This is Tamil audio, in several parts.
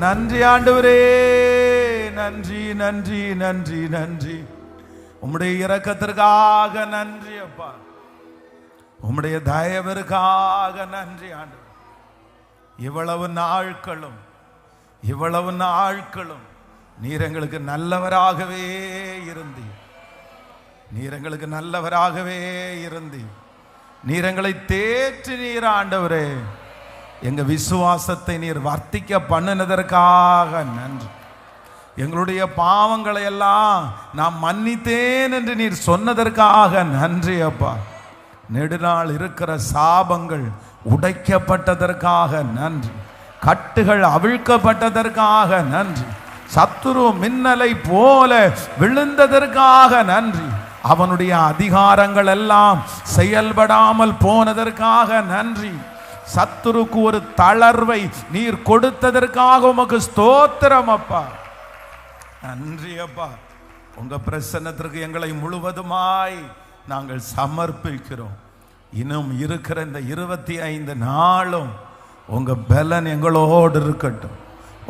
நன்றி ஆண்டவரே, நன்றி நன்றி நன்றி நன்றி. உம்முடைய இரக்கத்திற்காக நன்றி அப்பா, உம்முடைய தயவிற்காக நன்றி ஆண்டவர். இவ்வளவு நாட்களும் நீர் எங்களுக்கு நல்லவராகவே இருந்தீர். நீர் எங்களுக்கு நல்லவராகவே இருந்தீர். நீர் எங்களை தேற்றி நீர் ஆண்டவரே, எங்க விசுவாசத்தை நீர் வர்த்திக்க பண்ணினதற்காக நன்றி. எங்களுடைய பாவங்களை எல்லாம் நான் மன்னித்தேன் என்று நீர் சொன்னதற்காக நன்றி அப்பா. நெடுநாள் இருக்கிற சாபங்கள் உடைக்கப்பட்டதற்காக நன்றி. கட்டுகள் அவிழ்க்கப்பட்டதற்காக நன்றி. சத்துரு மின்னலை போல விழுந்ததற்காக நன்றி. அவனுடைய அதிகாரங்கள் எல்லாம் செயல்படாமல் போனதற்காக நன்றி. சத்துருக்கு ஒரு தளர்வை நீர் கொடுத்ததற்காக உமக்கு ஸ்தோத்திரம் அப்பா. நன்றி அப்பா. உங்க பிரசன்னத்திற்கு எங்களை முழுவதுமாய் நாங்கள் சமர்ப்பிக்கிறோம். இன்னும் இருக்கிற இந்த 25 நாளும் உங்க பலன் எங்களோடு இருக்கட்டும்.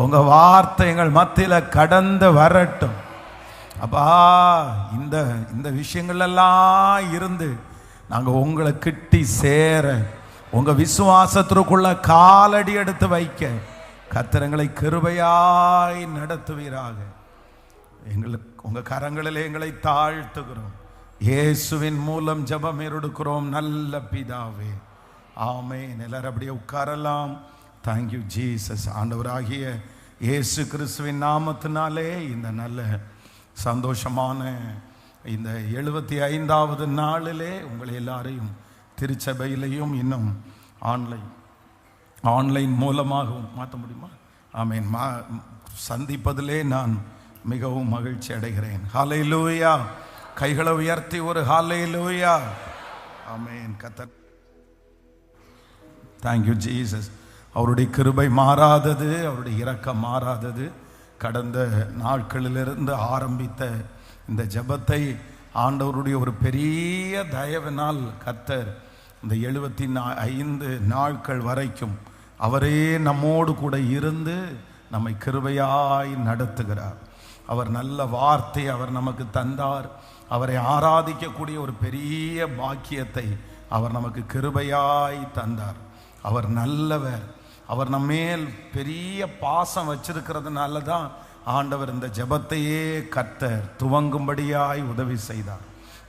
உங்க வார்த்தை எங்கள் மத்தியில கடந்து வரட்டும் அப்பா. இந்த விஷயங்கள் எல்லாம் இருந்து நாங்க உங்களை கிட்டி சேர, உங்க விசுவாசத்திற்குள்ள காலடி எடுத்து வைக்க கர்த்தர் கிருபையாய் நடத்துவீராக. எங்களுக்கு உங்க கரங்களிலே எங்களை தாழ்த்துகிறோம். இயேசுவின் மூலம் ஜெபம் எடுக்கிறோம் நல்ல பிதாவே, ஆமென். எல்லாரும் அப்படியே உட்காரலாம். Thank you Jesus. ஆண்டவராகிய இயேசு கிறிஸ்துவின் நாமத்தினாலே இந்த நல்ல சந்தோஷமான இந்த 75வது நாளிலே உங்களை எல்லாரையும் திருச்சபையிலையும் இன்னும் ஆன்லைன் மூலமாகவும் மாற்ற முடியுமா? ஆமென். சந்திப்பதிலே நான் மிகவும் மகிழ்ச்சி அடைகிறேன். ஹல்லேலூயா. கைகளை உயர்த்தி ஒரு ஹல்லேலூயா. ஆமென். கர்த்தர் தேங்க்யூ ஜீசஸ். அவருடைய கிருபை மாறாதது, அவருடைய இரக்கம் மாறாதது. கடந்த நாட்களிலிருந்து ஆரம்பித்த இந்த ஜெபத்தை ஆண்டவருடைய ஒரு பெரிய தயவினால் கர்த்தர் இந்த 75 நாட்கள் வரைக்கும் அவரே நம்மோடு கூட இருந்து நம்மை கிருபையாய் நடத்துகிறார். அவர் நல்ல வார்த்தை அவர் நமக்கு தந்தார். அவரை ஆராதிக்கக்கூடிய ஒரு பெரிய பாக்கியத்தை அவர் நமக்கு கிருபையாய் தந்தார். அவர் நல்லவர். அவர் நம்மேல் பெரிய பாசம் வச்சிருக்கிறதுனால தான் ஆண்டவர் இந்த ஜெபத்தையே கர்த்தர் துவங்கும்படியாய் உதவி செய்தார்.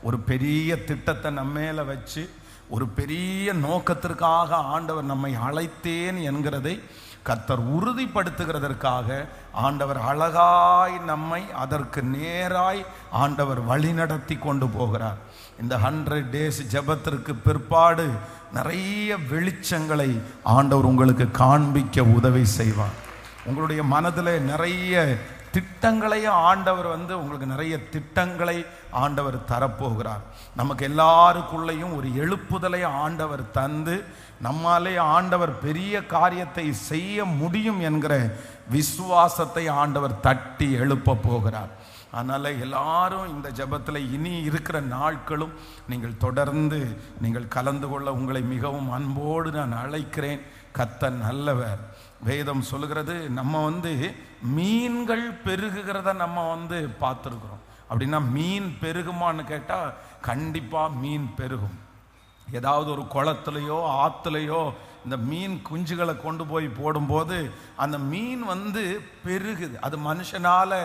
ஒரு பெரிய திட்டத்தை நம்மேல வச்சு ஒரு பெரிய நோக்கத்திற்காக ஆண்டவர் நம்மை அழைத்தேன் என்கிறதை கர்த்தர் உறுதிப்படுத்துகிறதற்காக ஆண்டவர் அழகாய் நம்மை அதற்கு நேராய் ஆண்டவர் வழி நடத்தி கொண்டு போகிறார். இந்த 100 டேஸ் ஜெபத்திற்கு பிற்பாடு நிறைய வெளிச்சங்களை ஆண்டவர் உங்களுக்கு காண்பிக்க உதவி செய்வார். உங்களுடைய மனதில் நிறைய திட்டங்களையும் ஆண்டவர் உங்களுக்கு நிறைய திட்டங்களை ஆண்டவர் தரப்போகிறார். நமக்கு எல்லாருக்குள்ளேயும் ஒரு எழுப்புதலை ஆண்டவர் தந்து நம்மாலே ஆண்டவர் பெரிய காரியத்தை செய்ய முடியும் என்கிற விசுவாசத்தை ஆண்டவர் தட்டி எழுப்ப போகிறார். அதனால் எல்லாரும் இந்த ஜெபத்தில் இனி இருக்கிற நாட்களும் நீங்கள் தொடர்ந்து நீங்கள் கலந்து கொள்ள உங்களை மிகவும் அன்போடு நான் அழைக்கிறேன். கர்த்தர் நல்லவர். வேதம் சொல்லுகிறது, நம்ம மீன்கள் பெருகுகிறத நம்ம பார்த்துருக்குறோம். அப்படின்னா மீன் பெருகுமான்னு கேட்டால் கண்டிப்பாக மீன் பெருகும். ஏதாவது ஒரு குளத்துலையோ ஆற்றுலையோ இந்த மீன் குஞ்சுகளை கொண்டு போய் போடும்போது அந்த மீன் பெருகுது. அது மனுஷனால்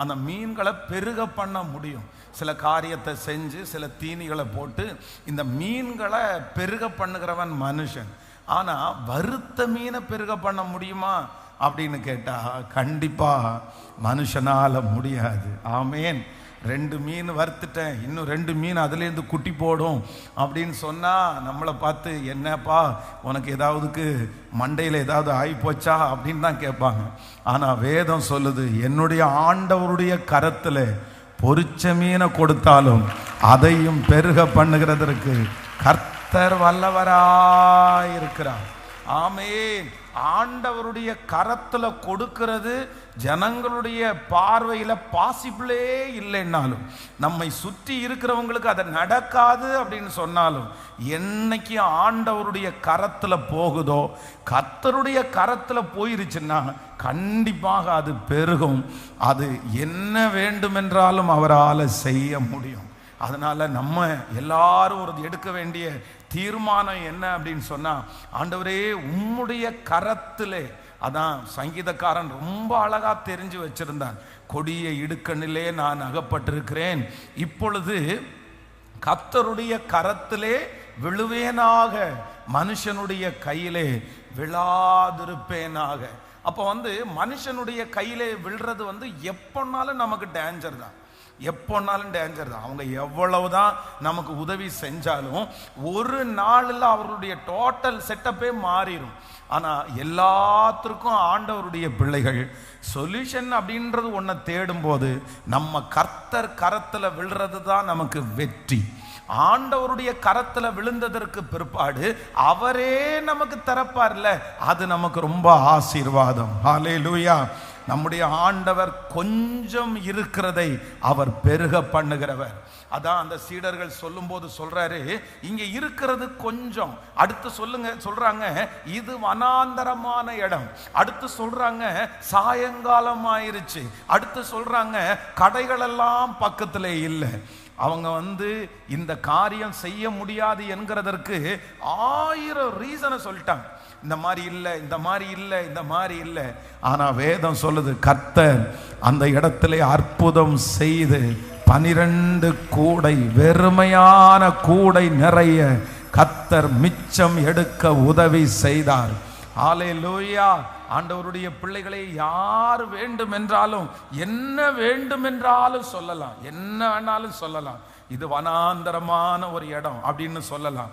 அந்த மீன்களை பெருக பண்ண முடியும். சில காரியத்தை செஞ்சு சில தீனிகளை போட்டு இந்த மீன்களை பெருக பண்ணுகிறவன் மனுஷன். ஆனால் வறுத்த மீனை பெருக பண்ண முடியுமா அப்படின்னு கேட்டால் கண்டிப்பாக மனுஷனால் முடியாது. ஆமேன். 2 மீன் வறுத்துட்டேன், இன்னும் 2 மீன் அதுலேருந்து குட்டி போடும் அப்படின்னு சொன்னால் நம்மளை பார்த்து என்னப்பா உனக்கு ஏதாவதுக்கு மண்டையில் ஏதாவது ஆகிப்போச்சா அப்படின்னு தான் கேட்பாங்க. ஆனால் வேதம் சொல்லுது, என்னுடைய ஆண்டவருடைய கரத்தில் பொரிச்ச மீனை கொடுத்தாலும் அதையும் பெருக பண்ணுகிறதற்கு கர்த்தர் வல்லவராயிருக்கிறார். ஆமென். ஆண்டவருடைய கரத்துல கொடுக்கிறது ஜனங்களுடைய பார்வையில பாசிபிளே இல்லைன்னாலும், நம்மை சுற்றி இருக்கிறவங்களுக்கு அது நடக்காது அப்படின்னு சொன்னாலும், என்னைக்கு ஆண்டவருடைய கரத்துல போகுதோ, கர்த்தருடைய கரத்துல போயிருச்சுன்னா கண்டிப்பாக அது பெருகும். அது என்ன வேண்டுமென்றாலும் அவரால் செய்ய முடியும். அதனால நம்ம எல்லாரும் ஒரு எடுக்க வேண்டிய தீர்மானம் என்ன அப்படின்னு சொன்னா, ஆண்டவரே உம்முடைய கரத்திலே, அதான் சங்கீதக்காரன் ரொம்ப அழகா தெரிஞ்சு வச்சிருந்தான், கொடிய இடுக்கணிலே நான் அகப்பட்டிருக்கிறேன், இப்பொழுது கர்த்தருடைய கரத்திலே விழுவேனாக, மனுஷனுடைய கையிலே விழாதிருப்பேனாக. அப்போ மனுஷனுடைய கையிலே விழுறது எப்போனாலும் நமக்கு டேஞ்சர் தான், எப்போனாலும் டேஞ்சர் தான். அவங்க எவ்வளவுதான் நமக்கு உதவி செஞ்சாலும் ஒரு நாளில் அவருடைய டோட்டல் செட்டப்பே மாறிடும். ஆனால் எல்லாத்திற்கும் ஆண்டவருடைய பிள்ளைகள் சொல்யூஷன் அப்படின்றது ஒன்றை தேடும்போது நம்ம கர்த்தர் கரத்தில் விழுறது தான் நமக்கு வெற்றி. ஆண்டவருடைய கரத்துல விழுந்ததற்கு பிற்பாடு அவரே நமக்கு தரப்பார்ல, அது நமக்கு ரொம்ப ஆசீர்வாதம். ஹல்லேலூயா. நம்முடைய ஆண்டவர் கொஞ்சம் இருக்கிறதை அவர் பெருக பண்ணுகிறவர். அதான் அந்த சீடர்கள் சொல்லும் போது சொல்றாரு, இங்க இருக்கிறது கொஞ்சம். அடுத்து சொல்றாங்க இது வனாந்தரமான இடம். அடுத்து சொல்றாங்க சாயங்காலம் ஆயிருச்சு. அடுத்து சொல்றாங்க கடைகள் எல்லாம் பக்கத்துல இல்லை. அவங்க இந்த காரியம் செய்ய முடியாது என்கிறதற்கு 1000 ரீசனை சொல்லிட்டாங்க. இந்த மாதிரி இல்லை, இந்த மாதிரி இல்லை, இந்த மாதிரி இல்லை. ஆனா வேதம் சொல்லுது, கர்த்தர் அந்த இடத்திலே அற்புதம் செய்து 12 கூடை, வெறுமையான கூடை நிறைய கர்த்தர் மிச்சம் எடுக்க உதவி செய்தார். ஹல்லேலூயா. ஆண்டவருடைய பிள்ளைகளை யார் வேண்டும் என்றாலும், என்ன வேண்டும் என்றாலும் சொல்லலாம், என்ன வேணாலும் சொல்லலாம். இது வனாந்தரமான ஒரு இடம் அப்படின்னு சொல்லலாம்.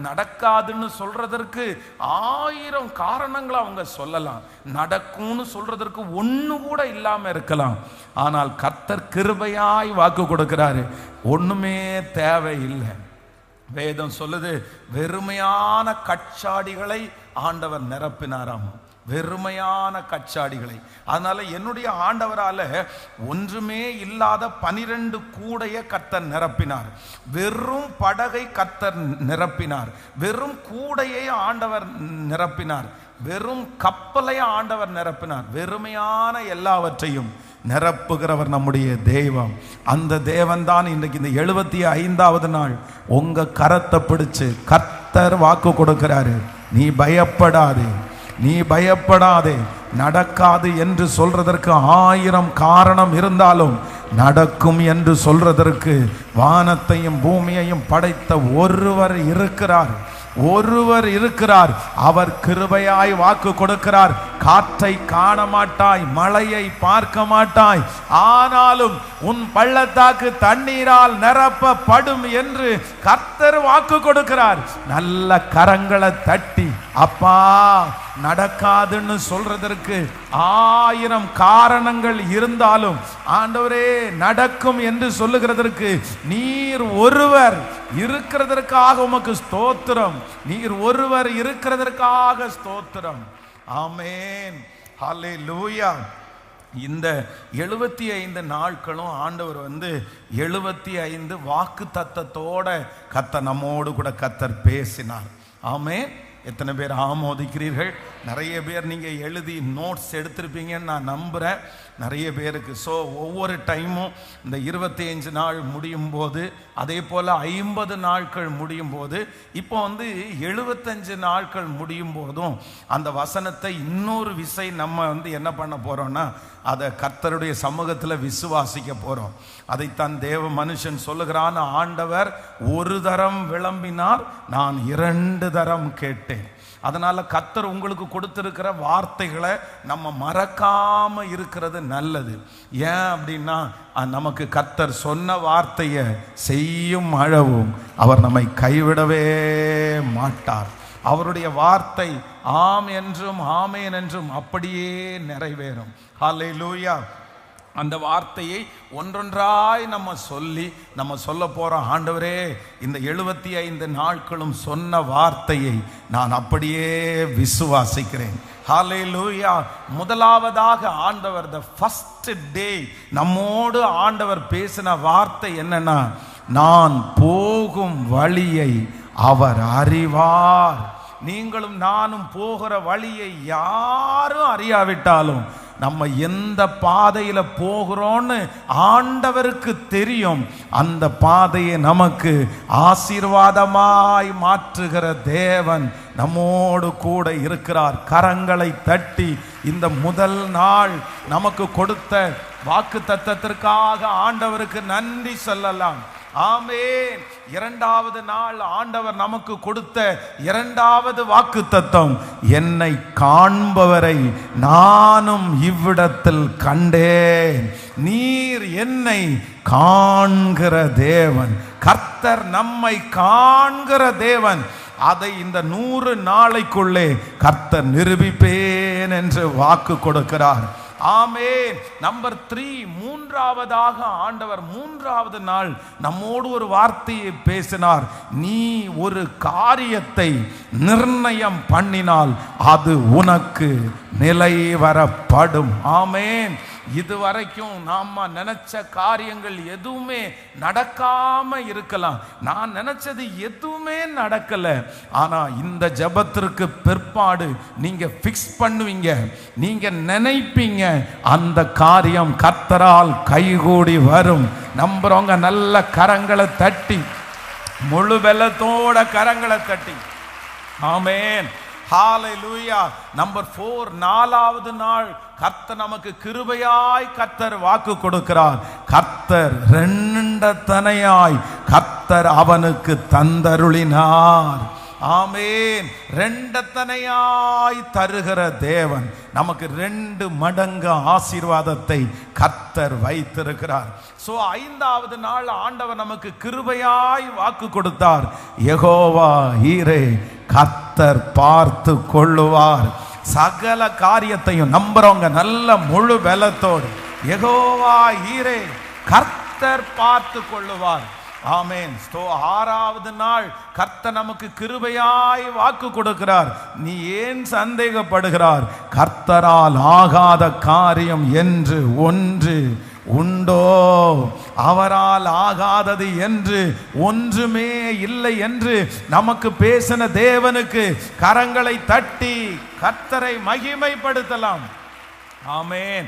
நடக்காதுன்னு சொல்றதற்கு 1000 காரணங்களை அவங்க சொல்லலாம். நடக்கும்னு சொல்றதற்கு ஒண்ணு கூட இல்லாம இருக்கலாம். ஆனால் கர்த்தர் கிருபையாய் வாக்கு கொடுக்கிறாரு, ஒண்ணுமே தேவையில்லை. வேதம் சொல்லுது, வெறுமையான கச்சாடிகளை ஆண்டவர் நிரப்பினாராம், வெறுமையான கச்சாடிகளை. அதனால என்னுடைய ஆண்டவரால ஒன்றுமே இல்லாத 12 கூடைய கர்த்தர் நிரப்பினார். வெறும் படகை கர்த்தர் நிரப்பினார், வெறும் கூடையை ஆண்டவர் நிரப்பினார், வெறும் கப்பலை ஆண்டவர் நிரப்பினார். வெறுமையான எல்லாவற்றையும் நிரப்புகிறவர் நம்முடைய தெய்வம். அந்த தேவன் தான் இன்றைக்கு இந்த 75வது நாள் உங்க கரத்தை பிடிச்சு கர்த்தர் வாக்கு கொடுக்கிறாரு, நீ பயப்படாதே, நீ பயப்படாதே. நடக்காது என்று சொல்றதற்கு 1000 காரணம் இருந்தாலும், நடக்கும் என்று சொல்றதற்கு வானத்தையும் பூமியையும் படைத்த ஒருவர் இருக்கிறார், ஒருவர் இருக்கிறார். அவர் கிருபையாய் வாக்கு கொடுக்கிறார். காற்றை காண மாட்டாய், மழையை பார்க்க மாட்டாய், ஆனாலும் உன் பள்ளத்தாக்கு தண்ணீரால் நிரப்பப்படும் என்று கர்த்தர் வாக்கு கொடுக்கிறார். நல்ல கரங்களை தட்டி, அப்பா நடக்காதுன்னு சொல்றதற்கு 1000 காரணங்கள் இருந்தாலும், ஆண்டவரே நடக்கும் என்று சொல்லுகிறதற்கு நீர் ஒருவர் இருக்கிறதற்காக உமக்கு ஸ்தோத்திரம், நீர் ஒருவர் இருக்கிறதற்காக ஸ்தோத்திரம். ஆமென். ஹல்லேலூயா. இந்த 75 நாட்களும் ஆண்டவர் 75 வாக்கு தத்தத்தோட கர்த்தர் நம்மோடு கூட கர்த்தர் பேசினார். ஆமென். எத்தனை பேர் ஆமோதிக்கிறீர்கள்? நிறைய பேர் நீங்கள் எழுதி நோட்ஸ் எடுத்திருப்பீங்கன்னு நான் நம்புகிறேன், நிறைய பேருக்கு. ஸோ ஒவ்வொரு டைமும் இந்த 25 நாள் முடியும் போது, அதே போல் 50 நாட்கள் முடியும் போது, இப்போ 75 நாட்கள் முடியும் போதும் அந்த வசனத்தை இன்னொரு விசை நம்ம என்ன பண்ண போகிறோம்னா, அதை கர்த்தருடைய சமூகத்தில் விசுவாசிக்க போகிறோம். அதைத்தான் தேவ மனுஷன் சொல்லுகிறான், ஆண்டவர் ஒரு தரம் விளம்பினார், நான் 2 தரம் கேட்டேன். அதனால கர்த்தர் உங்களுக்கு கொடுத்திருக்கிற வார்த்தைகளை நம்ம மறக்காம இருக்கிறது நல்லது. ஏன் அப்படின்னா, நமக்கு கர்த்தர் சொன்ன வார்த்தையை செய்யும் அளவும் அவர் நம்மை கைவிடவே மாட்டார். அவருடைய வார்த்தை ஆம் என்றும் ஆமேன் என்றும் அப்படியே நிறைவேறும். ஹல்லேலூயா. அந்த வார்த்தையை ஒன்றொன்றாய் நம்ம சொல்லி நம்ம சொல்ல போறோம். ஆண்டவரே, இந்த 75 நாட்களும் சொன்ன வார்த்தையை நான் அப்படியே விசுவாசிக்கிறேன். ஹல்லேலூயா. முதலாவதாக ஆண்டவர் the first day நம்மோடு ஆண்டவர் பேசின வார்த்தை என்னன்னா, நான் போகும் வழியை அவர் அறிவார். நீங்களும் நானும் போகிற வழியை யாரும் அறியாவிட்டாலும் நம்ம எந்த பாதையில போகிறோன்னு ஆண்டவருக்கு தெரியும். அந்த பாதையை நமக்கு ஆசீர்வாதமாய் மாற்றுகிற தேவன் நம்மோடு கூட இருக்கிறார். கரங்களை தட்டி இந்த முதல் நாள் நமக்கு கொடுத்த வாக்குத்தத்தத்திற்காக ஆண்டவருக்கு நன்றி சொல்லலாம். ஆமென். இரண்டாவது நாள் ஆண்டவர் நமக்கு கொடுத்த இரண்டாவது வாக்குத்தத்தம், என்னை காண்பவரை நானும் இவ்விடத்தில் கண்டேன். நீர் என்னை காண்கிற தேவன், கர்த்தர் நம்மை காண்கிற தேவன். அதை இந்த 100 நாளைக்குள்ளே கர்த்தர் நிரூபிப்பேன் என்று வாக்கு கொடுக்கிறார். ஆமென். நம்பர் 3, மூன்றாவதாக ஆண்டவர் 3வது நாள் நம்மோடு ஒரு வார்த்தையை பேசினார். நீ ஒரு காரியத்தை நிர்ணயம் பண்ணினால் அது உனக்கு நிலைவரப்படும். ஆமென். இதுவரைக்கும் நாம நினைச்ச காரியங்கள் எதுவுமே நடக்காம இருக்கலாம். நான் நினைச்சது எதுவுமே நடக்கல. ஆனா இந்த ஜெபத்திற்கு பிற்பாடு நீங்க ஃபிக்ஸ் பண்ணுவீங்க, நீங்க நினைப்பீங்க, அந்த காரியம் கர்த்தரால் கைகூடி வரும். நம்புறவங்க நல்ல கரங்களை தட்டி, முழு பலத்தோட கரங்களை தட்டி ஆமென். ஹல்லேலூயா. நம்பர் 4, 4வது நாள் கர்த்தர் நமக்கு கிருபையாய் கர்த்தர் வாக்கு கொடுக்கிறார். கர்த்தர் 2 தனையாய் கர்த்தர் அவனுக்கு தந்தருளினார். ஆமென். 2 தனையாய் தருகிற தேவன் நமக்கு 2 மடங்கு ஆசீர்வாதத்தை கர்த்தர் வைத்திருக்கிறார். சோ 5வது நாள் ஆண்டவர் நமக்கு கிருபையாய் வாக்கு கொடுத்தார். யெகோவா ஈரே, கர்த்தர் பார்த்து கொள்ளுவார். சகல காரியத்தையும் நம்புறவங்க நல்ல முழு பலத்தோடு, யெகோவா ஈரே, கர்த்தர் பார்த்து கொள்ளுவார். ஆமென். 6வது நாள் கர்த்தர் நமக்கு கிருபையாய் வாக்கு கொடுக்கிறார். நீ ஏன் சந்தேகப்படுகிறார்? கர்த்தரால் ஆகாத காரியம் என்று ஒன்று உண்டோ? அவரால் ஆகாதது என்று ஒன்றுமே இல்லை என்று நமக்கு பேசின தேவனுக்கு கரங்களை தட்டி கர்த்தரை மகிமைப்படுத்தலாம். ஆமென்.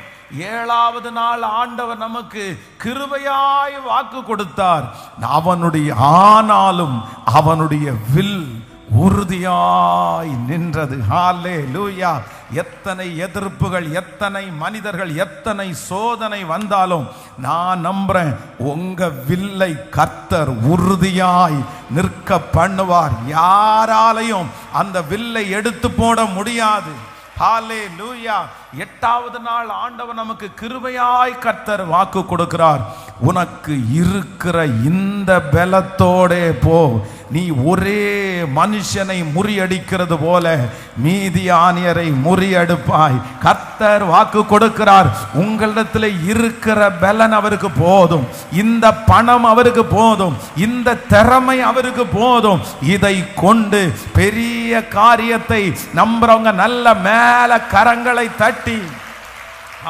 7வது நாள் ஆண்டவர் நமக்கு கிருபையாய் வாக்கு கொடுத்தார். ஆனாலும் அவனுடைய வில் உறுதியாய் நின்றது. ஹல்லேலூயா. எத்தனை எதிர்ப்புகள், எத்தனை மனிதர்கள், எத்தனை சோதனை வந்தாலும் நான் நம்புறேன், உங்க வில்லை கர்த்தர் உறுதியாய் நிற்க பண்ணுவார். யாராலையும் அந்த வில்லை எடுத்து போட முடியாது. ஹல்லேலூயா. 8வது நாள் ஆண்டவர் நமக்கு கிருபையாய் கர்த்தர் வாக்கு கொடுக்கிறார். உனக்கு இருக்கிற இந்த பலத்தோடே போ. நீ ஒரே மனுஷனை முறியடிக்கிறது போல மீதியானியரை முறியடிப்பாய். கர்த்தர் வாக்கு கொடுக்கிறார். உங்களிடத்தில் இருக்கிற பலன் அவருக்கு போதும், இந்த பணம் அவருக்கு போதும், இந்த திறமை அவருக்கு போதும். இதை கொண்டு பெரிய காரியத்தை நம்புறவங்க நல்ல மேல கரங்களை தட்டி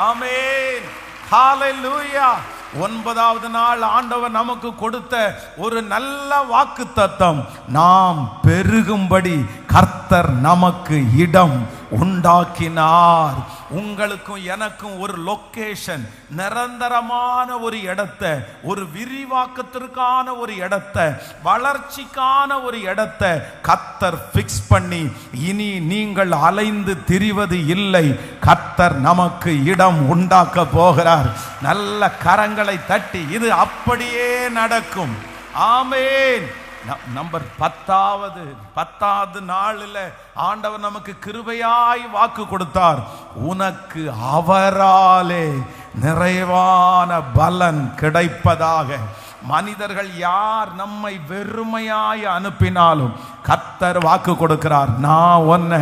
ஆமென். ஹல்லேலூயா. 9வது நாள் ஆண்டவர் நமக்கு கொடுத்த ஒரு நல்ல வாக்குத்தத்தம், நாம் பெருகும்படி கர்த்தர் நமக்கு இடம் உண்டாக்கினார். உங்களுக்கும் எனக்கும் ஒரு லொகேஷன், நிரந்தரமான ஒரு இடத்தை, ஒரு விரிவாக்கத்திற்கான ஒரு இடத்தை, வளர்ச்சிக்கான ஒரு இடத்தை கர்த்தர் ஃபிக்ஸ் பண்ணி இனி நீங்கள் அலைந்து திரிவது இல்லை. கர்த்தர் நமக்கு இடம் உண்டாக்க போகிறார். நல்ல கரங்களை தட்டி இது அப்படியே நடக்கும். ஆமென். நம்பர் 10வது நாளில் ஆண்டவர் நமக்கு கிருபையாய் வாக்கு கொடுத்தார். உனக்கு அவராலே நிறைவான பலன் கிடைப்பதாக. மனிதர்கள் யார் நம்மை வெறுமையாய் அனுப்பினாலும் கர்த்தர் வாக்கு கொடுக்கிறார், நான் உன்னை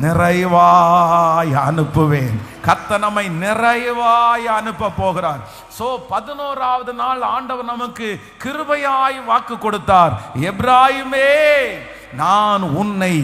நிறைவாய் அனுப்புவேன். கர்த்தர் நம்மை நிறைவாய் அனுப்ப போகிறார். 11வது நாள் ஆண்டவர் நமக்கு கிருபையாய் வாக்கு கொடுத்தார். எப்ராயிமே, நான் உன்னை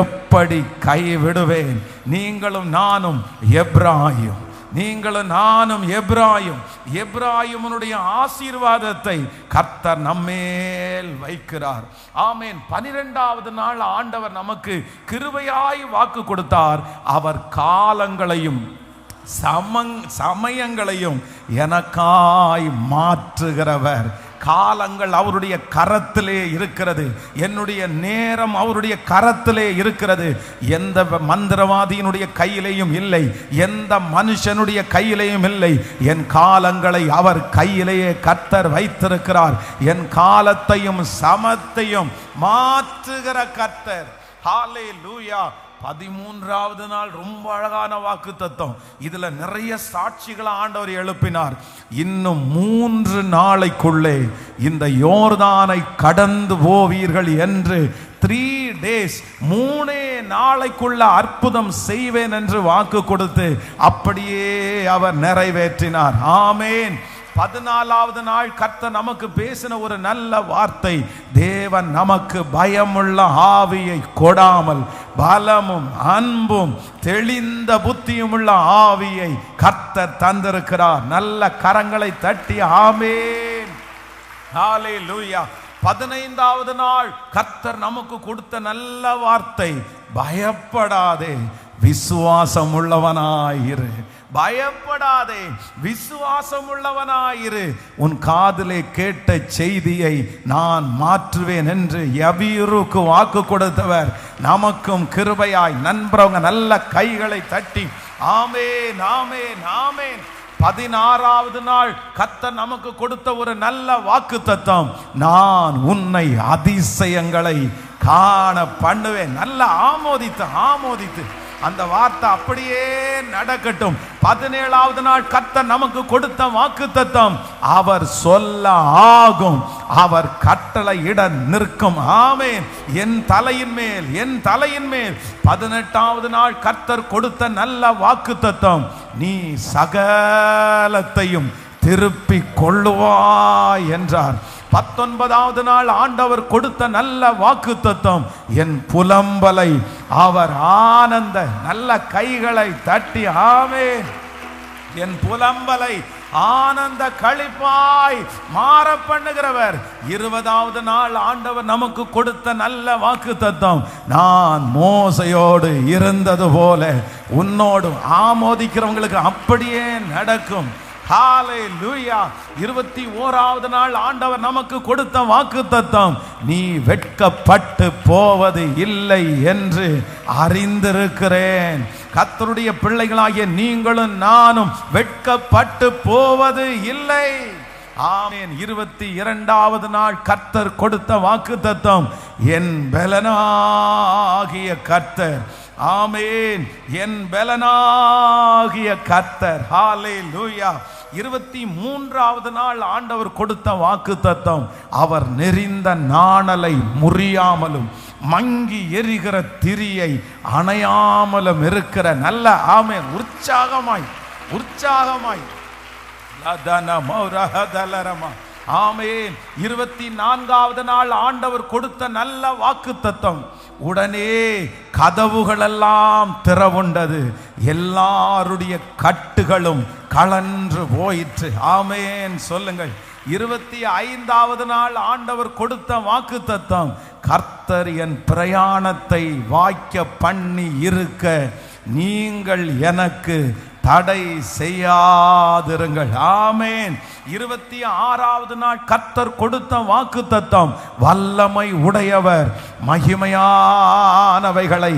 எப்படி கைவிடுவேன்? நீங்களும் நானும் எப்ராயிம், நீங்களும் நானும் எப்ராயிம். எப்ராயிமுடைய ஆசீர்வாதத்தை கர்த்தர் நம்மேல் வைக்கிறார். ஆமென். 12வது நாள் ஆண்டவர் நமக்கு கிருபையாய் வாக்கு கொடுத்தார். அவர் காலங்களையும் சமயங்களையும் எனக்காய் மாற்றுகிறவர். காலங்கள் அவருடைய கரத்திலே இருக்கிறது. என்னுடைய நேரம் அவருடைய கரத்திலே இருக்கிறது. எந்த மந்திரவாதியினுடைய கையிலேயும் இல்லை, எந்த மனுஷனுடைய கையிலேயும் இல்லை. என் காலங்களை அவர் கையிலேயே கர்த்தர் வைத்திருக்கிறார். என் காலத்தையும் சமத்தையும் மாற்றுகிற கர்த்தர். ஹல்லேலூயா. 13வது நாள் ரொம்ப அழகான வாக்கு தத்தம். இதுல நிறைய சாட்சிகளை ஆண்டவர் எழுப்பினார். இன்னும் 3 நாளைக்குள்ளே இந்த யோர்தானை கடந்து போவீர்கள் என்று 3 days 3 நாளைக்குள்ள அற்புதம் செய்வேன் என்று வாக்கு கொடுத்து அப்படியே அவர் நிறைவேற்றினார். ஆமேன். 14வது நாள் கர்த்தர் நமக்கு பேசின ஒரு நல்ல வார்த்தை. தேவன் நமக்கு பயமுள்ள ஆவியை கொடாமல் பலமும் அன்பும் தெளிந்த புத்தியும் உள்ள ஆவியை கர்த்தர் தந்திருக்கிறார். நல்ல கரங்களை தட்டி ஆமென். ஹல்லேலூயா. 15வது நாள் கர்த்தர் நமக்கு கொடுத்த நல்ல வார்த்தை, பயப்படாதே, விசுவாசம் உள்ளவனாயிரு. பயப்படாதே, விசுவாசம் உள்ளவனாயிரு. உன் காதிலே கேட்ட செய்தியை நான் மாற்றுவேன் என்று யபீருக்கு வாக்கு கொடுத்தவர் நமக்கும் கிருபையாய். நண்பரவங்க நல்ல கைகளை தட்டி ஆமென், ஆமென், ஆமென். 16வது நாள் கர்த்தர் நமக்கு கொடுத்த ஒரு நல்ல வாக்கு தத்தம், நான் உன்னை அதிசயங்களை காண பண்ணுவேன். நல்ல ஆமோதித்து அந்த வார்த்தை அப்படியே நடக்கட்டும். 17வது நாள் கர்த்தர் நமக்கு கொடுத்த வாக்கு தத்தம், அவர் சொல்ல ஆகும், அவர் கட்டளை இட நிற்கும். ஆமென். என் தலையின் மேல், என் தலையின் மேல். 18வது நாள் கர்த்தர் கொடுத்த நல்ல வாக்கு தத்தம், நீ சகலத்தையும் திருப்பி கொள்ளுவாய் என்றார். 19வது நாள் ஆண்டவர் கொடுத்த நல்ல வாக்கு தத்தம், என் புலம்பலை அவர் ஆனந்த. நல்ல கைகளை தட்டி ஆமென். என் புலம்பலை ஆனந்த களிப்பாய் மாற பண்ணுகிறவர். 20வது நாள் ஆண்டவர் நமக்கு கொடுத்த நல்ல வாக்கு தத்தம், நான் மோசையோடு இருந்தது போல உன்னோடு. ஆமோதிக்கிறவங்களுக்கு அப்படியே நடக்கும். ஹல்லேலூயா. 21வது நாள் ஆண்டவர் நமக்கு கொடுத்த வாக்கு தத்தம், நீ வெட்கப்பட்டு போவது இல்லை என்று அறிந்திருக்கிறேன். கர்த்தருடைய பிள்ளைகளாகிய நீங்களும் நானும் வெட்கப்பட்டு போவது இல்லை. ஆமென். 22வது நாள் கர்த்தர் கொடுத்த வாக்கு தத்தம், என் பலனாகிய கர்த்தர். ஆமென். என் பலனாகிய கர்த்தர். ஹல்லேலூயா. 23வது நாள் ஆண்டவர் கொடுத்த வாக்கு தத்தம், அவர் நெறிந்த நாணலை முறியாமலும் மங்கி எரிகிற திரியை அணையாமலும் இருக்கிற நல்ல. ஆமென். உற்சாகமாய் ஆமென். 24வது நாள் ஆண்டவர் கொடுத்த நல்ல வாக்கு தத்தம், உடனே கதவுகள் எல்லாம் திறவுண்டது, எல்லாருடைய கட்டுகளும் கலன்று போயிற்று. ஆமென் சொல்லுங்கள். 25வது நாள் ஆண்டவர் கொடுத்த வாக்கு தத்தம், கர்த்தர் என் பிரயாணத்தை வாய்க்க பண்ணி இருக்க நீங்கள் எனக்கு தடை செய்யாதிருங்கள். ஆமென். 26வது நாள் கர்த்தர் கொடுத்த வாக்கு தத்தம், வல்லமை உடையவர் மகிமையானவைகளை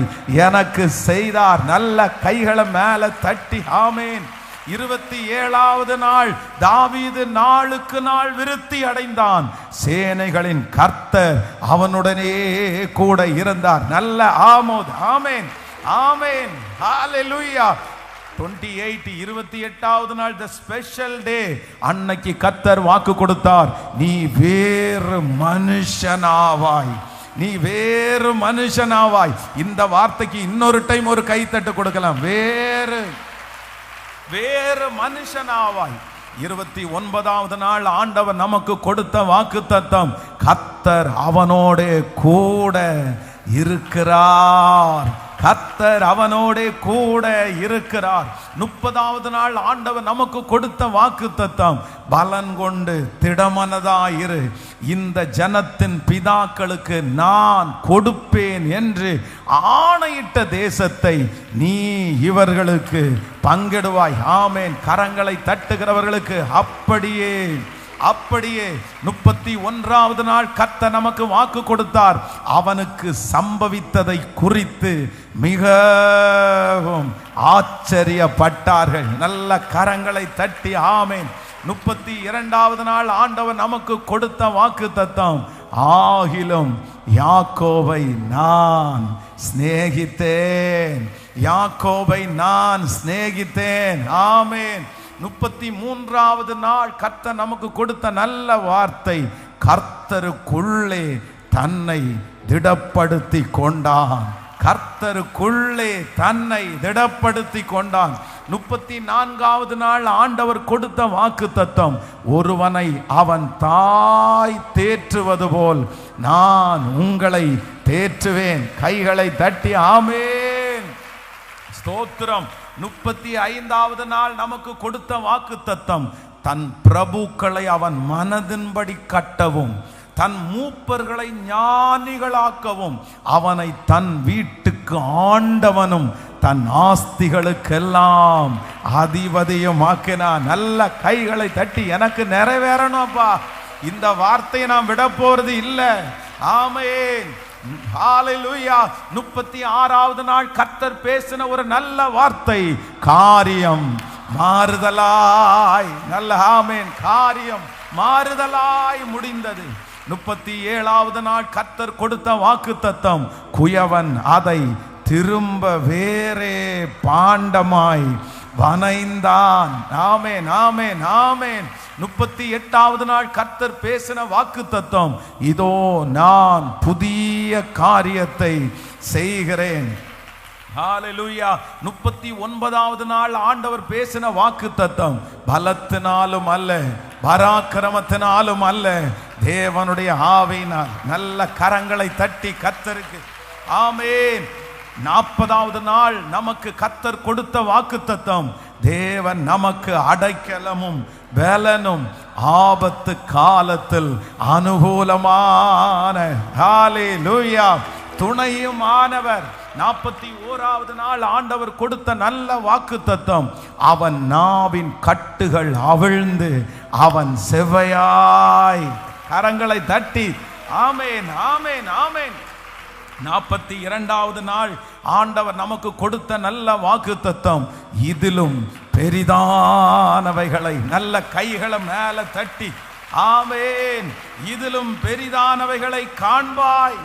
எனக்கு செய்தார். நல்ல கைகளை மேல தட்டி ஆமென். 27வது நாள் தாவீது நாளுக்கு நாள் விருத்தி அடைந்தான். சேனைகளின் கர்த்தர் அவனுடனே கூட இருந்தார். நல்ல ஆமோத். ஆமென், ஆமென், ஹல்லேலூயா. 28வது நாள் தி ஸ்பெஷல் டே. அன்னைக்கு கர்த்தர் வாக்கு கொடுத்தார், நீ வேறு மனுஷனாவாய். நீ வேறு மனுஷனாவாய். இந்த வார்த்தைக்கு இன்னொரு டைம் ஒரு கைத்தட்டு கொடுக்கலாம். வேறு மனுஷனாவாய். 29வது நாள் ஆண்டவர் நமக்கு கொடுத்த வாக்குத்தத்தம், கர்த்தர் அவனோட கூட இருக்கிறார். கர்த்தர் அவனோட கூட இருக்கிறார். 30வது நாள் ஆண்டவர் நமக்கு கொடுத்த வாக்குத்தத்தம், பலன் கொண்டு திடமனதாயிரு, இந்த ஜனத்தின் பிதாக்களுக்கு நான் கொடுப்பேன் என்று ஆணையிட்ட தேசத்தை நீ இவர்களுக்கு பங்கிடுவாய். ஆமேன். கரங்களை தட்டுகிறவர்களுக்கு அப்படியே அப்படியே. 31வது நாள் கர்த்தர் நமக்கு வாக்கு கொடுத்தார். அவனுக்கு சம்பவித்ததை குறித்து மிகவும் ஆச்சரியப்பட்டார்கள். நல்ல கரங்களை தட்டி ஆமேன். 32வது நாள் ஆண்டவர் நமக்கு கொடுத்த வாக்குத்தத்தம், ஆகிலும் யாக்கோபை நான் சிநேகித்தேன். யாக்கோபை நான் சிநேகித்தேன். ஆமேன். 33வது நாள் கர்த்தர் நமக்கு கொடுத்த நல்ல வார்த்தை, கர்த்தருக்குள்ளே தன்னை திடப்படுத்தி கொண்டான். கர்த்தருக்குள்ளே தன்னை திடப்படுத்தி கொண்டான். 34வது நாள் ஆண்டவர் கொடுத்த வாக்குத்தத்தம், ஒருவனை அவன் தாய் தேற்றுவது போல் நான் உங்களை தேற்றுவேன். கைகளை தட்டி ஆமேன். ஸ்தோத்திரம். 35வது நாள் நமக்கு கொடுத்த வாக்குத்தத்தம், தன் பிரபுக்களை அவன் மனதின்படி கட்டவும், தன் மூப்பர்களை ஞானிகளாக்கவும், அவனை தன் வீட்டுக்கு ஆண்டவனும் தன் ஆஸ்திகளுக்கெல்லாம் அதிபதியும் ஆக்கினான். நல்ல கைகளை தட்டி எனக்கு நிறைவேறணும்ப்பா, இந்த வார்த்தையை நான் விட போறது இல்லை. ஆமென். ஹalleluya. 36வது நாள் கர்த்தர் பேசின ஒரு நல்ல வார்த்தை, காரியம் மாறுதலாய். நல்ல ஆமென். காரியம் மாறுதலாய் முடிந்தது. 37வது நாள் கர்த்தர் கொடுத்த வாக்குத்தத்தம், குயவன் அதை திரும்ப வேறே பாண்டமாய் வனைந்தான். ஆமென் ஆமென் ஆமென். 38வது நாள் கர்த்தர் பேசின வாக்குத்தத்தம், இதோ நான் புதிய காரியத்தை செய்கிறேன். ஹalleluya. 39வது நாள் ஆண்டவர் பேசின வாக்குத்தத்தம், பலத்தினாலும் அல்ல, பராக்கிரமத்தினாலும் அல்ல, தேவனுடைய ஆவியினால். நல்ல கரங்களை தட்டி கர்த்தருக்கு ஆமென். 40வது நாள் நமக்கு கர்த்தர் கொடுத்த வாக்குத்தத்தம், தேவன் நமக்கு அடைக்கலமும் பலனும் ஆபத்து காலத்தில் அனுகூலமான ஹalleluya துணையும் ஆனவர். 41வது நாள் ஆண்டவர் கொடுத்த நல்ல வாக்குத்தத்தம், அவன் நாவின் கட்டுகள் அவிழ்ந்து அவன் செவ்வையாய். கரங்களை தட்டி ஆமென் ஆமென் ஆமென். 42வது நாள் ஆண்டவர் நமக்கு கொடுத்த நல்ல வாக்குத்தத்தம், இதிலும் பெரிதானவைகளை. நல்ல கைகளை மேல தட்டி ஆமென். இதிலும் பெரிதானவைகளை காண்பாய்.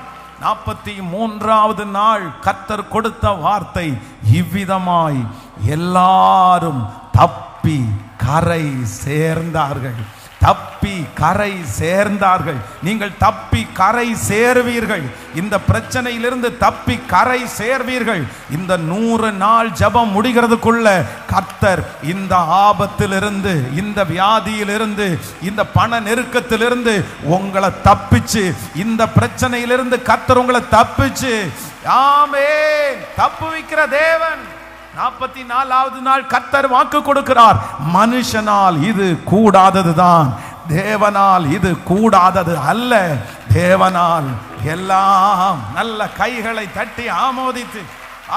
43வது நாள் கர்த்தர் கொடுத்த வார்த்தை, இவ்விதமாய் எல்லாரும் தப்பி கரை சேர்ந்தார்கள். தப்பி கரை சேர்ந்தார்கள். நீங்கள் தப்பி கரை சேர்வீர்கள். இந்த பிரச்சனையிலிருந்து தப்பி கரை சேர்வீர்கள். இந்த 100 நாள் ஜெபம் முடிகிறதுக்குள்ள கர்த்தர் இந்த ஆபத்திலிருந்து, இந்த வியாதியிலிருந்து, இந்த பண நெருக்கத்திலிருந்து உங்களை தப்பிச்சு, இந்த பிரச்சனையிலிருந்து கர்த்தர் உங்களை தப்பிச்சு ஆமென் தப்புவிக்கிற தேவன். 44வது நாள் கர்த்தர் வாக்கு கொடுக்கிறார், மனுஷனால் இது கூடாததுதான், தேவனால் இது கூடாதது அல்ல. தேவனால் எல்லாம். நல்ல கைகளை தட்டி ஆமோதித்து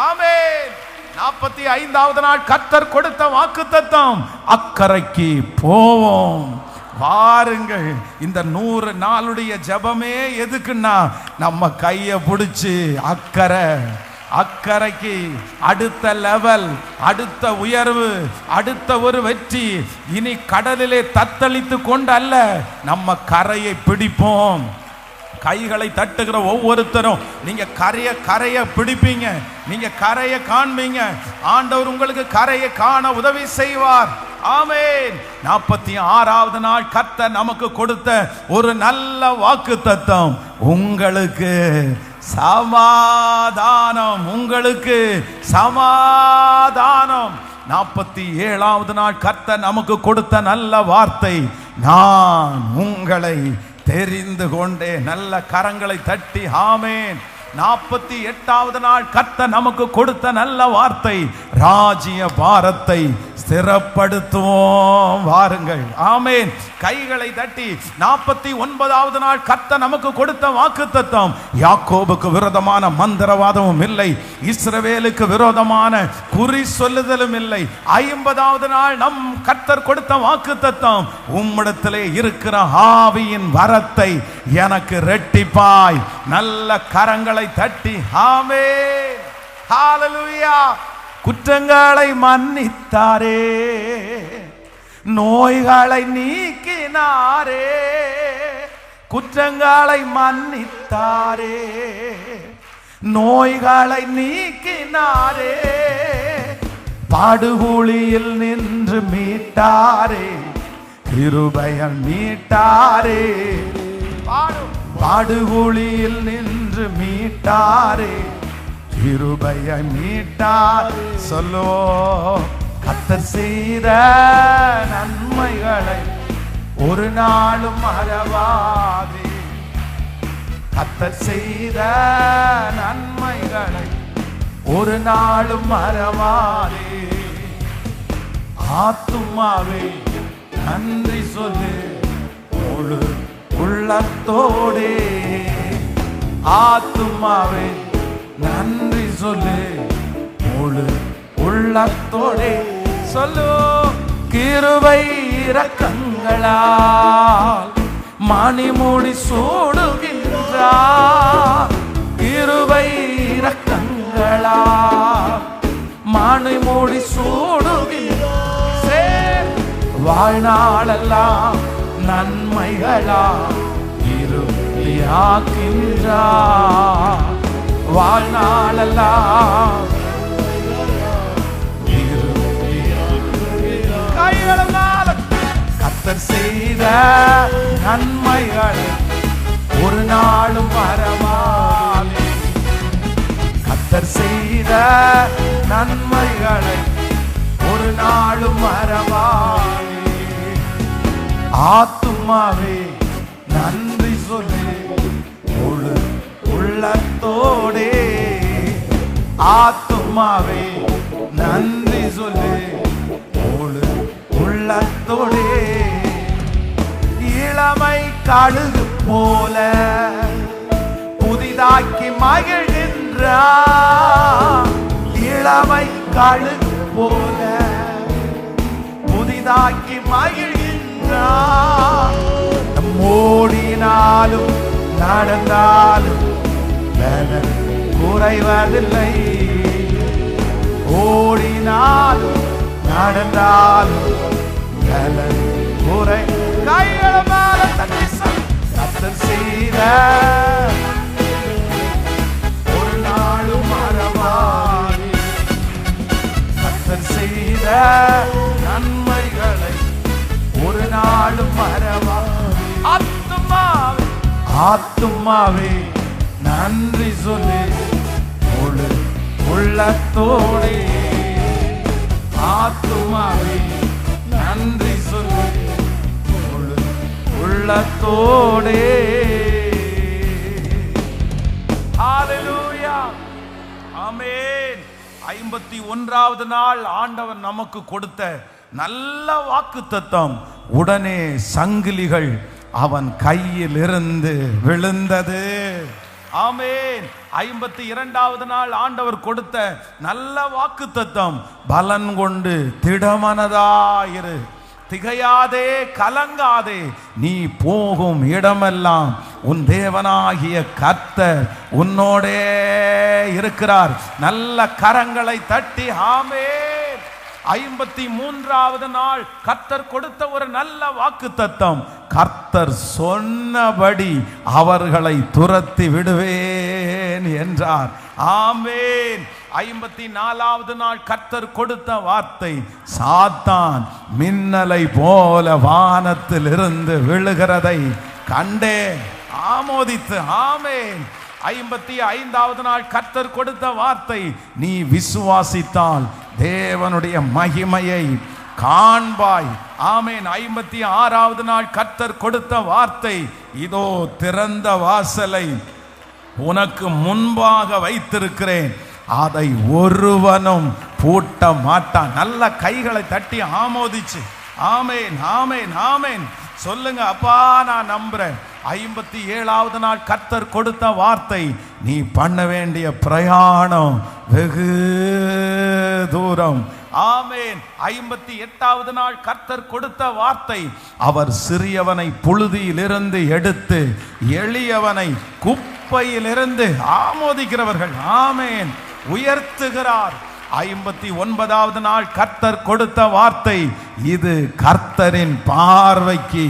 ஆமென். 45வது நாள் கர்த்தர் கொடுத்த வாக்குத்தத்தம், அக்கறைக்கு போவோம். வாருங்கள். இந்த 100 நாளுடைய ஜெபமே எதுக்குன்னா, நம்ம கையை பிடிச்சு அக்கறைக்கு, அடுத்த லெவல், அடுத்த உயர்வு, அடுத்த ஒரு வெற்றி. இனி கடலிலே தத்தளித்து கொண்டு அல்ல, நம்ம கரையை பிடிப்போம். கைகளை தட்டுகிற ஒவ்வொருத்தரும் நீங்க கரையை பிடிப்பீங்க, நீங்க கரையை காண்பீங்க. ஆண்டவர் உங்களுக்கு கரையை காண உதவி செய்வார். ஆமென். 46வது நாள் கர்த்தர் நமக்கு கொடுத்த ஒரு நல்ல வாக்குத்தத்தம், உங்களுக்கு சமாதானம், உங்களுக்கு சமாதானம். 47வது நாள் கர்த்தர் நமக்கு கொடுத்த நல்ல வார்த்தை, நான் உங்களை தெரிந்து கொண்டேன். நல்ல கரங்களை தட்டி ஆமென். 48வது நாள் கர்த்தர் நமக்கு கொடுத்த நல்ல வார்த்தை, ராஜ்ய பாரத்தை ஸ்திரப்படுத்துவோம் வாருங்கள். ஆமென். கைகளை தட்டி 49வது நாள் கர்த்தர் நமக்கு கொடுத்த வாக்குத்தத்தம், யாக்கோபுக்கு விரோதமான மந்திரவாதமும் இல்லை, இஸ்ரவேலுக்கு விரோதமான குறி சொல்லுதலும் இல்லை. 50வது நாள் நம் கர்த்தர் கொடுத்த வாக்குத்தத்தம், உம்மிடத்திலே இருக்கிற ஆவியின் வரத்தை எனக்கு ரெட்டிப்பாய். நல்ல கரங்களை தட்டி ஆமென். ஹல்லேலூயா. குற்றங்களை மன்னித்தாரே, நோய்களை நீக்கினாரே, குற்றங்களை மன்னித்தாரே, நோய்களை நீக்கினாரே, பாடுகுழியில் நின்று மீட்டாரே, கிருபையால் மீட்டாரே, பாடுகுழியில் நின்று மீட்டாரே, கிருபையால் மீட்டார். சொல்லோ, கர்த்தர் செய்த நன்மைகளை ஒரு நாளும் மறவாதே, கர்த்தர் செய்த நன்மைகளை ஒரு நாளும் மறவாதே. ஆத்துமாவே நன்றி சொல்லு முழு உள்ளத்தோடே, ஆத்துமாவே நன்றி சொல்லு முழு உள்ளத்தோடே. சொல்லு, கிருபை இரக்கங்களால் மணிமுடி சூடுகின்றார், கிருபை இரக்கங்களால் மணிமுடி சூடுகின்றார், வாழ்நாளெல்லாம் நன்மைகளா இருளியாக்கின்றார், வாழ்நாளெல்லாம் கர்த்தர் செய்த நன்மைகளை ஒரு நாளும் மறவாதே, கர்த்தர் செய்த நன்மைகளை ஒரு நாளும் மறவாதே. ஆத்துமாவே நன்றி சொல்லு முழு உள்ளத்தோடே, ஆத்துமாவே நன்றி சொல்லு முழு உள்ளத்தோடே. இளமை கழுகு போல புதிதாக்கி மகிழ்கின்றார், இளமை கழுகு போல புதிதாக்கி மகிழ்கின்றார். ஓடினாலும் நடந்தாலும் பலன் குறைவதில்லை, ஓடினாலும் நடந்தாலும் பலன் குறை. கைகளை மேல தட்டி கர்த்தர் செய்த ஒரு நாளும் மறவாதே, கர்த்தர் செய்த நன்மைகளை ஒரு நாளும் மறவாதே. ஆத்துமாவே ஆத்துமாவே நன்றி சொல்லு முழு உள்ளத்தோடே, ஆத்துமாவே நன்றி சொல்லு முழு உள்ளத்தோடே. ஹல்லேலூயா. ஆமென். 51வது நாள் ஆண்டவர் நமக்கு கொடுத்த நல்ல வாக்குத்தத்தம், உடனே சங்கிலிகள் அவன் கையில் இருந்து விழுந்தது. ஆமென். 52வது நாள் ஆண்டவர் கொடுத்த நல்ல வாக்குத்தத்தம், பலன் கொண்டு திடமனதாயிரு, திகையாதே கலங்காதே, நீ போகும் இடமெல்லாம் உன் தேவனாகிய கர்த்தர் உன்னோடே இருக்கிறார். நல்ல கரங்களை தட்டி ஆமென். 53வது நாள் கர்த்தர் கொடுத்த ஒரு நல்ல வாக்குத்தத்தம், கர்த்தர் சொன்னபடி அவர்களை துரத்தி விடுவேன் என்றார். ஆமென். 54வது நாள் கர்த்தர் கொடுத்த வார்த்தை, சாத்தான் மின்னலை போல வானத்தில் இருந்து விழுகிறதை கண்டேன். ஆமோதித்து. ஆமென். 55வது நாள் கர்த்தர் கொடுத்த வார்த்தை, நீ விசுவாசித்தால் தேவனுடைய மகிமையை காண்பாய். ஆமென். 56வது நாள் கர்த்தர் கொடுத்த வார்த்தை, இதோ திறந்த வாசலை உனக்கு முன்பாக வைத்திருக்கிறேன், அதை ஒருவனும் பூட்ட மாட்டான். நல்ல கைகளை தட்டி ஆமோதிச்சு ஆமென் ஆமென் ஆமென் சொல்லுங்க. அப்பா நான் நம்புறேன். 57வது நாள் கர்த்தர் கொடுத்த வார்த்தை, நீ பண்ண வேண்டிய பிரயாணம் வெகு தூரம். ஆமென். 58வது நாள் கர்த்தர் கொடுத்த வார்த்தை, அவர் சிறியவனை புழுதியிலிருந்து எடுத்து எளியவனை குப்பையிலிருந்து ஆமோதிக்கிறவர்கள் ஆமென் உயர்த்துகிறார். 59வது நாள் கர்த்தர் கொடுத்த வார்த்தை, இது கர்த்தரின் பார்வைக்கு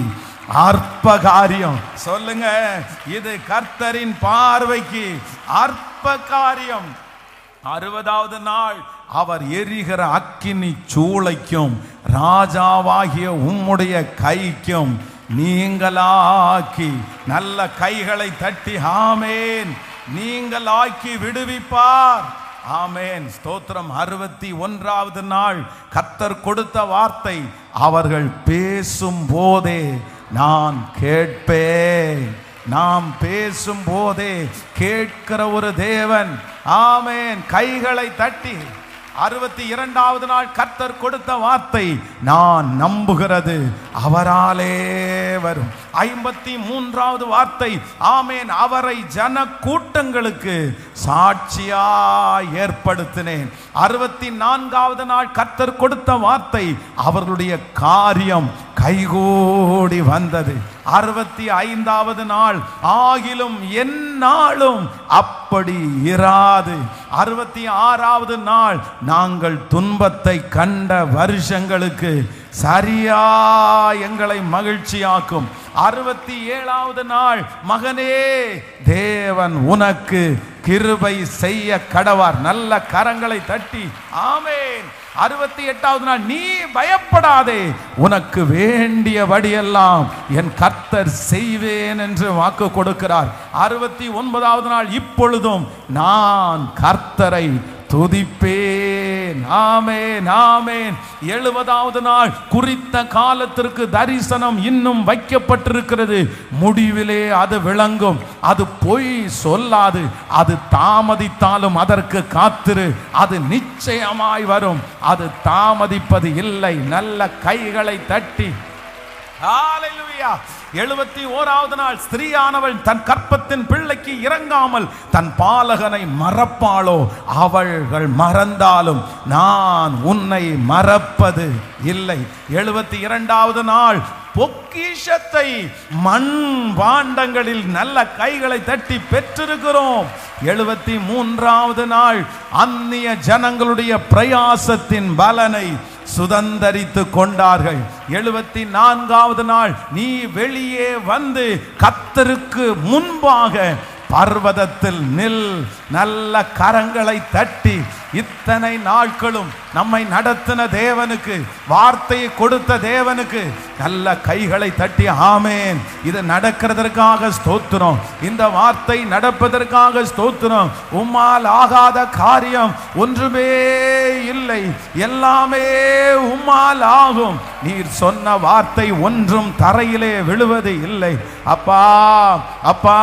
அற்ப காரியம். சொல்லுங்க, இது கர்த்தரின் பார்வைக்கு அற்ப காரியம். 60வது நாள், அவர் எரிகிற அக்கினி சூளைக்கும் ராஜாவாகிய உம்முடைய கைக்கும் நீங்களாக்கி, நல்ல கைகளை தட்டி ஆமென், நீங்களாக்கி விடுவிப்பார். ஆமென் ஸ்தோத்திரம். 61வது நாள் கர்த்தர் கொடுத்த வார்த்தை, அவர்கள் பேசும் போதே நான் கேட்பேன். நாம் பேசும் போதே கேட்கிற ஒரு தேவன். ஆமென். கைகளை தட்டி. 62வது நாள் கர்த்தர் கொடுத்த வார்த்தை, நான் நம்புகிறது அவராலே வரும். 53வது வார்த்தை, ஆமென், அவரை ஜன கூட்டங்களுக்கு சாட்சியா ஏற்படுத்தினேன். 64வது நாள் கர்த்தர் கொடுத்த வார்த்தை, அவர்களுடைய காரியம் கைகூடி வந்தது. 65வது நாள், ஆகிலும் எந்நாளும் அப்படி இராது. 66வது நாள், நாங்கள் துன்பத்தை கண்ட வருஷங்களுக்கு சரியா எங்களை மகிழ்ச்சியாக்கும். 67வது நாள், மகனே தேவன் உனக்கு கிருபை செய்ய கடவார். நல்ல கரங்களை தட்டி ஆமென். 68வது நாள், நீ பயப்படாதே, உனக்கு வேண்டியபடியெல்லாம் என் கர்த்தர் செய்வேன் என்று வாக்கு கொடுக்கிறார். 69வது நாள், இப்பொழுதும் நான் கர்த்தரை துதிப்பேன். ஆமென் ஆமென். 70வது நாள், குறித்த காலத்திற்கு தரிசனம் இன்னும் வைக்கப்பட்டிருக்கிறது, முடிவிலே அது விளங்கும், அது பொய் சொல்லாது, அது தாமதித்தாலும் அதற்கு காத்திரு, அது நிச்சயமாய் வரும், அது தாமதிப்பது இல்லை. நல்ல கைகளை தட்டி ஹல்லேலூயா. 71வது நாள், ஸ்திரீயானவள் தன் கற்பத்தின் பிள்ளைக்கு இறங்காமல் தன் பாலகனை மறப்பாளோ, அவர்கள் மறந்தாலும் நான் உன்னை மறப்பது இல்லை. 72வது நாள், பொக்கிஷத்தை மண் பாண்டங்களில் நல்ல கைகளை தட்டி பெற்றிருக்கிறோம். 73வது நாள், அந்நிய ஜனங்களுடைய பிரயாசத்தின் பலனை சுதந்தரித்து கொண்டார்கள். 74வது நாள், நீ வெளியே வந்து கர்த்தருக்கு முன்பாக பர்வதத்தில் நில். நல்ல கரங்களை தட்டி இத்தனை நாட்களும் நம்மை நடத்தின தேவனுக்கு, வார்த்தையை கொடுத்த தேவனுக்கு நல்ல கைகளை தட்டி ஆமென். இது நடக்கிறதற்காக ஸ்தோத்திரம், இந்த வார்த்தை நடப்பதற்காக ஸ்தோத்திரம். உம்மால் ஆகாத காரியம் ஒன்றுமே இல்லை, எல்லாமே உம்மால் ஆகும். நீர் சொன்ன வார்த்தை ஒன்றும் தரையிலே விழுவது இல்லை. அப்பா அப்பா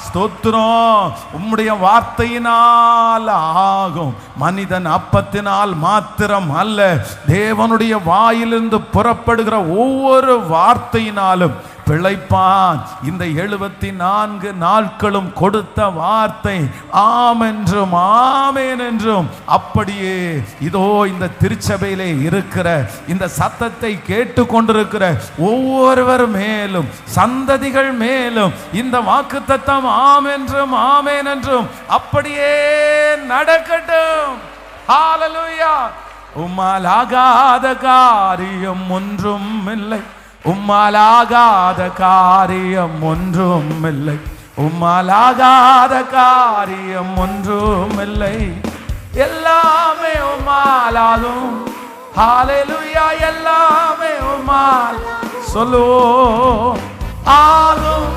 ஸ்தோத்திரம், உம்முடைய வார்த்தையினால் ஆகும். மனிதன் அப்பத்தினால் மாத்திரம் அல்ல, தேவனுடைய வாயிலிருந்து புறப்படுகிற ஒவ்வொரு வார்த்தையினாலும் பிழைப்பான். இந்த 74 நாட்களும் கொடுத்த வார்த்தை ஆம் என்றும் ஆமேன் என்றும் அப்படியே இதோ இந்த திருச்சபையிலே இருக்கிற, இந்த சத்தத்தை கேட்டுக்கொண்டிருக்கிற ஒவ்வொருவர் மேலும், சந்ததிகள் மேலும் இந்த வாக்குத்தத்தம் ஆம் என்றும் ஆமேன் என்றும் அப்படியே நடக்கட்டும். ஹல்லேலூயா. உம்மால் ஆகாத காரியம் ஒன்றும் இல்லை, உம்மால் ஆகாத காரியம் ஒன்றும் இல்லை, உம்மால் ஆகாத காரியம் ஒன்றும் இல்லை, எல்லாமே உம்மால் ஆகும். ஹல்லேலூயா. எல்லாமே உம்மால் சொல்லுவோம் ஆகும்,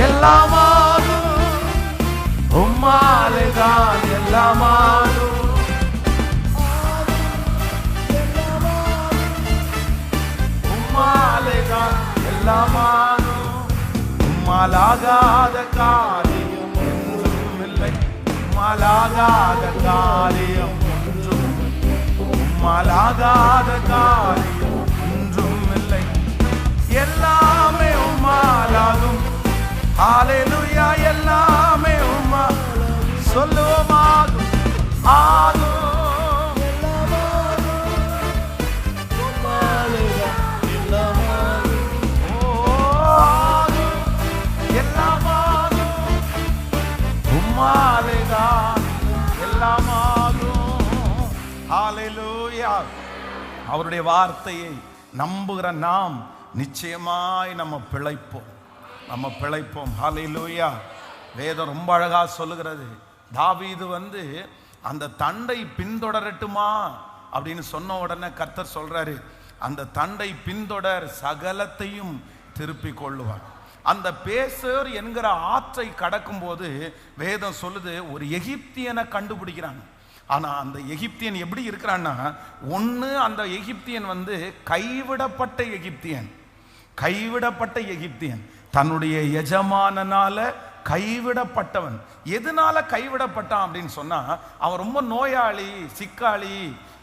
எல்லாமே எல்லாமாகும். உம்மாலேதான் எல்லாமாகும். உம்மாலாகாத காரியம் ஒன்றும் இல்லை. உம்மாலாகாத காரியம் ஒன்றும் இல்லை. உம்மாலாகாத காரியம் ஒன்றும் இல்லை. எல்லாமே உம்மாலாகும். ஹல்லேலூயா. எல்லாமே உம்மா சொல்லுவோமாகும். ஆகும். அவருடைய வார்த்தையை நம்புகிற நாம் நிச்சயமாய் நம்ம பிழைப்போம். ஹல்லேலூயா. வேதம் ரொம்ப அழகா சொல்லுகிறது. தாவீது அந்த தண்டை பின்தொடரட்டுமா அப்படின்னு சொன்ன உடனே கர்த்தர் சொல்றாரு, அந்த தண்டை பின்தொடர், சகலத்தையும் திருப்பி கொள்ளுவார். அந்த பேசர் என்கிற ஆற்றை கடக்கும் போது வேதம் சொல்லுது, ஒரு எகிப்தியனை கண்டுபிடிக்கிறாங்க. ஆனா அந்த எகிப்தியன் எப்படி இருக்கிறான்னா, ஒண்ணு அந்த எகிப்தியன் கைவிடப்பட்ட எகிப்தியன், தன்னுடைய எஜமானனால கைவிடப்பட்டவன். எதனால கைவிடப்பட்டான் அப்படின்னு சொன்னா, அவன் ரொம்ப நோயாளி, சிக்காளி,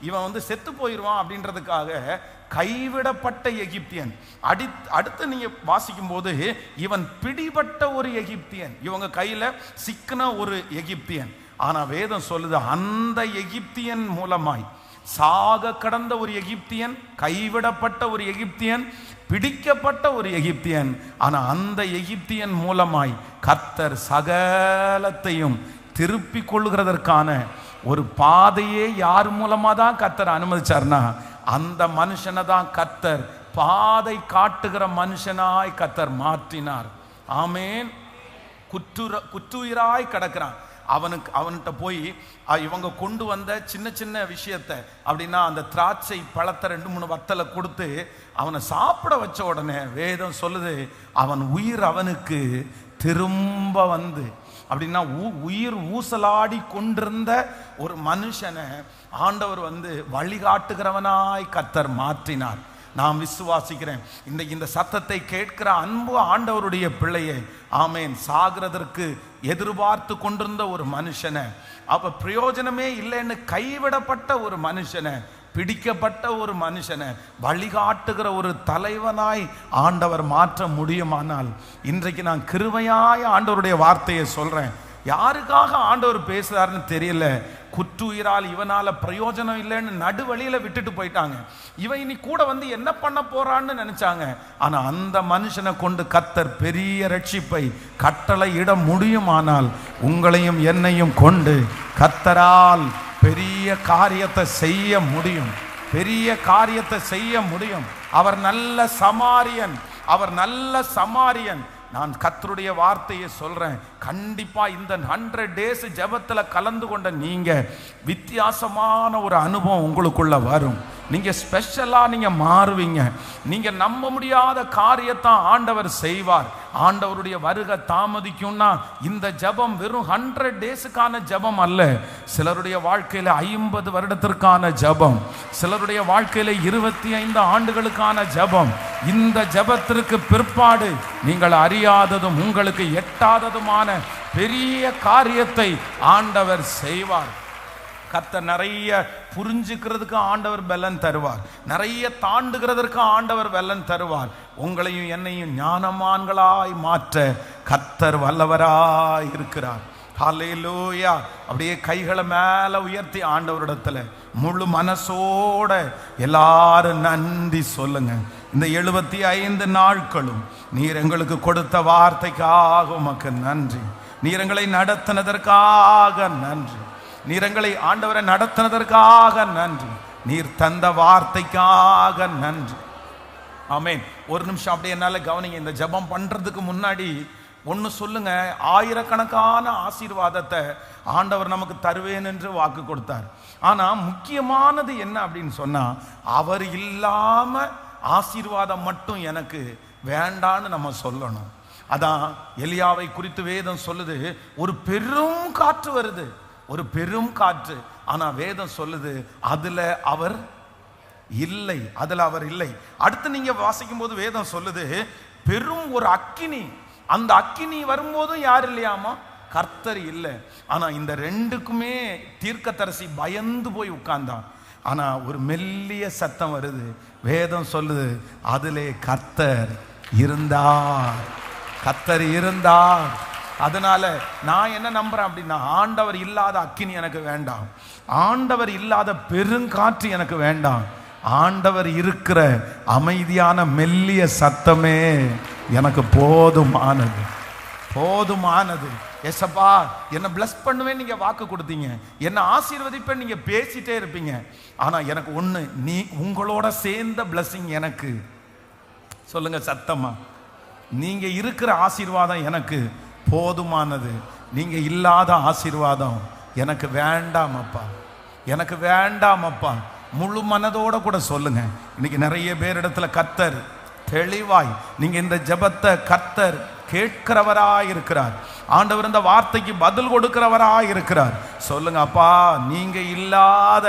இவன் செத்து போயிடுவான் அப்படின்றதுக்காக கைவிடப்பட்ட எகிப்தியன். அடுத்து நீங்க வாசிக்கும் போது, இவன் பிடிபட்ட ஒரு எகிப்தியன், இவங்க கையில சிக்கின ஒரு எகிப்தியன். ஆனா வேதம் சொல்லுது, அந்த எகிப்தியன் மூலமாய், சாக கடந்த ஒரு எகிப்தியன், கைவிடப்பட்ட ஒரு எகிப்தியன், பிடிக்கப்பட்ட ஒரு எகிப்தியன், ஆனா அந்த எகிப்தியன் மூலமாய் கர்த்தர் சகலத்தையும் திருப்பி கொள்ளுகிறதற்கான ஒரு பாதையே யார் மூலமா தான் கர்த்தர் அனுமதிச்சார்னா, அந்த மனுஷனை தான் கர்த்தர் பாதை காட்டுகிற மனுஷனாய் கர்த்தர் மாற்றினார். ஆமேன். குற்றுயிராய் கிடக்கிறான். அவன்கிட்ட போய் இவங்க கொண்டு வந்த சின்ன சின்ன விஷயத்தை, அப்படின்னா அந்த திராட்சை பழத்தை 2-3 வத்தலை கொடுத்து அவனை சாப்பிட வச்ச உடனே வேதம் சொல்லுது, அவன் உயிர் அவனுக்கு திரும்ப அப்படின்னா உயிர் ஊசலாடி கொண்டிருந்த ஒரு மனுஷனை ஆண்டவர் வழிகாட்டுகிறவனாய் கர்த்தர் மாற்றினார். நான் விசுவாசிக்கிறேன், இந்த சத்தத்தை கேட்கிற அன்பு ஆண்டவருடைய பிள்ளையை, ஆமேன், சாகிறதற்கு எதிர்பார்த்து கொண்டிருந்த ஒரு மனுஷனை, அப்ப பிரயோஜனமே இல்லைன்னு கைவிடப்பட்ட ஒரு மனுஷனை, பிடிக்கப்பட்ட ஒரு மனுஷனை வழிகாட்டுகிற ஒரு தலைவனாய் ஆண்டவர் மாற்ற முடியுமானால், இன்றைக்கு நான் கிருபையாய் ஆண்டவருடைய வார்த்தையை சொல்றேன். யாருக்காக ஆண்டவர் பேசுறாருன்னு தெரியல. குற்றுயிரால் இவனால பிரயோஜனம் இல்லைன்னு நடுவழியில விட்டுட்டு போயிட்டாங்க. இவன் இனி கூட என்ன பண்ண போறான்னு நினைச்சாங்க. ஆனா அந்த மனுஷனை கொண்டு கர்த்தர் பெரிய ரட்சிப்பை கட்டளை இட முடியுமானால், உங்களையும் என்னையும் கொண்டு கர்த்தரால் பெரிய காரியத்தை செய்ய முடியும். அவர் நல்ல சமாரியன். நான் கர்த்தருடைய வார்த்தையை சொல்றேன், கண்டிப்பா இந்த 100 days ஜெபத்துல கலந்து கொண்ட நீங்க வித்தியாசமான ஒரு அனுபவம் உங்களுக்குள்ள வரும். நீங்க ஸ்பெஷலா நீங்க மாறுவீங்க. நீங்க நம்ப முடியாத காரியத்தை ஆண்டவர் செய்வார். ஆண்டவருடைய வருகை தாமதிக்கும்னா இந்த ஜெபம் வெறும் 100 daysக்கான ஜெபம் அல்ல. சிலருடைய வாழ்க்கையில 50 வருடத்திற்கான ஜெபம், சிலருடைய வாழ்க்கையில 25 ஆண்டுகளுக்கான ஜெபம். இந்த ஜெபத்திற்கு பிற்பாடு நீங்கள் அறியாததும் உங்களுக்கு எட்டாததுமான பெரிய காரியத்தை ஆண்டவர் செய்வார். கர்த்தர் நிறைய புரிஞ்சுக்கிறதுக்கு ஆண்டவர் பலன் தருவார், நிறைய தாண்டுகிறதற்கு ஆண்டவர் பலன் தருவார். உங்களையும் என்னையும் ஞானமான்களாய் மாற்ற கர்த்தர் வல்லவராய் இருக்கிறார். ஹல்லேலூயா. அப்படியே கைகளை மேல உயர்த்தி ஆண்டவரிடத்துல முழு மனசோட எல்லாரும் நன்றி சொல்லுங்க. இந்த 75 நாட்களும் நீர் எங்களுக்கு கொடுத்த வார்த்தைக்காக உமக்கு நன்றி. நீர் எங்களை நடத்தினதற்காக நன்றி. நீர் எங்களை ஆண்டவரை நடத்தினதற்காக நன்றி. நீர் தந்த வார்த்தைக்காக நன்றி. ஆமென். ஒரு நிமிஷம் அப்படியே என்னால கவனிங்க. இந்த ஜெபம் பண்றதுக்கு முன்னாடி ஒன்று சொல்லுங்க. ஆயிரக்கணக்கான ஆசீர்வாதத்தை ஆண்டவர் நமக்கு தருவேன் என்று வாக்கு கொடுத்தார். ஆனா முக்கியமானது என்ன அப்படின்னு சொன்னா, அவர் இல்லாம ஆசீர்வாதம் மட்டும் எனக்கு வேண்டான்னு நம்ம சொல்லணும். அதான் எலியாவை குறித்து வேதம் சொல்லுது, ஒரு பெரும் காற்று வருது, ஒரு பெரும் காற்று. ஆனா வேதம் சொல்லுது அதுல அவர் இல்லை, அதுல அவர் இல்லை. அடுத்து நீங்க வாசிக்கும் போது வேதம் சொல்லுது பெரும் ஒரு அக்கினி. அந்த அக்கினி வரும்போதும் யார் இல்லையாமா? கர்த்தர் இல்லை. ஆனா இந்த ரெண்டுக்குமே தீர்க்கதரிசி பயந்து போய் உட்கார்ந்தான். ஆனா ஒரு மெல்லிய சத்தம் வருது, வேதம் சொல்லுது அதிலே கர்த்தர் இருந்தார், கர்த்தர் இருந்தார். அதனால நான் என்ன நம்புறேன் அப்படின்னா, ஆண்டவர் இல்லாத அக்கினி எனக்கு வேண்டாம், ஆண்டவர் இல்லாத பெருங்காற்று எனக்கு வேண்டாம், ஆண்டவர் இருக்கிற அமைதியான மெல்லிய சத்தமே எனக்கு போதுமானது, போதுமானது. ஏசப்பா என்ன பிளஸ் பண்ணுவேன் நீங்க வாக்கு கொடுத்தீங்க, என்ன ஆசீர்வதிப்பேன் நீங்க பேசிட்டே இருப்பீங்க. ஆனா எனக்கு ஒண்ணு, நீ உங்களோட சேர்ந்த பிளஸிங் எனக்கு. சொல்லுங்க சத்தமா, நீங்க இருக்கிற ஆசீர்வாதம் எனக்கு போதுமானது, நீங்க இல்லாத ஆசீர்வாதம் எனக்கு வேண்டாம் அப்பா, எனக்கு வேண்டாம் அப்பா. முழு மனதோட கூட சொல்லுங்க. இன்னைக்கு நிறைய பேர் இடத்துல கர்த்தர் தெளிவாய் நீங்க இந்த ஜெபத்தை கர்த்தர் கேட்கிறவராய் இருக்கிறார். ஆண்டவர் இந்த வார்த்தைக்கு பதில் கொடுக்கிறவராய் இருக்கிறார். சொல்லுங்க, அப்பா நீங்க இல்லாத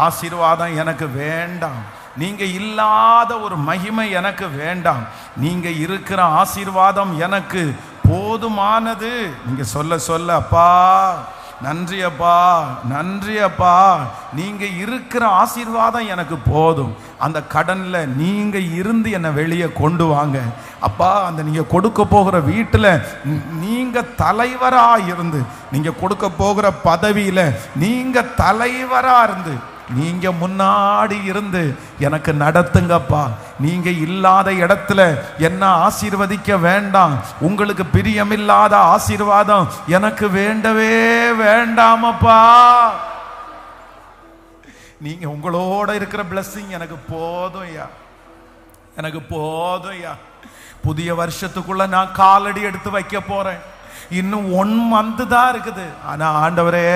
ஆசீர்வாதம் எனக்கு வேண்டாம், நீங்க இல்லாத ஒரு மகிமை எனக்கு வேண்டாம், நீங்க இருக்கிற ஆசீர்வாதம் எனக்கு போதுமானது. நீங்க சொல்ல சொல்ல அப்பா நன்றி அப்பா, நன்றி அப்பா, நீங்க இருக்கிற ஆசீர்வாதம் எனக்கு போதும். அந்த கடன்ல நீங்க இருந்து என்னை வெளியே கொண்டு வாங்க அப்பா. அந்த நீங்க கொடுக்க போகிற வீட்டில் நீங்க தலைவரா இருந்து, நீங்க கொடுக்க போகிற பதவியில நீங்க தலைவரா இருந்து, நீங்க முன்னாடி இருந்து எனக்கு நடத்துங்கப்பா. நீங்க இல்லாத இடத்துல என்ன ஆசீர்வதிக்க வேண்டாம். உங்களுக்கு பிரியமில்லாத ஆசீர்வாதம் எனக்கு வேண்டவே வேண்டாமப்பா. நீங்க உங்களோட இருக்கிற blessing எனக்கு போதும் ஐயா, எனக்கு போதும் ஐயா. புதிய வருஷத்துக்குள்ள நான் காலடி எடுத்து வைக்க போறேன். இன்னும் 1 month தான் இருக்குது. ஆனா ஆண்டவரே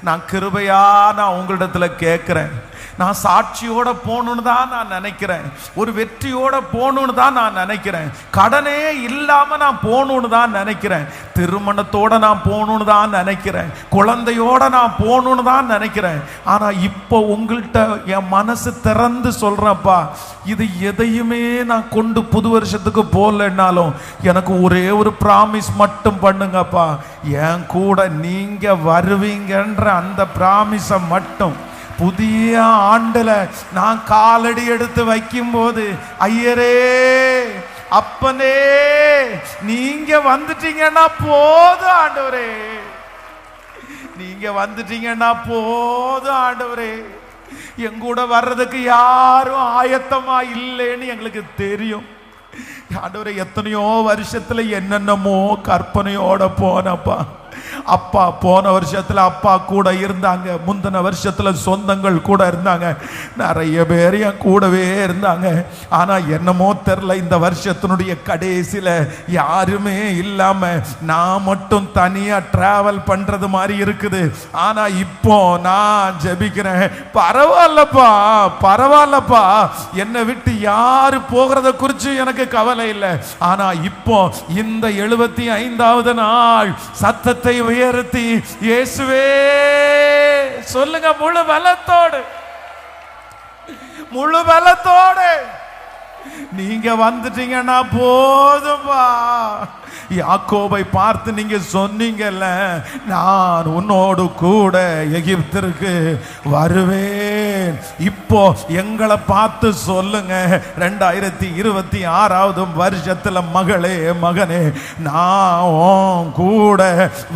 நான் கிருபையா நான் உங்களிடத்துல கேட்கிறேன். நான் சாட்சியோட போகணுன்னு தான் நான் நினைக்கிறேன், ஒரு வெற்றியோட போகணுன்னு தான் நான் நினைக்கிறேன், கடனே இல்லாம நான் போகணுன்னு தான் நினைக்கிறேன், திருமணத்தோட நான் போகணுன்னு தான் நினைக்கிறேன், குழந்தையோட நான் போகணுன்னு தான் நினைக்கிறேன். ஆனா இப்போ உங்கள்கிட்ட என் மனசு திறந்து சொல்றப்பா, இது எதையுமே நான் கொண்டு புது வருஷத்துக்கு போகலன்னாலும் எனக்கு ஒரே ஒரு பிராமிஸ் மட்டும் பண்ணுங்கப்பா. என் கூட நீங்க வருவீங்கன்ற அந்த பிராமிஸை மட்டும் புதிய ஆண்டுல நான் காலடி எடுத்து வைக்கும் போது, ஐயரே அப்பனே நீங்க வந்துட்டீங்கன்னா போதும் ஆண்டவரே, நீங்க வந்துட்டீங்கன்னா போதும் ஆண்டவரே. எங்கூட வர்றதுக்கு யாரும் ஆயத்தமா இல்லைன்னு எங்களுக்கு தெரியும் ஆண்டவரே. எத்தனையோ வருஷத்துல என்னென்னமோ கற்பனையோட போனப்பா. அப்பா போன வருஷத்துல அப்பா கூட இருந்தாங்க, முந்தின வருஷத்துல சொந்தங்கள் கூட இருந்தாங்க, நிறைய பேர் என் கூடவே இருந்தாங்க. ஆனா என்னமோ தெரியல, இந்த வருஷத்தினுடைய கடைசியில யாருமே இல்லாம நான் மட்டும் தனியா டிராவல் பண்றது மாதிரி இருக்குது. ஆனா இப்போ நான் ஜெபிக்கிறேன், பரவாயில்லப்பா பரவாயில்லப்பா, என்னை விட்டு யாரு போகிறத குறித்து எனக்கு கவலை இல்லை. ஆனா இப்போ இந்த 75வது நாள் சத்தத்தை உயர்த்தி இயேசுவே சொல்லுங்க, முழு பலத்தோடு, முழு பலத்தோடு நீங்க வந்துட்டீங்கன்னா போதும்பா. யாக்கோபை பார்த்து நீங்க சொன்னீங்கல்ல, நான் உன்னோடு கூட எகிப்திற்கு வருவேன். இப்போ எங்களை பார்த்து சொல்லுங்க, 2026வது வருஷத்துல மகளே மகனே நான் கூட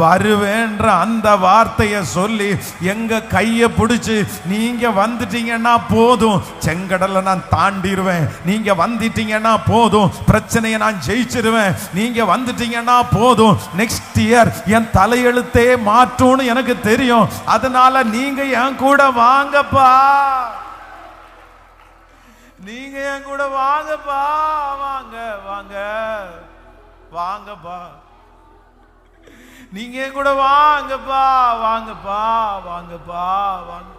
வருவேன்ற அந்த வார்த்தையை சொல்லி எங்க கையை பிடிச்சு நீங்க வந்துட்டீங்கன்னா போதும், செங்கடலை நான் தாண்டிடுவேன். நீங்க வந்துட்டீங்கன்னா போதும், பிரச்சனையை நான் ஜெயிச்சிருவேன். நீங்க வந்துட்டீங்கன்னா போதும், நெக்ஸ்ட் இயர் என் தலையெழுத்தே மாற்றும்னு எனக்கு தெரியும். அதனால நீங்க என் கூட வாங்கப்பா, நீங்க என் கூட வாங்கப்பா, வாங்க வாங்க வாங்கப்பா, நீங்க என் கூட வாங்கப்பா, வாங்கப்பா வாங்கப்பா வாங்க,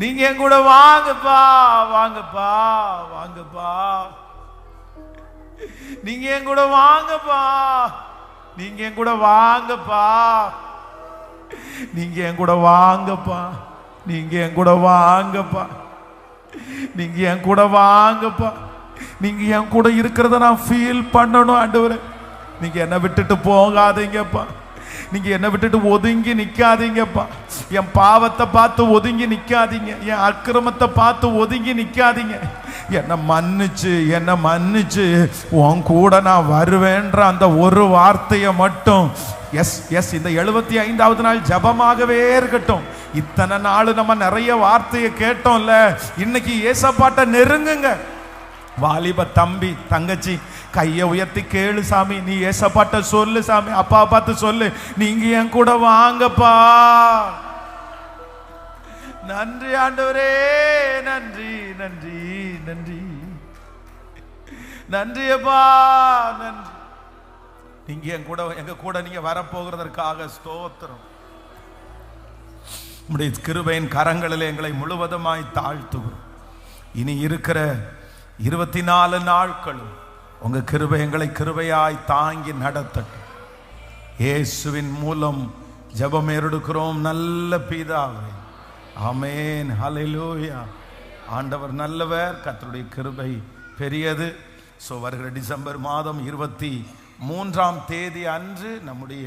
நீங்க என் கூட வாங்கப்பா, வாங்கப்பா வாங்கப்பா, நீங்க என் கூட வாங்கப்பா, நீங்க என் கூட வாங்கப்பா. நீங்க என் கூட வாங்கப்பா, நீங்க என் கூட வாங்கப்பா, நீங்க என் கூட வாங்கப்பா, நீங்க என் கூட இருக்கிறத நான் ஃபீல் பண்ணணும் ஆண்டவரே. நீங்க என்னை விட்டுட்டு போகாதீங்கப்பா, நீங்க என்னை விட்டுட்டு ஒதுங்கி நிக்காதீங்கப்பா. என் பாவத்தை பார்த்து ஒதுங்கி நிக்காதீங்க, என் அக்கிரமத்தை பார்த்து ஒதுங்கி நிக்காதீங்க. என்னை மன்னிச்சு உன் கூட நான் வருவேன்ற அந்த ஒரு வார்த்தையை மட்டும் எஸ் இந்த 75வது நாள் ஜபமாகவே இருக்கட்டும். இத்தனை நாள் நம்ம நிறைய வார்த்தையை கேட்டோம்ல, இன்னைக்கு ஏசப்பாட்ட நெருங்குங்க. வாலிப தம்பி தங்கச்சி கையை உயர்த்தி கேளு சாமி, நீ ஏசப்பாட்ட சொல்லு சாமி, அப்பா பார்த்து சொல்லு, நீங்க என் கூட வாங்கப்பா. நன்றி ஆண்டவரே, நன்றி நன்றி நன்றி நன்றி அப்பா, நன்றி. நீங்க எங்க கூட நீங்க வரப்போகிறதற்காக ஸ்தோத்திரம். உம்முடைய கிருபையின் கரங்களில் எங்களை முழுவதுமாய் தாழ்த்துகிறோம். இனி இருக்கிற 24 நாட்களும் உங்க கிருபை எங்களை கிருபையாய் தாங்கி நடத்தட்டும். இயேசுவின் மூலம் ஜெபம் எடுக்கிறோம் நல்ல பிதாவே, ஆமென், ஹல்லேலூயா. ஆண்டவர் நல்லவர், கர்த்தருடைய கிருபை பெரியது. வருகிற டிசம்பர் மாதம் 23ஆம் தேதி அன்று நம்முடைய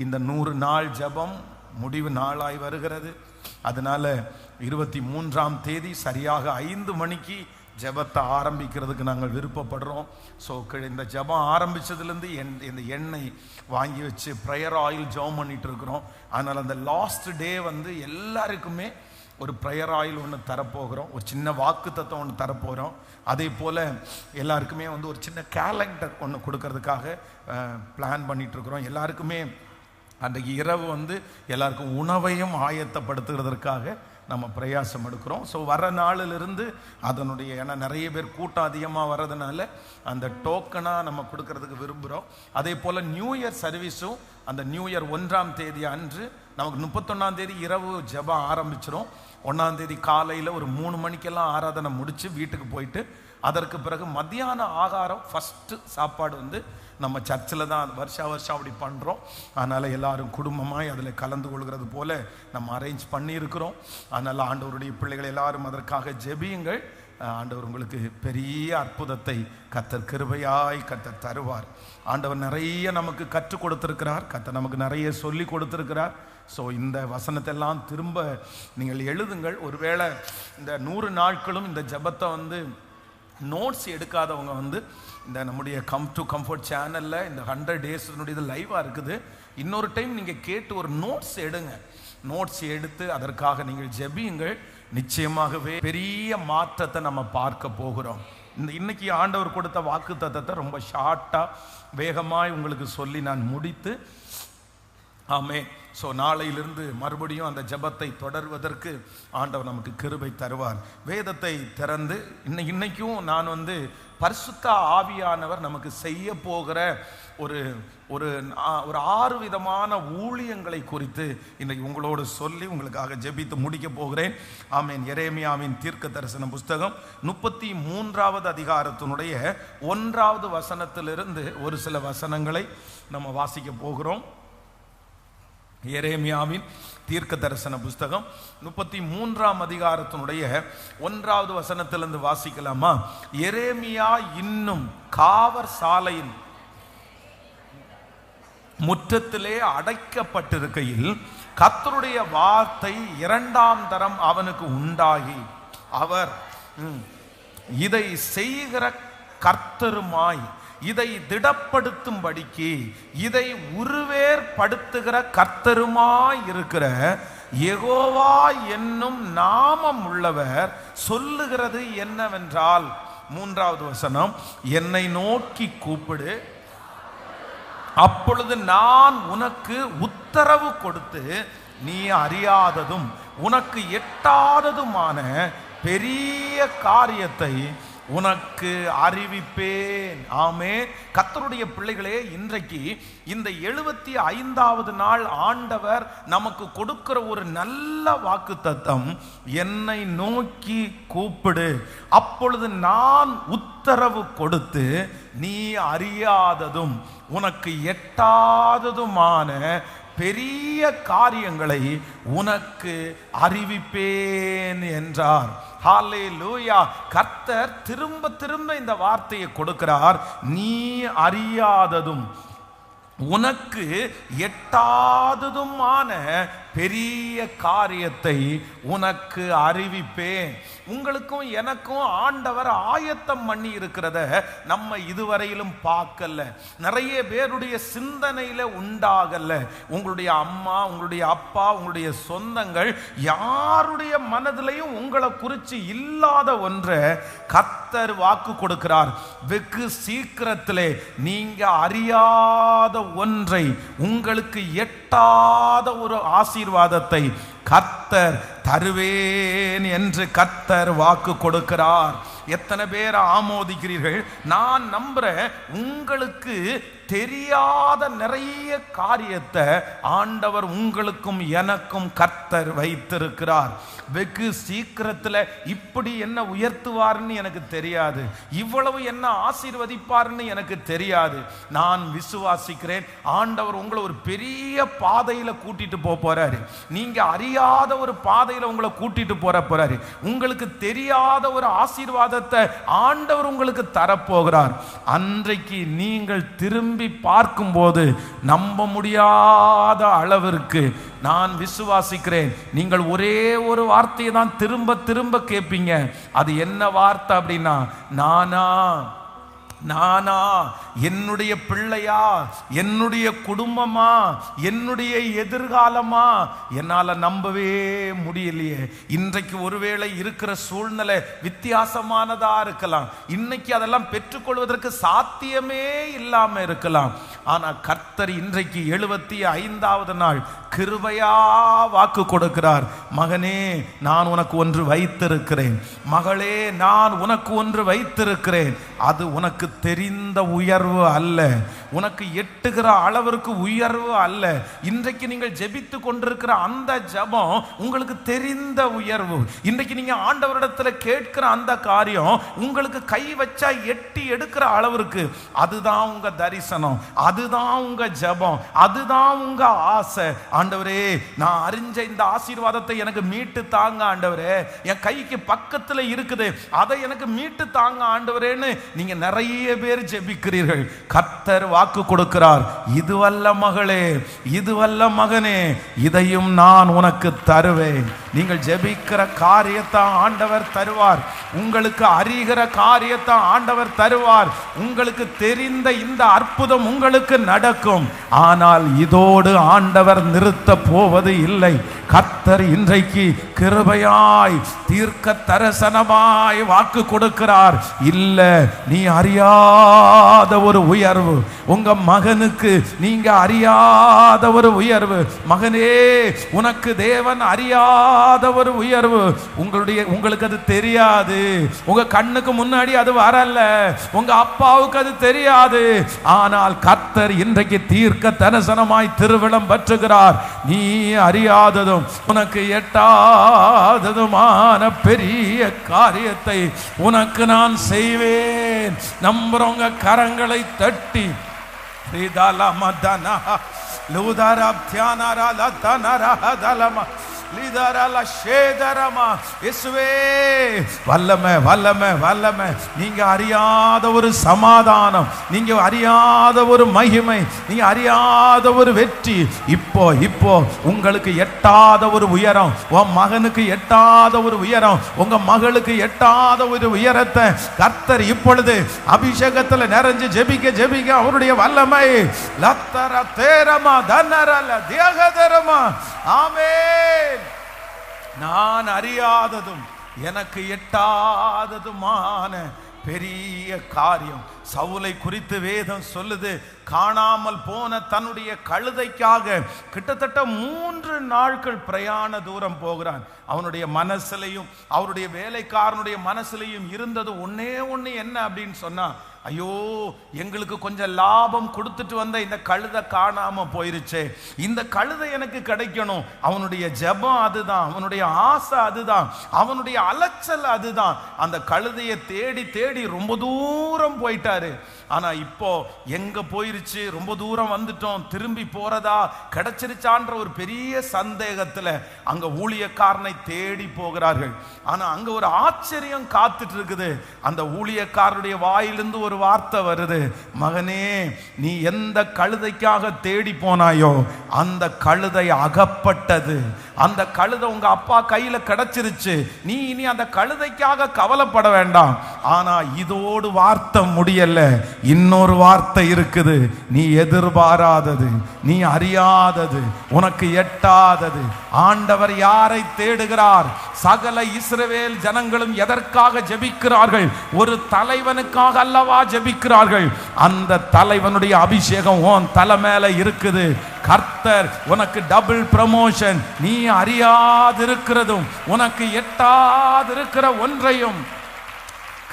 இந்த 100 நாள் ஜெபம் முடிவு நாளாய் வருகிறது. அதனால 23ஆம் தேதி சரியாக 5 மணிக்கு ஜெபத்தை ஆரம்பிக்கிறதுக்கு நாங்கள் விருப்பப்படுறோம். இந்த ஜெபம் ஆரம்பிச்சதுலேருந்து இந்த எண்ணெய் வாங்கி வச்சு ப்ரேயர் ஆயில் ஜெபம் பண்ணிட்டு இருக்கிறோம். அதனால் அந்த லாஸ்ட் டே எல்லாருக்குமே ஒரு ப்ரேயர் ஆயில் ஒன்று தரப்போகிறோம், ஒரு சின்ன வாக்கு தத்துவம் ஒன்று தரப்போகிறோம். அதே போல் எல்லாருக்குமே ஒரு சின்ன கேலண்டர் ஒன்று கொடுக்கறதுக்காக பிளான் பண்ணிட்டு இருக்கிறோம். எல்லாருக்குமே அன்றைக்கு இரவு எல்லாருக்கும் உணவையும் ஆயத்தப்படுத்துகிறதற்காக நம்ம பிரயாசம் எடுக்கிறோம். வர நாளிலிருந்து அதனுடைய, ஏன்னா நிறைய பேர் கூட்டம் அதிகமாக வர்றதுனால அந்த டோக்கனாக நம்ம கொடுக்கறதுக்கு விரும்புகிறோம். அதே போல் நியூ இயர் சர்வீஸும் அந்த நியூ இயர் 1ஆம் தேதி அன்று நமக்கு 31ஆம் தேதி இரவு ஜெபம் ஆரம்பிச்சிடும். 1ஆம் தேதி காலையில் ஒரு 3 மணிக்கெல்லாம் ஆராதனை முடித்து வீட்டுக்கு போயிட்டு அதற்கு பிறகு மத்தியான ஆகாரம் ஃபஸ்ட்டு சாப்பாடு நம்ம சர்ச்சில் தான் வருஷம் அப்படி பண்ணுறோம். அதனால் எல்லாரும் குடும்பமாய் அதில் கலந்து கொள்கிறது போல் நம்ம அரேஞ்ச் பண்ணியிருக்கிறோம். அதனால் ஆண்டவருடைய பிள்ளைகள் எல்லாரும் அதற்காக ஜெபியுங்கள். ஆண்டவர் உங்களுக்கு பெரிய அற்புதத்தை கர்த்தர் கிருபையாய் கர்த்தர் தருவார். ஆண்டவர் நிறைய நமக்கு கற்றுக் கொடுத்திருக்கிறார், கர்த்தர் நமக்கு நிறைய சொல்லி கொடுத்திருக்கிறார். இந்த வசனத்தெல்லாம் திரும்ப நீங்கள் எழுதுங்கள். ஒருவேளை இந்த 100 நாட்களும் இந்த ஜெபத்தை நோட்ஸ் எடுக்காதவங்க இந்த நம்முடைய கம் டு கம்ஃபர்ட் சேனலில் இந்த 100 days இது லைவாக இருக்குது. இன்னொரு டைம் நீங்கள் கேட்டு ஒரு நோட்ஸ் எடுங்க. நோட்ஸ் எடுத்து அதற்காக நீங்கள் ஜெபியுங்கள். நிச்சயமாகவே பெரிய மாற்றத்தை நம்ம பார்க்க போகிறோம். இன்னைக்கு ஆண்டவர் கொடுத்த வாக்கு தத்தத்தை ரொம்ப ஷார்ட்டாக வேகமாய் உங்களுக்கு சொல்லி நான் முடித்து, ஆமென். நாளையிலிருந்து மறுபடியும் அந்த ஜெபத்தை தொடர்வதற்கு ஆண்டவர் நமக்கு கிருபை தருவார். வேதத்தை திறந்து இன்னைக்கும் நான் பரிசுத்த ஆவியானவர் நமக்கு செய்ய போகிற ஒரு 6 விதமான ஊழியங்களை குறித்து இன்னைக்கு உங்களோடு சொல்லி உங்களுக்காக ஜெபித்து முடிக்க போகிறேன். ஆமென். எரேமியாவின் தீர்க்க தரிசன புஸ்தகம் 33வது அதிகாரத்தினுடைய 1வது வசனத்திலிருந்து ஒரு சில வசனங்களை நம்ம வாசிக்க போகிறோம். எரேமியாவின் தீர்க்க தரிசன புஸ்தகம் 33ஆம் அதிகாரத்தினுடைய 1வது வசனத்திலிருந்து வாசிக்கலாமா? எரேமியா இன்னும் காவற் சாலையின் முற்றத்திலே அடைக்கப்பட்டிருக்கையில் கர்த்தருடைய வார்த்தை 2ஆம் தரம் அவனுக்கு உண்டாகி, அவர் இதை செய்கிற கர்த்தருமாய் இதை திடப்படுத்தும்படிக்கு இதை உருவேற்படுத்துகிற கர்த்தருமாய் இருக்கிற யெகோவா என்னும் நாமம் உள்ளவர் சொல்லுகிறது என்னவென்றால், 3வது வசனம், என்னை நோக்கி கூப்பிடு, அப்பொழுது நான் உனக்கு உத்தரவு கொடுத்து நீ அறியாததும் உனக்கு எட்டாததுமான பெரிய காரியத்தை உனக்கு அறிவிப்பேன். ஆமென். கர்த்தருடைய பிள்ளைகளே, இன்றைக்கு இந்த 75வது நாள் ஆண்டவர் நமக்கு கொடுக்கிற ஒரு நல்ல வாக்குத்தத்தம், என்னை நோக்கி கூப்பிடு, அப்பொழுது நான் உத்தரவு கொடுத்து நீ அறியாததும் உனக்கு எட்டாததுமான பெரிய காரியங்களை உனக்கு அறிவிப்பேன் என்றார். ஹல்லேலூயா. கர்த்தர் திரும்ப திரும்ப இந்த வார்த்தையை கொடுக்கிறார். நீ அறியாததும் உனக்கு எட்டாததுமான பெரிய காரியத்தை உனக்கு அறிவிப்பேன். உங்களுக்கும் எனக்கும் ஆண்டவர் ஆயத்தம் பண்ணி இருக்கிறத நம்ம இதுவரையிலும் பார்க்கல. நிறைய பேருடைய சிந்தனையில உண்டாகல. உங்களுடைய அம்மா, உங்களுடைய அப்பா, உங்களுடைய சொந்தங்கள் யாருடைய மனதிலையும் உங்களை குறித்து இல்லாத ஒன்றை கர்த்தர் வாக்கு கொடுக்கிறார். வெகு சீக்கிரத்திலே நீங்க அறியாத ஒன்றை, உங்களுக்கு எட்டாத ஒரு ஆசீர்வாதத்தை கர்த்தர் தருவேன் என்று கர்த்தர் வாக்கு கொடுக்கிறார். எத்தனை பேர் ஆமோதிக்கிறீர்கள்? நான் நம்புறேன் உங்களுக்கு தெரியாத நிறைய காரியத்தை ஆண்டவர் உங்களுக்கும் எனக்கும் கர்த்தர் வைத்திருக்கிறார். வெகு சீக்கிரத்தில் இப்படி என்ன உயர்த்துவார்னு எனக்கு தெரியாது, இவ்வளவு என்ன ஆசீர்வதிப்பார்னு எனக்கு தெரியாது. நான் விசுவாசிக்கிறேன் ஆண்டவர் உங்களை ஒரு பெரிய பாதையில கூட்டிட்டு போறாரு. நீங்க அறியாத ஒரு பாதையில உங்களை கூட்டிட்டு போறாரு. உங்களுக்கு தெரியாத ஒரு ஆசீர்வாதத்தை ஆண்டவர் உங்களுக்கு தரப்போகிறார். அன்றைக்கு நீங்கள் திரும்பி பார்க்கும்போது நம்ப முடியாத அளவிற்கு நான் விசுவாசிக்கிறேன் நீங்கள் ஒரே ஒரு வார்த்தையை தான் திரும்ப திரும்ப கேட்பீங்க. அது என்ன வார்த்தை அப்படின்னா, நானா நானா, என்னுடைய பிள்ளையா, என்னுடைய குடும்பமா, என்னுடைய எதிர்காலமா, என்னால நம்பவே முடியலையே. இன்றைக்கு ஒருவேளை இருக்கிற சூழ்நிலை வித்தியாசமானதா இருக்கலாம். இன்னைக்கு அதெல்லாம் பெற்றுக்கொள்வதற்கு சாத்தியமே இல்லாம இருக்கலாம். ஆனா கர்த்தர் இன்றைக்கு 75வது நாள் கிருபையா வாக்கு கொடுக்கிறார். மகனே, நான் உனக்கு ஒன்று வைத்திருக்கிறேன். மகளே, நான் உனக்கு ஒன்று வைத்திருக்கிறேன். அது உனக்கு தெரிந்த உயர்வு அல்ல, உனக்கு எட்டுகிற அளவிற்கு உயர்வு அல்ல. இன்றைக்கு நீங்கள் ஜெபித்து கொண்டிருக்கிற அந்த ஜெபம் உங்களுக்கு தெரிந்த உயர்வு. இன்றைக்கு நீங்க ஆண்டவரிடத்துல கேட்கிற அந்த காரியம் உங்களுக்கு கை வச்சா எட்டி எடுக்கிற அளவிற்கு அதுதான் உங்க தரிசனம், அதுதான் உங்க ஜெபம், அதுதான் உங்க ஆசை. ஆண்டவரே, நான் அறிஞ்ச இந்த ஆசீர்வாதத்தை எனக்கு மீட்டு தாங்க ஆண்டவரே, என் கைக்கு பக்கத்துல இருக்குது, அதை எனக்கு மீட்டு தாங்க ஆண்டவரேன்னு நீங்க நிறைய பேர் ஜெபிக்கிறீர்கள். கர்த்தர் வாக்கு கொடுக்கிறார், இதுவல்ல மகளே, இதுவல்ல மகனே, இதையும் நான் உனக்கு தருவேன். நீங்கள் ஜெபிக்கிற காரியத்தை ஆண்டவர் தருவார். உங்களுக்கு அறிகிற காரியத்தை ஆண்டவர் தருவார். உங்களுக்கு தெரிந்த இந்த அற்புதம் உங்களுக்கு நடக்கும். ஆனால் இதோடு ஆண்டவர் நிறுத்த போவது இல்லை. கர்த்தர் இன்றைக்கு கிருபையாய் தீர்க்க தரிசனமாய் வாக்கு கொடுக்கிறார். இல்ல, நீ அறியாத ஒரு உயர்வு உங்க மகனுக்கு, நீங்க அறியாத ஒரு உயர்வு. மகனே, உனக்கு தேவன் அறியாத ஒரு உயர்வு. உங்களுக்கு அது தெரியாது, உங்க கண்ணுக்கு முன்னாடி அது வரல, உங்க அப்பாவுக்கு அது தெரியாது. ஆனால் கர்த்தர் இன்றைக்கு தீர்க்க தரிசனமாய் திருவிழம் பற்றுகிறார். நீ அறியாததும் உனக்கு எட்டாததுமான பெரிய காரியத்தை உனக்கு நான் செய்வேன். நம்புறவங்க கரங்களை தட்டி வல்லமை வல்லமை வல்லமை. நீங்க அறியாத ஒரு சமாதானம், நீங்க அறியாத ஒரு மகிமை, நீங்க அறியாத ஒரு வெற்றி, இப்போ இப்போ உங்களுக்கு எட்டாத ஒரு உயரம், உன் மகனுக்கு எட்டாத ஒரு உயரம், உங்க மகளுக்கு எட்டாத ஒரு உயரத்தை கர்த்தர் இப்பொழுது அபிஷேகத்துல நிறைஞ்சு ஜெபிக்க ஜெபிக்க அவருடைய வல்லமை லத்தர தேரமா தன்னரல தியகதரமா. ஆமென். நான் அறியாததும் எனக்கு எட்டாததுமான பெரிய காரியம். சவுலை குறித்து வேதம் சொல்லுது, காணாமல் போன தன்னுடைய கழுதைக்காக கிட்டத்தட்ட 3 நாட்கள் பிரயாண தூரம் போகிறான். அவனுடைய மனசுலையும் அவருடைய வேலைக்காரனுடைய மனசுலையும் இருந்தது ஒன்னே ஒன்று, என்ன அப்படின்னு சொன்னா, ஐயோ எங்களுக்கு கொஞ்சம் லாபம் கொடுத்துட்டு வந்த இந்த கழுதை காணாம போயிருச்சே, இந்த கழுதை எனக்கு கிடைக்கணும். அவனுடைய ஜெபம் அதுதான், அவனுடைய ஆசை அதுதான், அவனுடைய அலைச்சல் அதுதான். அந்த கழுதையை தேடி தேடி ரொம்ப தூரம் போயிட்டாரு. ஆனா இப்போ எங்க போயிருச்சு, ரொம்ப தூரம் வந்துட்டோம், திரும்பி போறதா, கிடைச்சிருச்சான்ற ஒரு பெரிய சந்தேகத்துல அங்க ஊழியக்காரனை தேடி போகிறார்கள். ஆனா அங்க ஒரு ஆச்சரியம் காத்துட்டு இருக்குது. அந்த ஊழியக்காரருடைய வாயிலிருந்து ஒரு வார்த்தை வருது, மகனே நீ எந்த கழுதைக்காக தேடி போனாயோ அந்த கழுதை அகப்பட்டது, அந்த கழுதை உங்க அப்பா கையில கிடைச்சிருச்சு, நீ இனி அந்த கழுதைக்காக கவலைப்பட வேண்டாம். ஆனா இதோடு வார்த்தை முடியல, இன்னொரு வார்த்தை இருக்குது. நீ எதிர்பாராதது, நீ அறியாதது, உனக்கு எட்டாதது. ஆண்டவர் யாரை தேடுகிறார்? சகல இஸ்ரவேல் ஜனங்களும் எதற்காக ஜெபிக்கிறார்கள்? ஒரு தலைவனுக்காக அல்லவா ஜெபிக்கிறார்கள். அந்த தலைவனுடைய அபிஷேகம் உன் தலை மேல இருக்குது. கர்த்தர் உனக்கு டபுள் ப்ரமோஷன், நீ அறியாதிருக்கிறதும் உனக்கு எட்டாதிருக்கிற ஒன்றையும்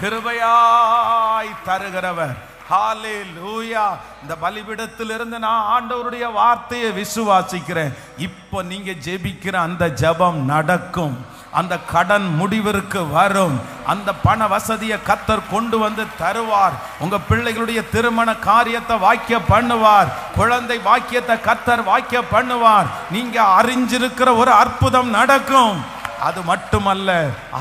கிருபையாய் தருகிறவர். ஹல்லேலூயா. இந்த பலிபீடத்திலிருந்து நான் ஆண்டவருடைய வார்த்தையை விசுவாசிக்கிறேன். இப்போ நீங்க ஜெபிக்கிற அந்த ஜெபம் நடக்கும், அந்த கடன் முடிவிற்கு வரும், அந்த பண வசதியை கர்த்தர் கொண்டு வந்து தருவார், உங்க பிள்ளைகளுடைய திருமண காரியத்தை வாக்கிய பண்ணுவார், குழந்தை வாக்கியத்தை கர்த்தர் வாக்கிய பண்ணுவார். நீங்க அறிஞ்சிருக்கிற ஒரு அற்புதம் நடக்கும். அது மட்டுமல்ல,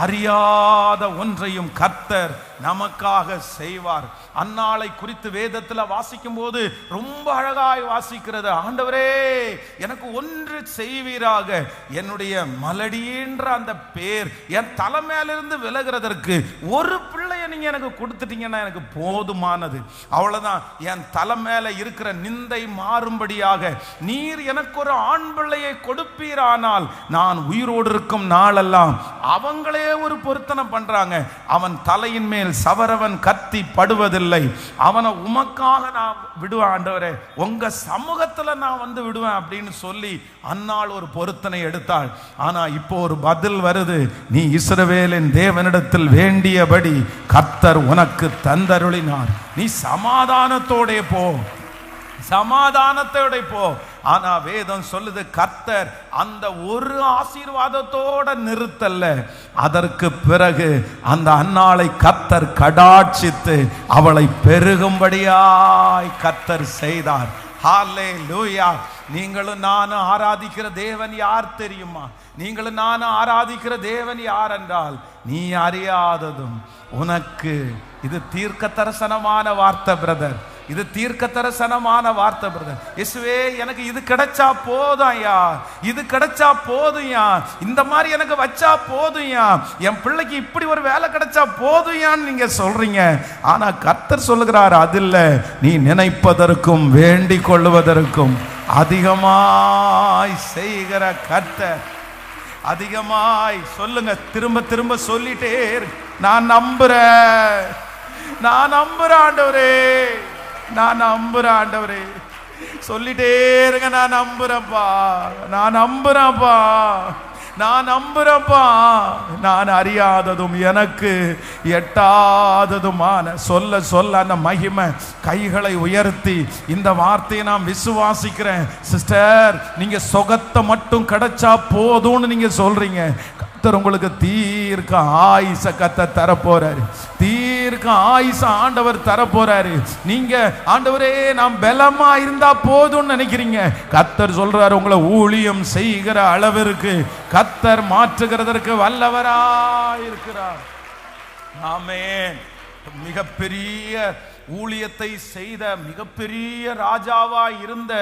அறியாத ஒன்றையும் கர்த்தர் நமக்காக செய்வார். அன்னாளை குறித்து வேதத்தில் வாசிக்கும் போது ரொம்ப அழகாய் வாசிக்கிறது. ஆண்டவரே எனக்கு ஒன்று செய்வீராக, என்னுடைய மலடின்ற அந்த பேர் என் தலைமையிலிருந்து விலகிறதற்கு ஒரு பிள்ளைய நீங்க எனக்கு கொடுத்துட்டீங்கன்னா எனக்கு போதுமானது. அவ்வளவுதான். என் தலைமையில இருக்கிற நிந்தை மாறும்படியாக நீர் எனக்கு ஒரு ஆண் பிள்ளையை கொடுப்பீரானால் நான் உயிரோடு இருக்கும் நாளெல்லாம். அவங்களே ஒரு பொருத்தனை பண்றாங்க, அவன் தலையின் மேல் சவரவன் கத்தி படுவதில்லை, அவனை உமக்காக நான் விடுவேன் ஆண்டவரே, உங்க சமூகத்துல நான் வந்து விடுவேன் அப்படின்னு சொல்லி அன்னாள் ஒரு பொருத்தனை எடுத்தாள். ஆனா இப்போ ஒரு பதில் வருது, நீ இஸ்ரவேலின் தேவனிடத்தில் வேண்டியபடி கர்த்தர் உனக்கு தந்தருளினார், நீ சமாதானத்தோட போ, சமாதானத்தோட போ. ஆனா வேதம் சொல்லுது, கர்த்தர் அந்த ஒரு ஆசீர்வாதத்தோட நிறுத்தல்ல, அதற்கு பிறகு அந்த அன்னாளை கர்த்தர் கடாட்சித்து அவளை பெருகும்படியாய் கர்த்தர் செய்தார். ஹல்லேலூயா. நீங்களும் நானும் ஆராதிக்கிற தேவன் யார் தெரியுமா? நீங்களும் நானும் ஆராதிக்கிற தேவன் யார் என்றால், நீ அறியாததும் உனக்கு, இது தீர்க்க தரிசனமான வார்த்தை பிரதர், இது தீர்க்க தரிசனமான வார்த்தை பிரதர். இயேசுவே எனக்கு இது கிடைச்சா போதும்யா, இது கிடைச்சா போதும்யா, இந்த மாதிரி எனக்கு வச்சா போதும்யா, என் பிள்ளைக்கு இப்படி ஒரு வேலை கிடைச்சா போதும்யான்னு நீங்க சொல்றீங்க. ஆனா கர்த்தர் சொல்லுகிறார், அது இல்ல, நீ நினைப்பதற்கும் வேண்டிக் கொள்வதற்கும் அதிகமாய் செய்கிற கர்த்தர். அதிகமாய் சொல்லுங்க, திரும்ப திரும்ப சொல்லிட்டே, நான் நம்புறேன், நான் நம்புறேன் ஆண்டவரே, நான் நம்புறேன் ஆண்டவரே, சொல்லிட்டே இருங்க, நான் நம்புறேன்ப்பா, நான் நம்புறேன்ப்பா, நான் நம்புறேன்ப்பா. நான் அறியாததும் எனக்கு எட்டாததுமான சொல்ல சொல்ல அந்த மகிமை. கைகளை உயர்த்தி இந்த வார்த்தையை நான் விசுவாசிக்கிறேன். சிஸ்டர், நீங்க சுகத்தை மட்டும் கிடைச்சா போதும்னு நீங்க சொல்றீங்க, கர்த்தர் உங்களுக்கு தீர்க்க ஆயுச கர்த்தர் தரப்போறாரு, தீர்க்க ஆயுச ஆண்டவர் தரப்போறாரு. நீங்க ஆண்டவரே நான் பலமா இருந்தா போதும்னு நினைக்கிறீங்க, கர்த்தர் சொல்றாரு, உங்களை ஊழியம் செய்கிற அளவிற்கு கர்த்தர் மாற்றுகிறதற்கு வல்லவராய் இருக்கிறார். ஆமென். மிகப்பெரிய ஊழியத்தை செய்த மிகப்பெரிய ராஜாவா இருந்த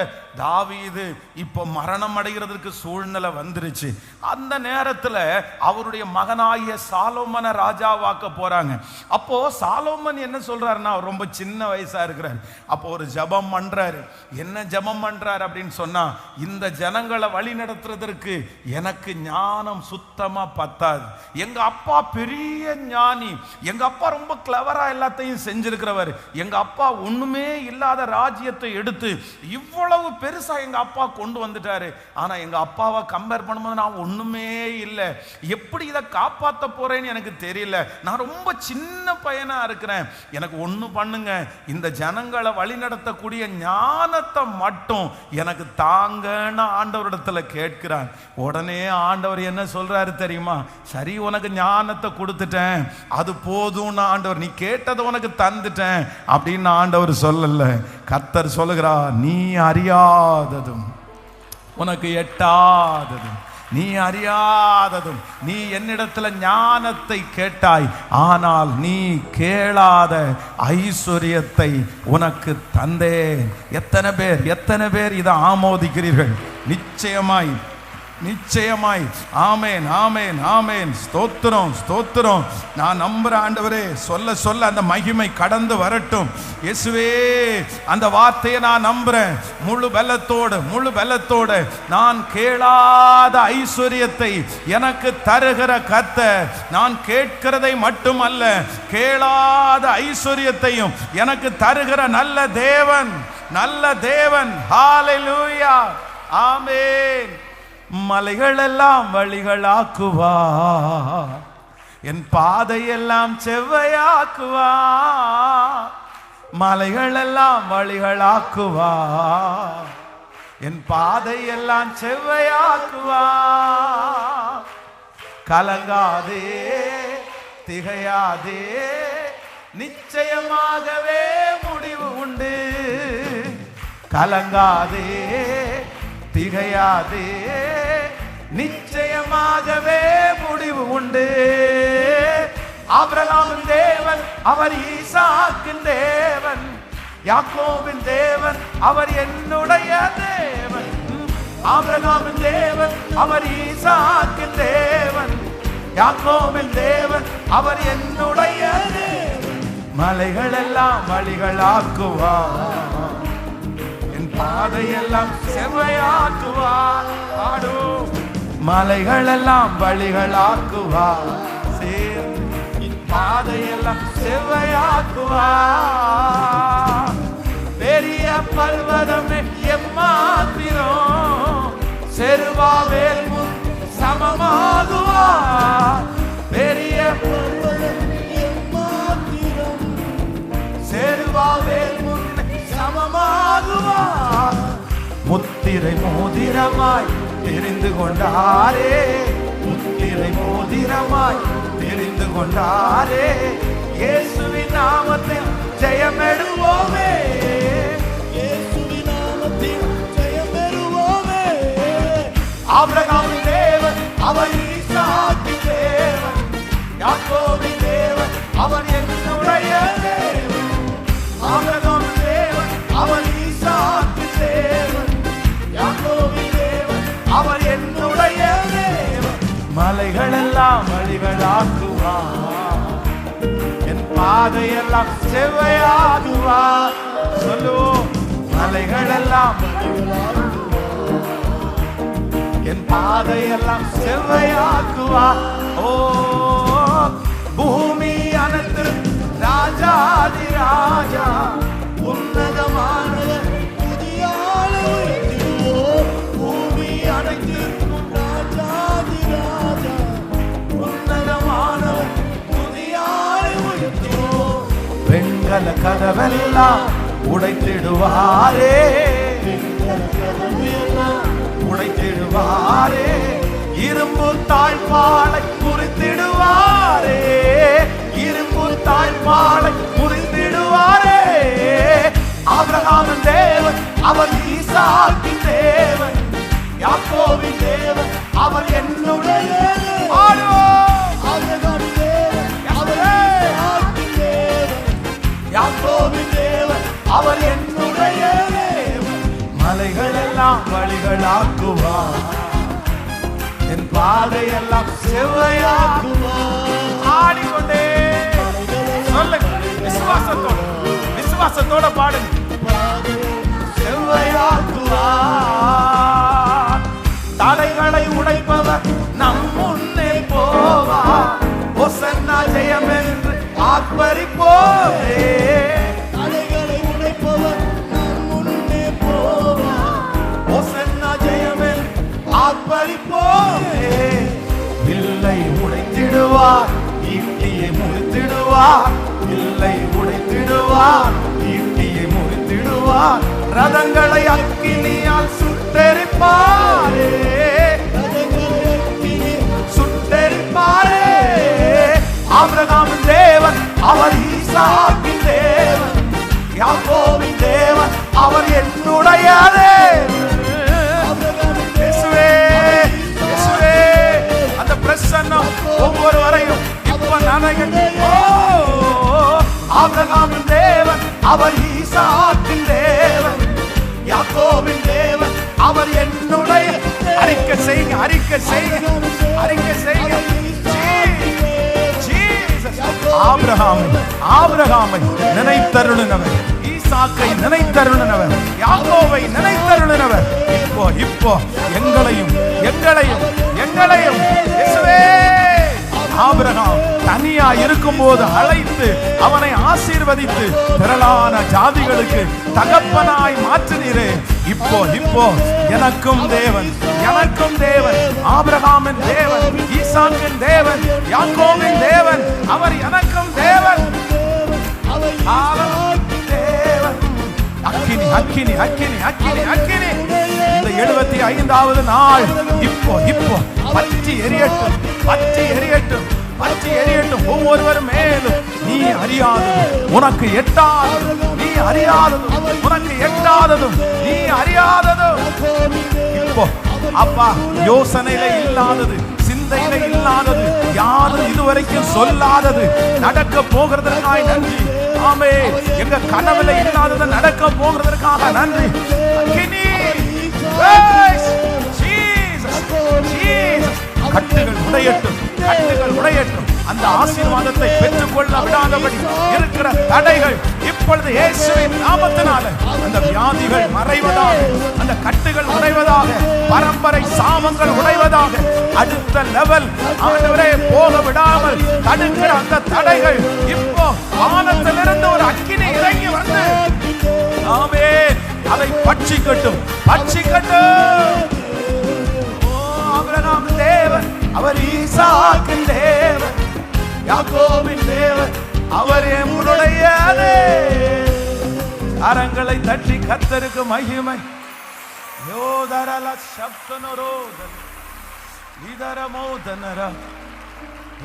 தாவீது இப்போ மரணம் அடைகிறதுக்கு சூழ்நிலை வந்துருச்சு. அந்த நேரத்தில் அவருடைய மகனாகிய சாலோமனை ராஜாவாக்க போறாங்க. அப்போ சாலோமன் என்ன சொல்றாருன்னா, ரொம்ப சின்ன வயசா இருக்கிறார். அப்போ ஒரு ஜெபம் பண்றாரு. என்ன ஜெபம் பண்றாரு அப்படின்னு சொன்னா, இந்த ஜனங்களை வழி நடத்துறதற்கு எனக்கு ஞானம் சுத்தமா பத்தாது. எங்க அப்பா பெரிய ஞானி, எங்க அப்பா ரொம்ப கிளவரா எல்லாத்தையும் செஞ்சிருக்கிறவர், எங்க அப்பா ஒண்ணுமே இல்லாத ராஜ்யத்தை எடுத்து இவ்வளவு பெருசா எங்க அப்பா கொண்டு வந்துட்டாரு. ஆனா எங்க அப்பாவை கம்பேர் பண்ணும்போது நான் ஒண்ணுமே இல்லை. எப்படி இதை காப்பாற்ற போறேன்னு எனக்கு தெரியல. நான் ரொம்ப சின்ன பையனா இருக்கிறேன். எனக்கு ஒண்ணு பண்ணுங்க, இந்த ஜனங்களை வழிநடத்தக்கூடிய ஞானத்தை மட்டும் எனக்கு தாங்கன்னு ஆண்டவரிடத்துல கேட்கிறான். உடனே ஆண்டவர் என்ன சொல்றாரு தெரியுமா? சரி, உனக்கு ஞானத்தை கொடுத்துட்டேன், அது போதும்னு ஆண்டவர், நீ கேட்டதை உனக்கு தந்துட்டேன் அப்படின்னு ஆண்டவர் சொல்லல. கர்த்தர் சொல்லுகிறார், நீ அறியாததும் உனக்கு எட்டாததும், நீ அறியாததும், நீ என்னிடத்துல ஞானத்தை கேட்டாய், ஆனால் நீ கேளாத ஐஸ்வர்யத்தை உனக்கு தந்தேன். எத்தனை பேர் இதை ஆமோதிக்கிறீர்கள்? நிச்சயமாய் நிச்சயமாய். ஆமேன், ஆமேன், ஆமேன். ஸ்தோத்திரம், ஸ்தோத்திரம். நான் நம்புறேன் ஆண்டவரே, சொல்ல சொல்ல அந்த மகிமை கடந்து வரட்டும். இயேசுவே, அந்த வார்த்தையை நான் நம்புறேன். முழு பலத்தோடு நான் கேளாத ஐஸ்வர்யத்தை எனக்கு தருகிற கர்த்தர், நான் கேட்கிறதை மட்டுமல்ல, கேளாத ஐஸ்வர்யத்தையும் எனக்கு தருகிற நல்ல தேவன். ஹல்லேலூயா, ஆமென். மலைகள் எல்லாம் வழிகளாக்குவா, என் பாதையெல்லாம் செவ்வையாக்குவா. மலைகள் எல்லாம் வழிகளாக்குவா, என் பாதையெல்லாம் செவ்வையாக்குவா. கலங்காதே, திகையாதே, நிச்சயமாகவே முடிவு உண்டு. கலங்காதே, திகையாதே, நிச்சயமாகவே முடிவு உண்டு. ஆபிரகாமின் தேவன் அவர் ஈசாக்கின் தேவன், யாக்கோபின் தேவன் அவர் என்னுடைய தேவன். ஆபிரகாமின் தேவன் அவர் ஈசாக்கின் தேவன், யாக்கோபின் தேவன் அவர் என்னுடைய தேவன். மலைகள் எல்லாம் வழிகளாக்குவார், பாதையெல்லாம் செவ்வையாக்குவார். ஆடோ, மலைகள் எல்லாம் வழிகளாக்குவார், பாதையெல்லாம் செவ்வையாக்குவார். பெரிய பர்வதமே எம்மாத்திரம், செருபாபேல் முன் சமமாகுவார். பெரிய பர்வதம் எம்மாத்திரம், செருபாபேல் முன் சமமாகுவார். முத்திரை மோதிரமாய் தெரிந்து கொண்டாரே, முத்திரை மோதிரமாய் தெரிந்து கொண்டாரே. இயேசுவின் நாமத்தில் ஜெயமெடுவோமே, இயேசுவின் நாமத்தில் ஜெயமெடுவோமே. ஆபிரகாமின் தேவன் அவர் ஈசாக்கின் தேவன், யாக்கோபின் தேவன் அவர் என்னுடைய தேவன். ஆபிரகாமின் தேவன் அவர் ஈசாக்கின் தேவன், யாக்கோபின் தேவன் அவர் என்னுடைய தேவன். மலைகள் எல்லாம் வழிகளாக்குவார், என் பாதையெல்லாம் செவ்வையாக்குவார். சொல்லுவோம், மலைகள் எல்லாம் என் பாதையெல்லாம் செவ்வையாக்குவார். ஓ, பூமி அனைத்து ராஜாதி ராஜா, உன்னதமான புதிய பூமி அனைத்திற்கும் ராஜாதி ராஜா, உன்னதமானவர் புதிய வெண்கல கதவெல்லாம் உடைத்திடுவாரே, உடைத்திடுவாரே. இரும்பு தாழ்பாலை முறித்திடுவாரே, இரும்பு தாழ்பாலை முறித்திடுவாரே. ஆபிரகாமின் தேவன் அவர் ஈசாக்கின் தேவன், யாக்கோபின் தேவன் அவர் என்னுடைய ஆபிரகாமின் தேவன் அவர் ஈசாக்கின் தேவன், யாக்கோபின் தேவன் அவர் என்னுடைய தேவன். மலைகள் எல்லாம் வழிகளாக்குவார், என் பாதையெல்லாம் செவ்வையாக்குவார். ஆடிக்கொண்டே சொல்லுங்க, விசுவாசத்தோட பாடுங்க. செவ்வையாக்குவார், தடைகளை உடைப்பவர் நம் முன்னே போவார். ஒசன்னா ஜெயம் என்று ஆர்ப்பரிப்போமே, முறித்திடுவார், ஈட்டியை முறித்திடுவார், ரதங்களை அக்கினியால் சுட்டெரிப்பாரே, சுட்டெரிப்பாரே. ஆபிரகாமின் தேவன் அவர் ஈசாக்கின் தேவன், யாக்கோபின் தேவன் அவர் என்னுடைய தேவன். இயேசுவே, இயேசுவே, அந்த பிரசன்னம் ஒவ்வொருவரையும் இப்ப நனையட்டும். ஆபிரகாமின் தேவன் அவர் ஈசாக்கின் தேவன், யாக்கோபின் தேவன் அவர் என்னுடைய. அறிக்கை செய்யுங்க, அறிக்கை செய்யுங்க, அறிக்கை செய்யுங்க. ஆபிரகாமை நினைத்தருளினவர், ஈசாக்கை நினைத்தருளினவர், யாக்கோபை நினைத்தருளினவர் இப்போ எங்களையும் எங்களையும் எங்களையும் இயேசுவே. ஆபிரகாம் தனியா இருக்கும் போது அழைத்து அவனை ஆசீர்வதித்து திரளான ஜாதிகளுக்கு தகப்பனாய் மாற்றினீரே. இப்போ எனக்கும் தேவன், எனக்கும் தேவன், ஆபிரகாமின் தேவன், ஈசாக்கின் தேவன், யாக்கோபின் தேவன் அவர் எனக்கும் தேவன். அக்கினி அக்கினி அக்கினி அக்கினி அக்கினி. இந்த 75வது நாள் இப்போ பற்றி எரியட்டும், பற்றி எரியட்டும், பற்றி எரியட்டும். ஒவ்வொருவர் மேலும் நீ அறியாததும் உனக்கு எட்டாததும், நீ அறியாததும் உனக்கு எட்டாததும், நீ அறியாததும் இப்போ அப்பா யோசனையில இல்லாதது, சிந்தையில இல்லாதது, யாரும் இதுவரைக்கும் சொல்லாதது நடக்க போகிறதற்காக நன்றி. ஆமே, எங்க கனவுல இல்லாதது நடக்க போகிறதற்காக நன்றி. கட்டுகள் உடையட்டும், கட்டுகள் உடையட்டும். அந்த ஆசீர்வாதத்தை பெற்றுக்கொள்ள விடாதபடி இருக்கிற தடைகள் இப்பொழுது இயேசுவின் நாமத்தினால அந்த வியாதிகள் மறைவதாக, அந்த கட்டுகள் உடைவதாக, பரம்பரை சாபங்கள் உடைவதாக. அடுத்த லெவல் ஆண்டவரே போக விடாமல் தடுக்கிற அந்த தடைகள் இப்போ வானத்திலிருந்து ஒரு அக்கினி இறங்கி வந்து ஆமென் அதை பட்சிக்கட்டும், பட்சிக்கட்டும். ஆபிரகாம் தேவன் அவர் ஈசாக்கின் தேவன், யாக்கோபின் தேவன் அவர் எம்முடைய கரங்களை தட்டி கர்த்தருக்கு மகிமை. யோதரல சப்தனரோதன இதரமோதனர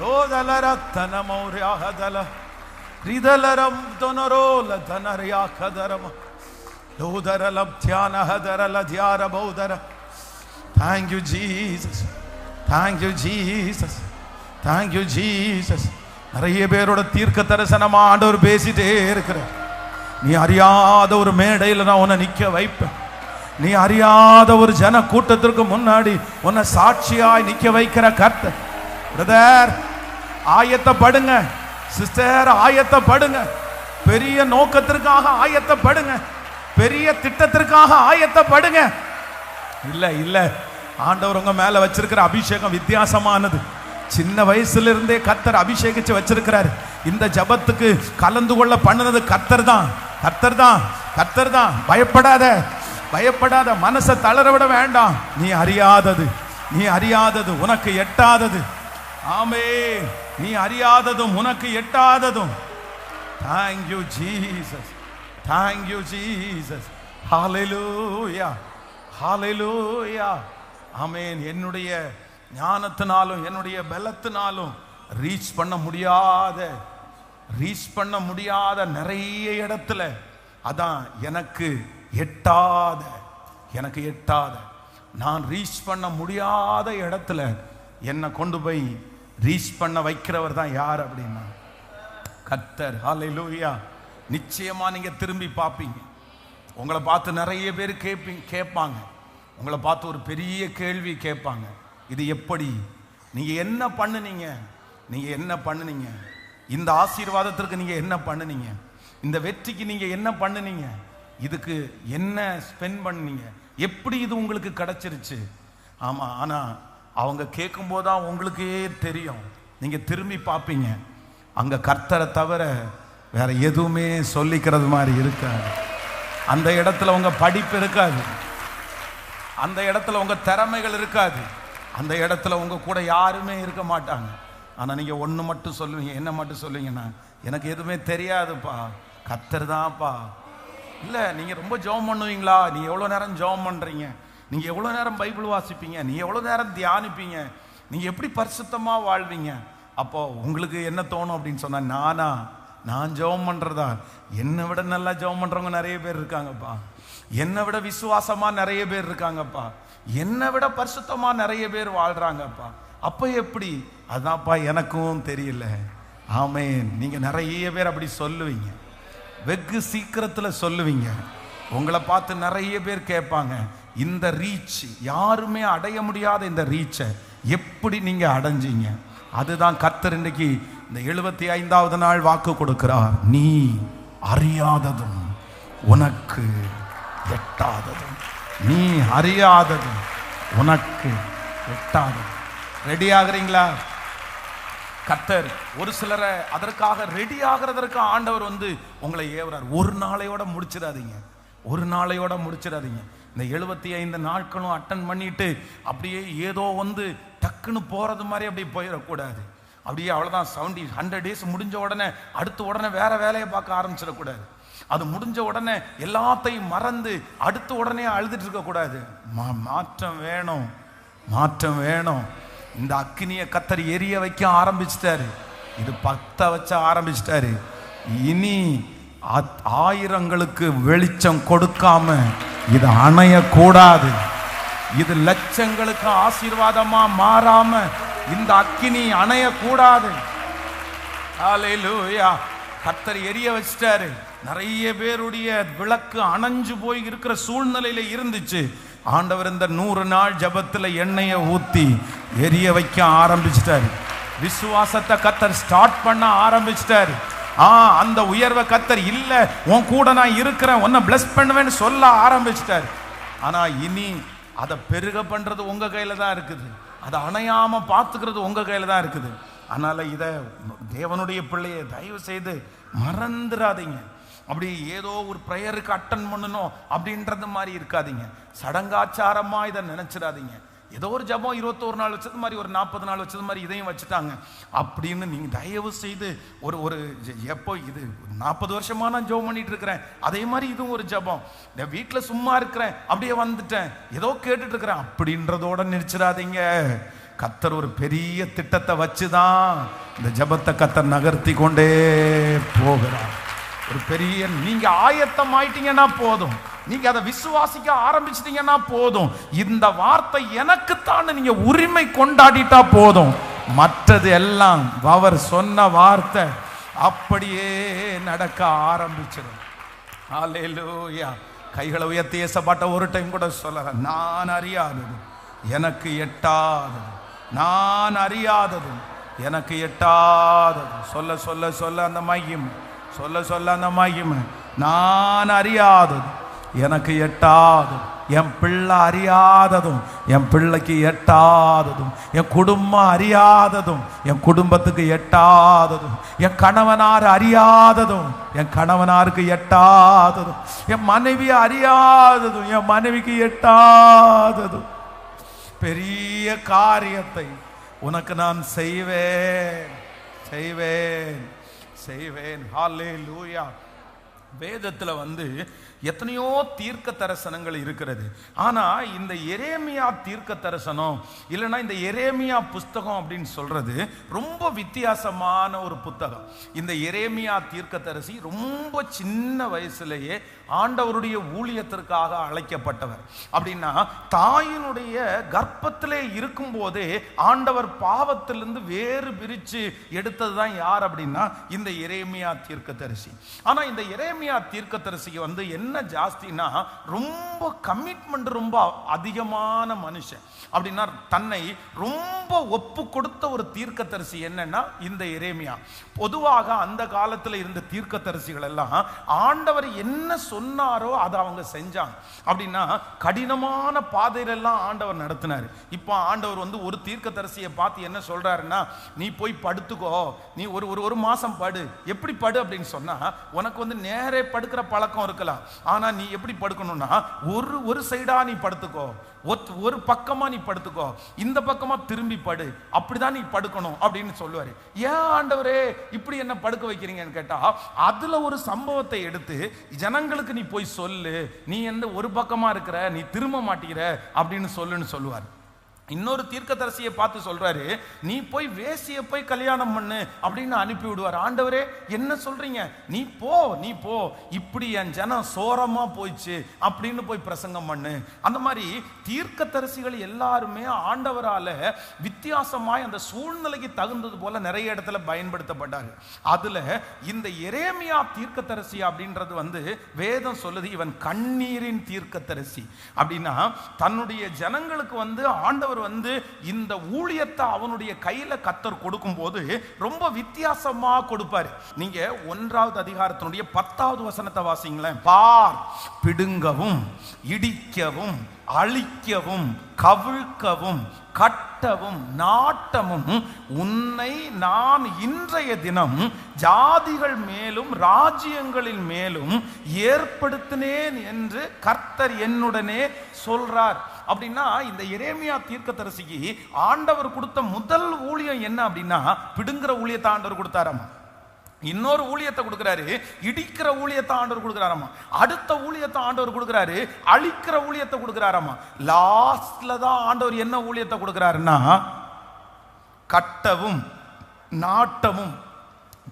யோதலரத்தனமௌர்யாஹதல ரிதலரம் தொனரோல தனர்யாகதரம யோதரலம் தியானஹதரல தியாரபௌதர. Thank you Jesus, thank you Jesus, thank you Jesus. நிறைய பேரோட தீர்க்க தரிசனமா ஆண்டவர் பேசிட்டே இருக்கிறார். நீ அறியாத ஒரு மேடையில் நான் உன்னை நிக்க வைப்பேன். நீ அறியாத ஒரு ஜன கூட்டத்திற்கு முன்னாடி உன்னை சாட்சியாய் நிக்க வைக்கிற கர்த்தர். பிரதர் ஆயத்தப்படுங்க, சிஸ்டர் ஆயத்தப்படுங்க, பெரிய நோக்கத்திற்காக ஆயத்தப்படுங்க, பெரிய திட்டத்திற்காக ஆயத்தப்படுங்க. இல்ல இல்ல, ஆண்டவர் உங்க மேல வச்சிருக்கிற அபிஷேகம் வித்தியாசமானது. சின்ன வயசுல இருந்தே கர்த்தர் அபிஷேகிச்சு வச்சிருக்கிறார். இந்த ஜபத்துக்கு கலந்து கொள்ள பண்ணினது கர்த்தர் தான், கர்த்தர் தான், கர்த்தர் தான். பயப்படாத, பயப்படாத, மனசை தளர விட வேண்டாம். நீ அறியாதது, நீ அறியாதது, உனக்கு எட்டாதது. ஆமே, நீ அறியாததும் உனக்கு எட்டாததும். Thank you Jesus, thank you Jesus, hallelujah, hallelujah, ஆமென். என்னுடைய ஞானத்தினாலும் என்னுடைய பலத்தினாலும் ரீச் பண்ண முடியாத நிறைய இடத்துல, அதான் எனக்கு எட்டாத, எனக்கு எட்டாத, நான் ரீச் பண்ண முடியாத இடத்துல என்னை கொண்டு போய் ரீச் பண்ண வைக்கிறவர் தான் யார் அப்படின்னா கர்த்தர். ஹல்லேலூயா. நிச்சயமா நீங்க திரும்பி பார்ப்பீங்க. உங்களை பார்த்து நிறைய பேர் கேட்பாங்க. உங்களை பார்த்து ஒரு பெரிய கேள்வி கேட்பாங்க. இது எப்படி, நீங்க என்ன பண்ணுனீங்க, நீங்க என்ன பண்ணுனீங்க, இந்த ஆசீர்வாதத்திற்கு நீங்க என்ன பண்ணுனீங்க, இந்த வெற்றிக்கு நீங்க என்ன பண்ணுனீங்க, இதுக்கு என்ன ஸ்பெண்ட் பண்ணீங்க, எப்படி இது உங்களுக்கு கிடைச்சிருச்சு. ஆமா, ஆனா அவங்க கேட்கும் போதுதான் உங்களுக்கே தெரியும். நீங்க திரும்பி பார்ப்பீங்க, அங்க கர்த்தரை தவிர வேற எதுவுமே சொல்லிக்கிறது மாதிரி இருக்காது. அந்த இடத்துல உங்க படிப்பு இருக்காது, அந்த இடத்துல உங்க திறமைகள் இருக்காது, அந்த இடத்துல உங்க கூட யாருமே இருக்க மாட்டாங்க. ஆனா நீங்க ஒண்ணு மட்டும் சொல்லுவீங்க. என்ன மட்டும் சொல்லுவீங்கன்னா, எனக்கு எதுவுமே தெரியாதுப்பா, கர்த்தர் தான்ப்பா. இல்லை, நீங்கள் ரொம்ப ஜெபம் பண்ணுவீங்களா? நீ எவ்வளோ நேரம் ஜெபம் பண்ணுறீங்க? நீங்கள் எவ்வளோ நேரம் பைபிள் வாசிப்பீங்க? நீ எவ்வளோ நேரம் தியானிப்பீங்க? நீங்கள் எப்படி பரிசுத்தமாக வாழ்வீங்க? அப்போ உங்களுக்கு என்ன தோணும் அப்படின்னு சொன்னால், நான் ஜெபம் பண்ணுறதா? என்னை விட நல்லா ஜெபம் பண்ணுறவங்க நிறைய பேர் இருக்காங்கப்பா. என்னை விட விசுவாசமாக நிறைய பேர் இருக்காங்கப்பா. என்னை விட பரிசுத்தமாக நிறைய பேர் வாழ்கிறாங்கப்பா. அப்போ எப்படி? அதான்ப்பா எனக்கும் தெரியல. ஆமென். நீங்கள் நிறைய பேர் அப்படி சொல்லுவீங்க, வெகு சீக்கிரத்தில் சொல்லுவீங்க. உங்களை பார்த்து நிறைய பேர் கேட்பாங்க, இந்த ரீச் யாருமே அடைய முடியாத இந்த ரீச்சை எப்படி நீங்க அடைஞ்சீங்க? அதுதான் கர்த்தர் இன்னைக்கு இந்த 75வது நாள் வாக்கு கொடுக்கிறார். நீ அறியாததும் உனக்கு எட்டாததும், நீ அறியாததும் உனக்கு எட்டாததும். ரெடி ஆகுறீங்களா? கர்த்தர் ஒரு சிலரை அதற்காக ரெடி ஆகிறதற்கு ஆண்டவர் உங்களை ஏவுறார். ஒரு நாளையோட முடிச்சிடாதீங்க, ஒரு நாளையோட முடிச்சிடாதீங்க. இந்த 75 நாட்களும் அட்டன் பண்ணிட்டு அப்படியே ஏதோ டக்குன்னு போறது மாதிரி அப்படியே போயிடக்கூடாது. அப்படியே அவ்வளோதான் 100 டேஸ் முடிஞ்ச உடனே அடுத்த உடனே வேற வேலையை பார்க்க ஆரம்பிச்சிடக்கூடாது. அது முடிஞ்ச உடனே எல்லாத்தையும் மறந்து அடுத்த உடனே அழுதுட்டு இருக்கக்கூடாது. மாற்றம் வேணும், மாற்றம் வேணும். இந்த அக்கினியை கர்த்தர் எரிய வைக்க ஆரம்பிச்சிட்டாரு. இது 10 வச்ச ஆரம்பிச்சிட்டாரு. இனி 1000ங்களுக்கு வெளிச்சம் கொடுக்காம இது அணையக்கூடாது. இது லட்சங்களுக்கு ஆசீர்வாதமா மாறாம இந்த அக்கினி அணையக்கூடாது. ஹல்லேலூயா. கர்த்தர் எரிய வச்சிட்டாரு. நிறைய பேருடைய விளக்கு அணைஞ்சு போய் இருக்கிற சூழ்நிலையில இருந்துச்சு. ஆண்டவர் இந்த 100 நாள் ஜபத்துல எண்ணெயை ஊத்தி எரிய வைக்க ஆரம்பிச்சிட்டாரு. விசுவாசத்தை கர்த்தர் ஸ்டார்ட் பண்ண ஆரம்பிச்சிட்டாரு. அந்த உயர்வை கர்த்தர் இல்ல உன் கூட நான் இருக்கிறேன், உன்னை பிளஸ் பண்ணுவேன்னு சொல்ல ஆரம்பிச்சிட்டாரு. ஆனா இனி அதை பெருக பண்றது உங்க கையில தான் இருக்குது. அதை அணையாம பார்த்துக்கிறது உங்க கையில தான் இருக்குது. அதனால இதை தேவனுடைய பிள்ளையை தயவு செய்து மறந்துடாதீங்க. அப்படி ஏதோ ஒரு ப்ரேயருக்கு அட்டன் பண்ணணும் அப்படின்றது மாதிரி இருக்காதீங்க. சடங்காச்சாரமா இதை நினைச்சிடாதீங்க. ஏதோ ஒரு ஜபம் 21 நாள் வச்சது மாதிரி, ஒரு 40 நாள் வச்சது மாதிரி இதையும் வச்சுட்டாங்க அப்படின்னு நீங்க தயவு செய்து ஒரு எப்போ இது 40 வருஷமா நான் ஜெபம் பண்ணிட்டு இருக்கிறேன், அதே மாதிரி இதுவும் ஒரு ஜபம். நான் வீட்டில் சும்மா இருக்கிறேன், அப்படியே வந்துட்டேன், ஏதோ கேட்டுட்டு இருக்கிறேன் அப்படின்றதோட நினைச்சிடாதீங்க. கர்த்தர் ஒரு பெரிய திட்டத்தை வச்சுதான் இந்த ஜபத்தை கர்த்தர் நகர்த்தி கொண்டே போகிறார். ஒரு பெரிய நீங்க ஆயத்தம் ஆயிட்டீங்கன்னா போதும், நீங்க அதை விசுவாசிக்க ஆரம்பிச்சிட்டீங்கன்னா போதும், இந்த வார்த்தை எனக்குத்தான் நீங்க உரிமை கொண்டாடிட்டா போதும், மற்றது எல்லாம் அவர் சொன்ன வார்த்தை அப்படியே நடக்க ஆரம்பிச்சிடும். ஹல்லேலூயா. கைகளை உயர்த்தி ஏசப்பாட்ட ஒரு டைம் கூட சொல்லல, நான் அறியாதது எனக்கு எட்டாதது, நான் அறியாதது எனக்கு எட்டாதது. சொல்ல சொல்ல சொல்ல அந்த மகிமை, சொல்ல சொல்ல அந்த மகிமை. நான் அறியாதது எனக்கு எட்டாததும், என் பிள்ளை அறியாததும் என் பிள்ளைக்கு எட்டாததும், என் குடும்பம் அறியாததும் என் குடும்பத்துக்கு எட்டாததும், என் கணவனார் அறியாததும் என் கணவனாருக்கு எட்டாததும், என் மனைவி அறியாததும் என் மனைவிக்கு எட்டாததும் பெரிய காரியத்தை உனக்கு நான் செய்வேன் செய்வேன் செய்வேன். ஹல்லேலூயா. வேதத்தில் எத்தனையோ தீர்க்க தரிசனங்கள் இருக்கிறது. ஆனா இந்த எரேமியா தீர்க்க தரிசனம் இல்லைன்னா இந்த எரேமியா புஸ்தகம் அப்படின்னு சொல்றது ரொம்ப வித்தியாசமான ஒரு புத்தகம். இந்த எரேமியா தீர்க்க தரிசி ரொம்ப சின்ன வயசுலேயே ஆண்டவருடைய ஊழியத்திற்காக அழைக்கப்பட்டவர். அப்படின்னா தாயினுடைய கர்ப்பத்திலே இருக்கும் போதே ஆண்டவர் பாவத்திலிருந்து வேறு பிரிச்சு எடுத்தது தான் யார் அப்படின்னா இந்த எரேமியா தீர்க்க தரிசி. ஆனா இந்த எரேமியா தீர்க்க தரிசிக்கு என்ன ஜாஸ்தினா ரொம்ப கமிட்மெண்ட், ரொம்ப அதிகமான மனுஷன். அப்படின்னா தன்னை ரொம்ப ஒப்பு கொடுத்த ஒரு தீர்க்கதரிசி என்னன்னா இந்த எரேமியா. பொதுவாக அந்த காலத்தில் இருந்த தீர்க்கதரிசிகள் எல்லாம் ஆண்டவர் என்ன சொன்னாரோ அதை அவங்க செஞ்சாங்க. அப்படின்னா கடினமான பாதையிலெல்லாம் ஆண்டவர் நடத்தினார். இப்போ ஆண்டவர் ஒரு தீர்க்கதரிசியை பார்த்து என்ன சொல்றாருன்னா, நீ போய் படுத்துக்கோ, நீ ஒரு மாசம் படு. எப்படி படு அப்படின்னு சொன்னா, உனக்கு நேர நேரே படுக்கிற பழக்கம் இருக்கலாம். ஆனா நீ எப்படி படுக்கணும்னா ஒரு சைடா நீ படுத்துக்கோ, ஒரு பக்கமா நீ படுத்துக்கோ, இந்த பக்கமா திரும்பி படு, அப்படிதான் நீ படுக்கணும் அப்படின்னு சொல்லுவாரு. ஏன் ஆண்டவரே இப்படி என்ன படுக்க வைக்கிறீங்கன்னு கேட்டா, அதுல ஒரு சம்பவத்தை எடுத்து ஜனங்களுக்கு நீ போய் சொல்லு, நீ எந்த ஒரு பக்கமா இருக்கிற, நீ திரும்ப மாட்டேங்கிற அப்படின்னு சொல்லுன்னு சொல்லுவார். இன்னொரு தீர்க்கதரிசியை பார்த்து சொல்றாரு, நீ போய் வேசிய போய் கல்யாணம் பண்ணு அப்படின்னு அனுப்பி விடுவார். ஆண்டவரே என்ன சொல்றீங்க, நீ போ, இப்படி என் ஜனம் சோரமா போயிடுச்சு அப்படின்னு போய் பிரசங்கம் பண்ணு. அந்த மாதிரி தீர்க்கதரிசிகள் எல்லாருமே ஆண்டவரால வித்தியாசமாய் அந்த சூழ்நிலைக்கு தகுந்தது போல நிறைய இடத்துல பயன்படுத்தப்பட்டாங்க. அதுல இந்த எரேமியா தீர்க்கதரிசி அப்படின்றது வேதம் சொல்லுது, இவன் கண்ணீரின் தீர்க்கதரிசி. அப்படின்னா தன்னுடைய ஜனங்களுக்கு ஆண்டவர் இந்த ஊழியத்தை அவனுடைய கையில கர்த்தர் கொடுக்கும் போது ரொம்ப வித்தியாசமா கொடுப்பாரு. நீங்க 1வது அதிகாரத்தினுடைய 10வது வசனத்தை வாசிங்களேன். பார், பிடுங்கவும் இடிக்கவும் அழிக்கவும் கவிழ்க்கவும் கட்டவும் நாட்டமும் உன்னை நான் இன்றைய தினம் ஜாதிகள் மேலும் ராஜ்யங்களின் மேலும் ஏற்படுத்தினேன் என்று கர்த்தர் என்னுடனே சொல்றார். அப்படின்னா இந்த எரேமியா தீர்க்கதரிசிக்கு ஆண்டவர் கொடுத்த முதல் ஊழியம் என்ன அப்படின்னா, பிடுங்குற ஊழியத்தை ஆண்டவர் கொடுத்தாராமா. இன்னொரு ஊழியத்தை கொடுக்கிறாரு, இடிக்கிற ஊழியத்தை ஆண்டவர் கொடுக்கிறாராமா. அடுத்த ஊழியத்தை ஆண்டவர் கொடுக்கிறாரு, அழிக்கிற ஊழியத்தை கொடுக்கிறாராமா. லாஸ்ட்ல தான் ஆண்டவர் என்ன ஊழியத்தை கொடுக்கிறாருன்னா, கட்டவும் நாட்டமும்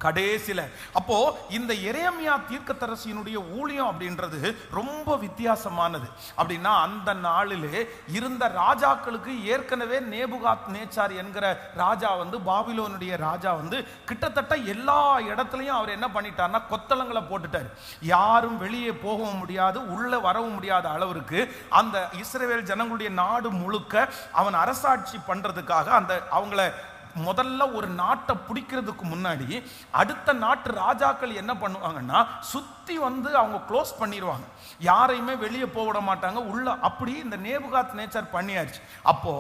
கடைசில. அப்போ இந்த எரேமியா தீர்க்கதரிசியினுடைய ஊழியம் அப்படின்றது ரொம்ப வித்தியாசமானது. அப்படின்னா அந்த நாளிலே இருந்த ராஜாக்களுக்கு ஏற்கனவே நேபுகாத் நேச்சார் என்கிற ராஜா பாபிலோனுடைய ராஜா கிட்டத்தட்ட எல்லா இடத்துலையும் அவர் என்ன பண்ணிட்டார்னா கொத்தளங்களை போட்டுட்டார். யாரும் வெளியே போகவும் முடியாது, உள்ள வரவும் முடியாத அளவிற்கு அந்த இஸ்ரவேல் ஜனங்களுடைய நாடு முழுக்க அவன் அரசாட்சி பண்றதுக்காக அவங்கள முதல்ல ஒரு நாட்டை பிடிக்கிறதுக்கு முன்னாடி அடுத்த நாட்டு ராஜாக்கள் என்ன பண்ணுவாங்கன்னா, சுத்தி அவங்க க்ளோஸ் பண்ணிடுவாங்க, யாரையுமே வெளியே போக விட மாட்டாங்க உள்ள. அப்படி இந்த நேபுகாத் நேச்சர் பண்ணியாச்சு. அப்போ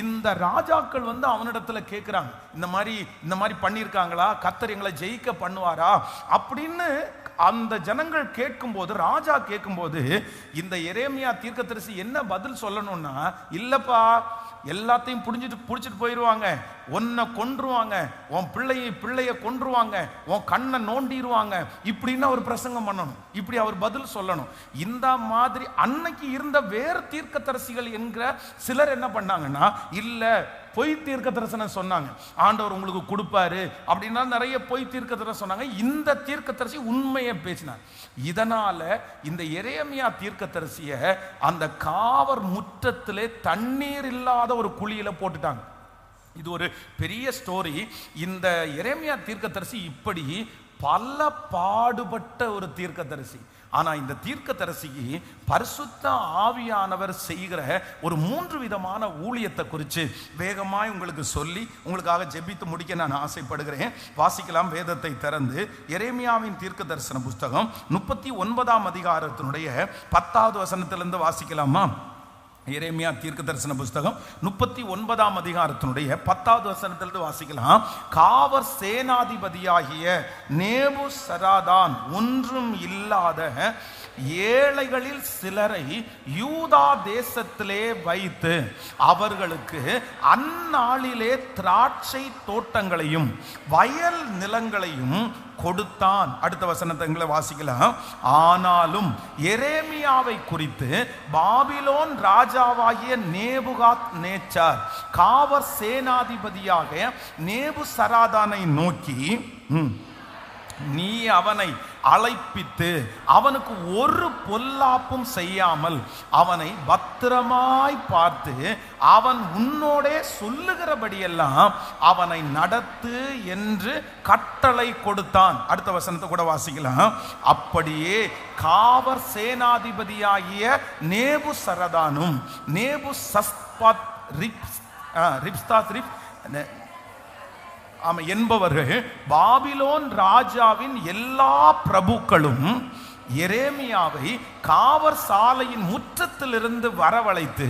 இந்த ராஜாக்கள் அவனிடத்துல கேட்கிறாங்க, இந்த மாதிரி பண்ணியிருக்காங்களா, கர்த்தர் எங்களை ஜெயிக்க பண்ணுவாரா அப்படின்னு அந்த ஜனங்கள் கேட்கும்போது, ராஜா கேட்கும்போது இந்த எரேமியா தீர்க்கதரிசி என்ன பதில் சொல்லணும்னா, இல்லப்பா எல்லாத்தையும் புடிச்சிட்டு போயிடுவாங்க, உன்னை கொன்றுவாங்க, உன் பிள்ளைய கொன்றுவாங்க, உன் கண்ணை நோண்டிடுவாங்க, இப்படின்னு அவர் பிரசங்கம் பண்ணணும். இப்படி அவர் பதில் சொல்லணும். இந்த மாதிரி அன்னைக்கு இருந்த வேறு தீர்க்கதரிசிகள் என்கிற சிலர் என்ன பண்ணாங்கன்னா, இல்ல பொய் தீர்க்க தரிசனம் சொன்னாங்க, ஆண்டவர் உங்களுக்கு கொடுப்பாரு அப்படின்னா நிறைய பொய் தீர்க்க தரிசனம் சொன்னாங்க. இந்த தீர்க்கதரிசி உண்மையை பேசினார். இதனால இந்த எரேமியா தீர்க்கதரிசிய அந்த காவர் முற்றத்திலே தண்ணீர் இல்லாத ஒரு குழியில போட்டுட்டாங்க. இது ஒரு பெரிய ஸ்டோரி. இந்த எரேமியா தீர்க்கதரிசி இப்படி பல பாடுபட்ட ஒரு தீர்க்கதரிசி. ஆனா இந்த தீர்க்கதரிசிக்கு பரிசுத்த ஆவியானவர் செய்கிற ஒரு 3 விதமான ஊழியத்தை குறித்து வேகமாய் உங்களுக்கு சொல்லி உங்களுக்காக ஜெபித்து முடிக்க நான் ஆசைப்படுகிறேன். வாசிக்கலாம் வேதத்தை திறந்து. எரேமியாவின் தீர்க்க தரிசன புஸ்தகம் 39ஆம் அதிகாரத்தினுடைய 10வது வசனத்திலிருந்து வாசிக்கலாமா? எரேமியா தீர்க்க தரிசன புஸ்தகம் 39ஆம் அதிகாரத்தினுடைய 10வது வசனத்திலிருந்து வாசிக்கலாம். காவர் சேனாதிபதியாகிய நேபுசராதான் ஒன்றும் இல்லாத ஏழைகளில் சிலரை யூதா தேசத்திலே வைத்து அவர்களுக்கு அந்நாளிலே திராட்சை தோட்டங்களையும் வயல் நிலங்களையும் கொடுத்தான். அடுத்த வசனத்தை வாசிக்கலாம். ஆனாலும் எரேமியாவை குறித்து பாபிலோன் ராஜாவாகிய நேபுகாத் நேச்சார் காவர் சேனாதிபதியாக நேபுசராதானை நோக்கி, நீ அவனை அழைப்பித்து அவனுக்கு ஒரு பொல்லாப்பும் செய்யாமல் அவனை பத்திரமாய் பார்த்து அவன் உன்னோடே சொல்லுகிறபடியெல்லாம் அவனை நடத்து என்று கட்டளை கொடுத்தான். அடுத்த வசனத்தை கூட வாசிக்கலாம். அப்படியே காவர் சேனாதிபதியாகிய நேபுசரதானும் நேபுசஸ்பாத் என்பவர்கள் பாபிலோன் ராஜாவின் எல்லா பிரபுக்களும் எரேமியாவை காவர் சாலையின் முற்றத்திலிருந்து வரவழைத்து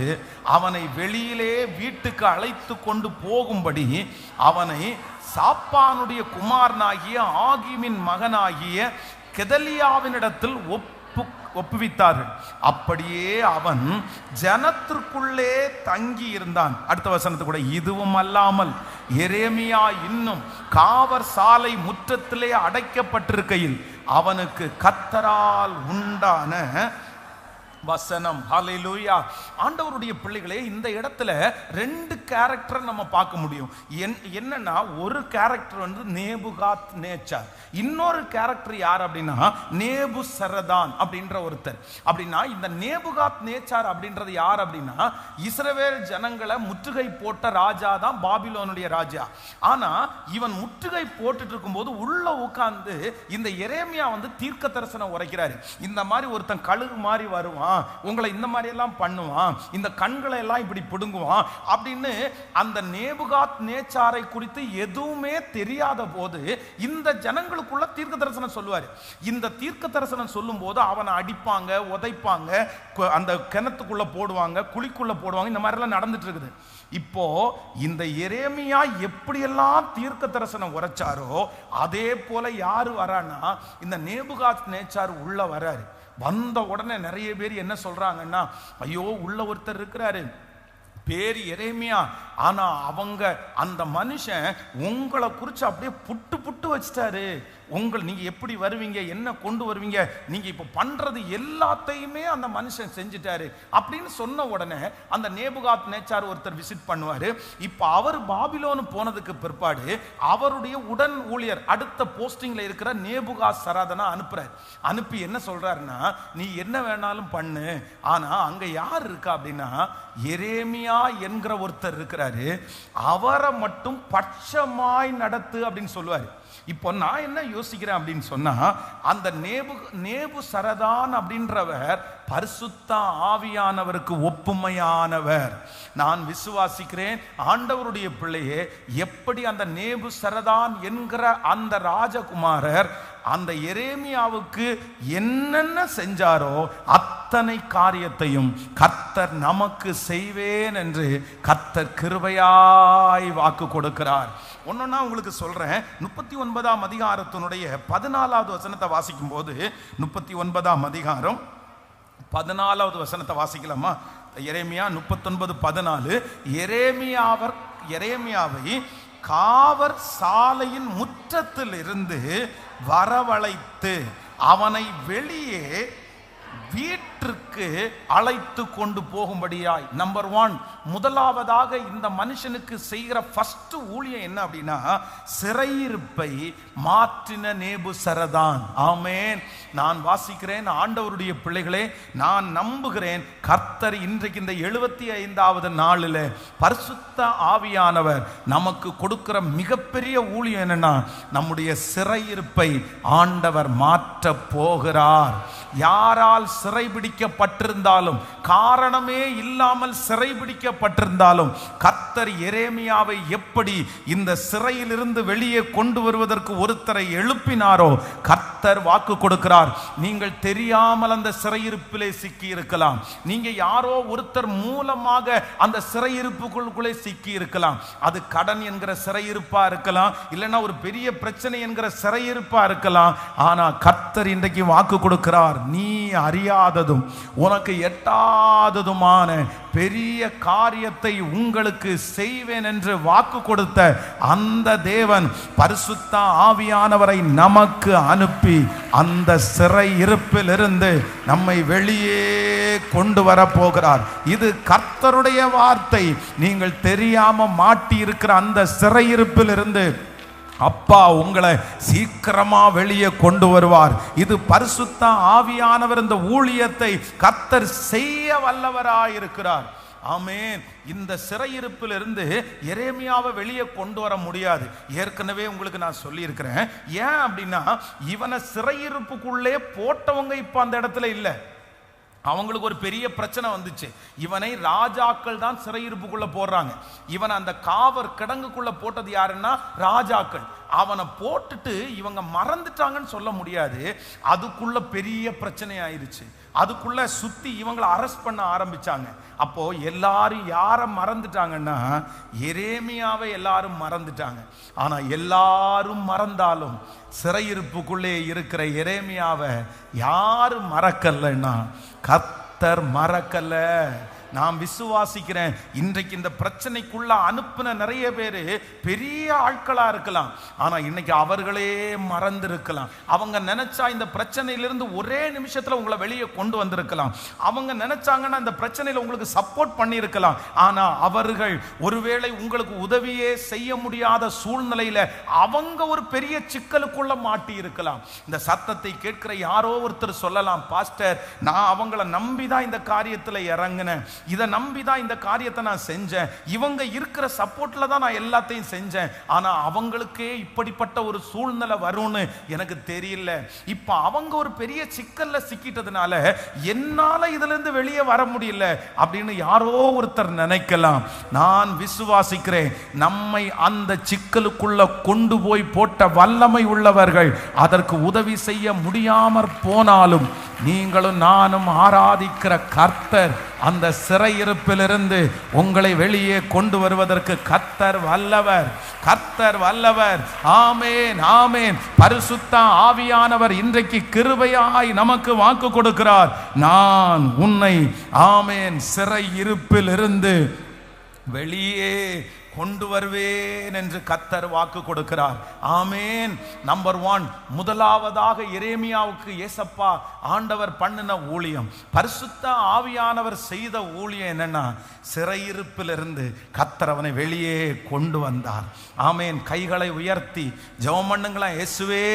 அவனை வெளியிலே வீட்டுக்கு அழைத்து கொண்டு போகும்படி அவனை சாப்பானுடைய குமாரனாகிய ஆகிமின் மகனாகிய கெதலியாவினிடத்தில் ஒப்புவித்தார்கள். அப்படியே அவன் ஜனத்திற்குள்ளே தங்கி இருந்தான். அடுத்த வசனத்து கூட, இதுவும் அல்லாமல் எரேமியா இன்னும் காவற் சாலை முற்றத்திலே அடைக்கப்பட்டிருக்கையில் அவனுக்கு கர்த்தரால் உண்டான வசனம். ஹல்லேலூயா. ஆண்டவருடைய பிள்ளைகளே, இந்த இடத்துல ரெண்டு கேரக்டர் நம்ம பார்க்க முடியும். என்னன்னா, ஒரு கேரக்டர் வந்து நேபுகாத் நேச்சார், இன்னொரு கேரக்டர் யார் அப்படின்னா நேபுசரதான் அப்படின்ற ஒருத்தர். அப்படின்னா இந்த நேபுகாத் நேச்சார் அப்படின்றது யார் அப்படின்னா, இஸ்ரவேல் ஜனங்களை முற்றுகை போட்ட ராஜா தான் பாபிலோனுடைய ராஜா. ஆனா இவன் முற்றுகை போட்டுட்டு இருக்கும்போது உள்ள உட்கார்ந்து இந்த எரேமியா வந்து தீர்க்க தரிசனம் உரைக்கிறாரு. இந்த மாதிரி ஒருத்தன் கழுகு மாதிரி வருவான், உங்களை இந்த மாதிரி எல்லாம் பண்ணுவான், இந்த கண்களை எல்லாம் இப்படி பிடுங்குவான் அப்படின்னு அந்த நேபுகாத் நேச்சாரை குறித்து எதுவுமே தெரியாத போது இந்த ஜனங்களுக்குள்ள தீர்க்க தரிசனம் சொல்லுவார். இந்த தீர்க்க தரிசனம் சொல்லும் போது அவனை அடிப்பாங்க, உதைப்பாங்க, அந்த கிணத்துக்குள்ள போடுவாங்க, குழிக்குள்ள போடுவாங்க, இந்த மாதிரி எல்லாம் நடந்துட்டு இருக்குது. இப்போ இந்த எரேமியா எப்படியெல்லாம் தீர்க்க தரிசனம் உரைச்சாரோ அதே போல யாரு வரான்னா இந்த நேபுகாத் நேச்சார் உள்ள வராரு. வந்த உடனே நிறைய பேர் என்ன சொல்றாங்கன்னா, ஐயோ உள்ள ஒருத்தர் இருக்கிறாரு பேரு எரேமியா, ஆனா அவங்க அந்த மனுஷன் உங்களை குறிச்சு அப்படியே புட்டு புட்டு வச்சிட்டாரு. நீங்க எப்படி வருவீங்க, என்ன கொண்டு வருவீங்க, நீங்க இப்ப பண்றது எல்லாத்தையுமே அந்த மனுஷன் செஞ்சுட்டாரு அப்படின்னு சொன்ன உடனே அந்த நேபுகாத் நேச்சார் ஒருத்தர் விசிட் பண்ணுவாரு. இப்ப அவர் பாபிலோனு போனதுக்கு பிற்பாடு அவருடைய உடன் ஊழியர் அடுத்த போஸ்டிங்ல இருக்கிற நேபுகாத் சராதனா அனுப்புறாரு. அனுப்பி என்ன சொல்றாருன்னா, நீ என்ன வேணாலும் பண்ணு, ஆனா அங்க யார் இருக்கா அப்படின்னா எரேமியா என்கிற ஒருத்தர் இருக்கிறாரு, அவரை மட்டும் பட்சமாய் நடத்து அப்படின்னு சொல்லுவாரு. இப்போ நான் என்ன யோசிக்கிறேன் அப்படின்னு சொன்னா, அந்த நேபுசரதான் அப்படின்றவர் பரிசுத்த ஆவியானவருக்கு ஒப்புமையானவர். நான் விசுவாசிக்கிறேன் ஆண்டவருடைய பிள்ளையே, எப்படி அந்த நேபுசரதான் என்கிற அந்த ராஜகுமாரர் அந்த எரேமியாவுக்கு என்னென்ன செஞ்சாரோ அத்தனை காரியத்தையும் கர்த்தர் நமக்கு செய்வேன் என்று கர்த்தர் கிருபையாய் வாக்கு கொடுக்கிறார். ஒன்னொன்னா உங்களுக்கு சொல்றேன். 39ஆம் அதிகாரத்தினுடைய 14வது வசனத்தை வாசிக்கும் போது, 39ஆம் அதிகாரம் 14வது வசனத்தை வாசிக்கலாமா? எரேமியா 39:14. எரேமியாவை காவற் சாலையின் முற்றத்தில் இருந்து வரவழைத்து அவனை வெளியே வீட்டிற்கு அழைத்து கொண்டு போகும்படியாய். நம்பர் 1, முதலாவதாக இந்த மனுஷனுக்கு செய்கிற ஃபர்ஸ்ட் ஊழியம் என்ன அப்படின்னா, சிறையிருப்பை மாற்றின நேபுசரதான். ஆமென். நான் வாசிக்கிறேன் ஆண்டவருடைய பிள்ளைகளே, நான் நம்புகிறேன் கர்த்தர் இன்றைக்கு இந்த 75வது நாளில் பரிசுத்த ஆவியானவர் நமக்கு கொடுக்கிற மிகப்பெரிய ஊழியம் என்னன்னா, நம்முடைய சிறையிருப்பை ஆண்டவர் மாற்ற போகிறார். யாரால் சிறைபிடிக்கப்பட்டிருந்தாலும், காரணமே இல்லாமல் சிறைபிடிக்கப்பட்டிருந்தாலும், கர்த்தர் எரேமியாவை எப்படி இந்த சிறையிலிருந்து வெளியே கொண்டு வருவதற்கு ஒருத்தரை எழுப்பினாரோ கர்த்தர் வாக்கு கொடுக்கிறார். நீங்கள் தெரியாமல் அந்த சிறையிருப்பிலே சிக்கி இருக்கலாம், நீங்க யாரோ ஒருத்தர் மூலமாக அந்த சிறையிருப்புக்குள்ளே சிக்கி இருக்கலாம். அது கடன் என்கிற சிறையிருப்பா இருக்கலாம், இல்லைன்னா ஒரு பெரிய பிரச்சனை என்கிற சிறையிருப்பா இருக்கலாம். ஆனா கர்த்தர் இன்றைக்கு வாக்கு கொடுக்கிறார், நீ அறியாததும் உனக்கு எட்டாததுமான பெரிய காரியத்தை உங்களுக்கு செய்வேன் என்று வாக்கு கொடுத்த அந்த தேவன் பரிசுத்த ஆவியானவரை நமக்கு அனுப்பி அந்த சிறை இருப்பில் இருந்து நம்மை வெளியே கொண்டு வர போகிறார். இது கர்த்தருடைய வார்த்தை. நீங்கள் தெரியாம மாட்டி இருக்கிற அந்த சிறையிருப்பில் இருந்து அப்பா உங்களை சீக்கிரமா வெளியே கொண்டு வருவார். இது பரிசுத்த ஆவியானவர் இந்த ஊழியத்தை கர்த்தர் செய்ய வல்லவராயிருக்கிறார். ஆமென். இந்த சிறையிருப்பில் இருந்து எரேமியாவை வெளியே கொண்டு வர முடியாது. ஏற்கனவே உங்களுக்கு நான் சொல்லி இருக்கிறேன். ஏன் அப்படின்னா, இவனை சிறையிருப்புக்குள்ளே போட்டவங்க இப்ப அந்த இடத்துல இல்லை. அவங்களுக்கு ஒரு பெரிய பிரச்சனை வந்துச்சு. இவனை ராஜாக்கள் தான் சிறையிருப்புக்குள்ள போடுறாங்க. இவன் அந்த காவற் கிடங்குக்குள்ள போட்டது யாருன்னா ராஜாக்கள். அவனை போட்டுட்டு இவங்க மறந்துட்டாங்கன்னு சொல்ல முடியாது. அதுக்குள்ள பெரிய பிரச்சனை ஆயிருச்சு. அதுக்குள்ள சுத்தி இவங்களை அரெஸ்ட் பண்ண ஆரம்பிச்சாங்க. அப்போ எல்லாரும் யார மறந்துட்டாங்கன்னா எரேமியாவை எல்லாரும் மறந்துட்டாங்க. ஆனா எல்லாரும் மறந்தாலும் சிறையிருப்புக்குள்ளே இருக்கிற எரேமியாவை யாரும் மறக்கலன்னா கர்த்தர் மறக்கல. நான் விசுவாசிக்கிறேன். இன்றைக்கு இந்த பிரச்சனைக்குள்ள அனுப்பின நிறைய பேர் பெரிய ஆட்களா இருக்கலாம். ஆனா இன்னைக்கு அவர்களே மறந்து இருக்கலாம். அவங்க நினைச்சா இந்த பிரச்சனையிலிருந்து ஒரே நிமிஷத்துல உங்களை வெளியே கொண்டு வந்திருக்கலாம். அவங்க நினைச்சாங்கன்னா இந்த பிரச்சனையில உங்களுக்கு சப்போர்ட் பண்ணி இருக்கலாம். ஆனா அவர்கள் ஒருவேளை உங்களுக்கு உதவியே செய்ய முடியாத சூழ்நிலையில அவங்க ஒரு பெரிய சிக்கலுக்குள்ள மாட்டி இருக்கலாம். இந்த சத்தத்தை கேட்கிற யாரோ ஒருத்தர் சொல்லலாம், பாஸ்டர் நான் அவங்கள நம்பிதான் இந்த காரியத்துல இறங்கினேன், இதை நம்பிதான் இந்த காரியத்தை நான் செஞ்சேன், இவங்க இருக்கிற சப்போர்ட்ல தான் நான் எல்லாத்தையும் செஞ்சேன், ஆனா அவங்களுக்கே இப்படிப்பட்ட ஒரு சூழ்நிலை வரும்னு எனக்கு தெரியல. இப்ப அவங்க ஒரு பெரிய சிக்கல்ல சிக்கிட்டதுனால என்னால இதுல இருந்து வெளியே வர முடியல அப்படின்னு யாரோ ஒருத்தர் நினைக்கலாம். நான் விசுவாசிக்கிறேன், நம்மை அந்த சிக்கலுக்குள்ள கொண்டு போய் போட்ட வல்லமை உள்ளவர்கள் அதற்கு உதவி செய்ய முடியாமற் போனாலும் நீங்களும் நானும் ஆராதிக்கிற கர்த்தர் அந்த சிறையிருப்பிலிருந்து உங்களை வெளியே கொண்டு வருவதற்கு கர்த்தர் வல்லவர், கர்த்தர் வல்லவர். ஆமென், ஆமென். பரிசுத்த ஆவியானவர் இன்றைக்கு கிருபையாய் நமக்கு வாக்கு கொடுக்கிறார். நான் உன்னை ஆமென் சிறையிருப்பிலிருந்து வெளியே கொண்டு வருவேன் என்று கர்த்தர் வாக்கு கொடுக்கிறார். ஆமென். நம்பர் 1, முதலாவதாக எரேமியாவுக்கு ஏசப்பா ஆண்டவர் பண்ணின ஊழியம், பரிசுத்த ஆவியானவர் செய்த ஊழியம் என்னன்னா சிறையிருப்பிலிருந்து கர்த்தர் அவனை வெளியே கொண்டு வந்தார். ஆமென். கைகளை உயர்த்தி ஜெபம் பண்ணுங்களா. இயேசுவே,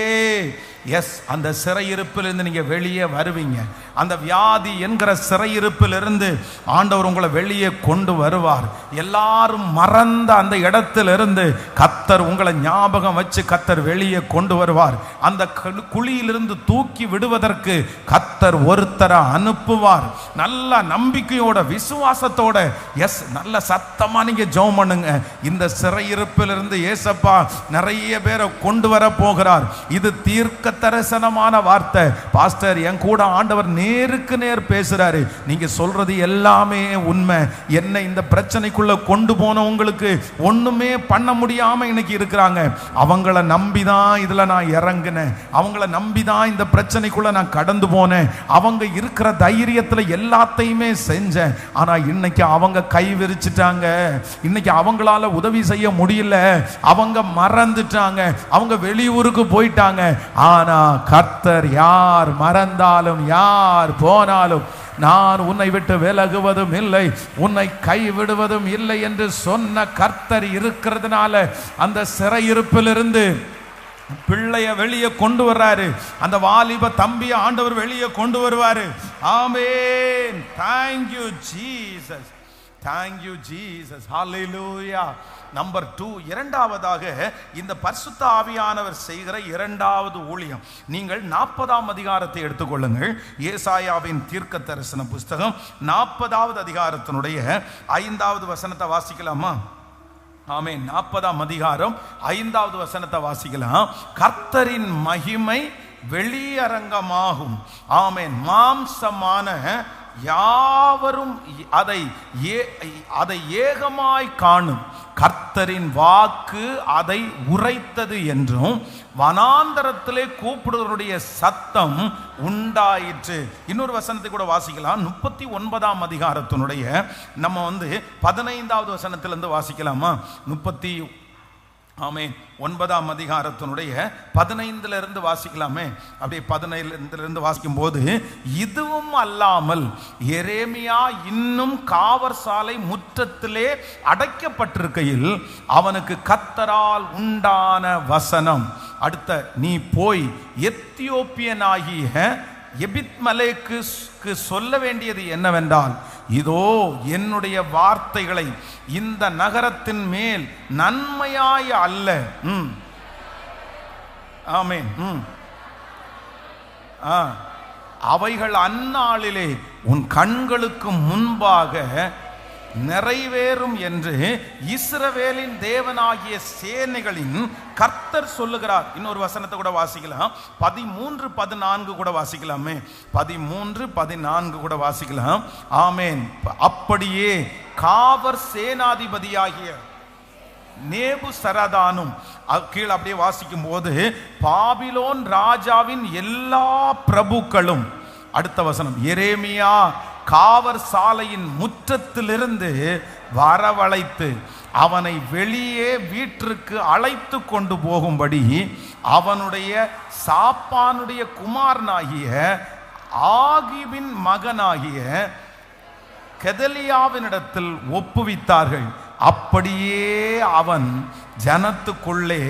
எஸ், அந்த சிறையிருப்பிலிருந்து நீங்க வெளியே வருவீங்க. அந்த வியாதி என்கிற சிறையிருப்பிலிருந்து ஆண்டவர் உங்களை வெளியே கொண்டு வருவார். எல்லாரும் மறந்த அந்த இடத்திலிருந்து கர்த்தர் உங்களை ஞாபகம் வச்சு கர்த்தர் வெளியே கொண்டு வருவார். அந்த குழியிலிருந்து தூக்கி விடுவதற்கு கர்த்தர் ஒருத்தரை அனுப்புவார். நல்ல நம்பிக்கையோட விசுவாசத்தோட எஸ் நல்ல சத்தமா நீங்க ஜெபம் பண்ணுங்க. இந்த சிறையிருப்பிலிருந்து ஏசப்பா நிறைய பேரை கொண்டு வர போகிறார். இது தீர்க்க தரிசனமான வார்த்தை. பாஸ்டர் என் கூட ஆண்டவர் நேருக்கு நேர் பேசுறாரு. நீங்க சொல்றது எல்லாமே உண்மை. என்னை இந்த பிரச்சனைக்குள்ள கொண்டு போனவங்களுக்கு ஒண்ணுமே பண்ண முடியாம இன்னைக்கு இருக்கிறாங்க. அவங்கள நம்பிதான் இதுல நான் இறங்கினேன், அவங்கள நம்பிதான் இந்த பிரச்சனைக்குள்ள நான் கடந்து போனேன், அவங்க இருக்கிற தைரியத்துல எல்லாத்தையுமே செஞ்சேன். ஆனா இன்னைக்கு அவங்க கை விரிச்சிட்டாங்க, இன்னைக்கு அவங்களால உதவி செய்ய முடியல, அவங்க மறந்துட்டாங்க, அவங்க வெளியூருக்கு போயிட்டாங்க. ஆனா கர்த்தர் யார் மறந்தாலும் யார் போனாலும் நான் உன்னை விட்டு விலகுவதும் இல்லை, உன்னை கைவிடுவதும் இல்லை என்று சொன்ன கர்த்தர் இருக்கிறதுனால அந்த சிறையிருப்பிலிருந்து பிள்ளைய வெளியே கொண்டு வர்றாரு. அந்த வாலிப தம்பிய ஆண்டவர் வெளியே கொண்டு வருவாரு. ஆமென். Thank you Jesus. Thank you Jesus. Hallelujah. Number 2, இரண்டாவதாக இந்த பரிசுத்த ஆவியானவர் செய்கிற இரண்டாவது ஊழியம். நீங்கள் 40ஆம் அதிகாரத்தை எடுத்துக்கொள்ளுங்கள். ஏசாயாவின் தீர்க்க தரிசன புஸ்தகம் 40வது அதிகாரத்தினுடைய 5வது வசனத்தை வாசிக்கலாமா? ஆமென். 40ஆம் அதிகாரம் 5வது வசனத்தை வாசிக்கலாம். கர்த்தரின் மகிமை வெளியரங்கமாகும். ஆமென். மாம்சமான யாவரும் அதை ஏகமாய் காணும். கர்த்தரின் வாக்கு அதை உரைத்தது என்றும் வனாந்தரத்திலே கூப்பிடுவருடைய சத்தம் உண்டாயிற்று. இன்னொரு வசனத்தை கூட வாசிக்கலாம். 39ஆம் அதிகாரத்தினுடைய நம்ம 15வது வசனத்திலிருந்து வாசிக்கலாமா? 9ஆம் அதிகாரத்தினுடைய 15ல இருந்து வாசிக்கலாமே. அப்படியே 17லிருந்து வாசிக்கும் போது, இதுவும் அல்லாமல் எரேமியா இன்னும் காவற் சாலை முற்றத்திலே அடைக்கப்பட்டிருக்கையில் அவனுக்கு கர்த்தரால் உண்டான வசனம். அடுத்த, நீ போய் எத்தியோப்பியனாகிய எபித்மலேக்கு சொல்ல வேண்டியது என்னவென்றால், இதோ என்னுடைய வார்த்தைகளை இந்த நகரத்தின் மேல் நன்மையாய் அல்ல. ஆமென். அவைகள் அந்நாளிலே உன் கண்களுக்கு முன்பாக நிறைவேறும் என்று இஸ்ரவேலின் தேவனாகிய சேனைகளின் கர்த்தர் சொல்லுகிறார். இன்னொரு வசனத்தை கூட வாசிக்கலாம், 13-14 கூட வாசிக்கலாமே, 13-14 கூட வாசிக்கலாம். ஆமேன். அப்படியே காவர் சேனாதிபதியாகிய நேபுசரதானும், கீழே அப்படியே வாசிக்கும் போது பாபிலோன் ராஜாவின் எல்லா பிரபுக்களும், அடுத்த வசனம், எரேமியா காவர் சாலையின் முற்றத்திலிருந்து வரவழைத்து அவனை வெளியே வீட்டிற்கு அழைத்து கொண்டு போகும்படி அவனுடைய சாப்பானுடைய குமாரனாகிய ஆகிபின் மகனாகிய கெதலியாவினிடத்தில் ஒப்புவித்தார்கள். அப்படியே அவன் ஜனத்துக்குள்ளே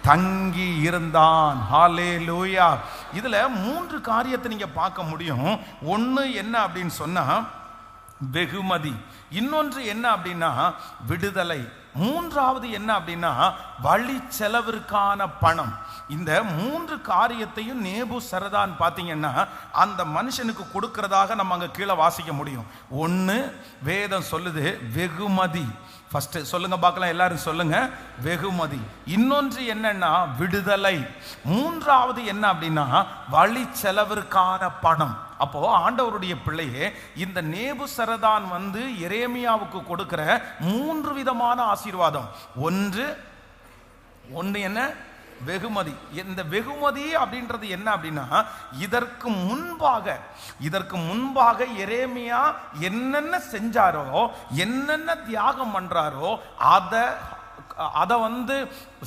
தங்கி இருந்தான். ஹல்லேலூயா. இதுல 3 காரியத்தை நீங்க பார்க்க முடியும். ஒன்று என்ன அப்படின்னு சொன்னா வெகுமதி, இன்னொன்று என்ன அப்படின்னா விடுதலை, மூன்றாவது என்ன அப்படின்னா வழி செலவிற்கான பணம். இந்த 3 காரியத்தையும் நேபுசரதான் பார்த்தீங்கன்னா அந்த மனுஷனுக்கு கொடுக்கிறதாக நம்ம அங்கே கீழே வாசிக்க முடியும். ஒன்று வேதம் சொல்லுது வெகுமதி. ஃபர்ஸ்ட் சொல்லுங்க பார்க்கலாம், எல்லாரும் சொல்லுங்க வெகுமதி. இன்னொன்று என்னன்னா விடுதலை. மூன்றாவது என்ன அப்படின்னா வழி செலவிற்கான பணம். அப்போ ஆண்டவருடைய பிள்ளையே, இந்த நேபுசரதான் வந்து எரேமியாவுக்கு கொடுக்கிற 3 விதமான ஆசீர்வாதம். ஒன்று என்ன வெகுமதி. இந்த வெகுமதி அப்படின்றது என்ன அப்படின்னா இதற்கு முன்பாக எரேமியா என்னென்ன செஞ்சாரோ, என்னென்ன தியாகம் பண்றாரோ அதை வந்து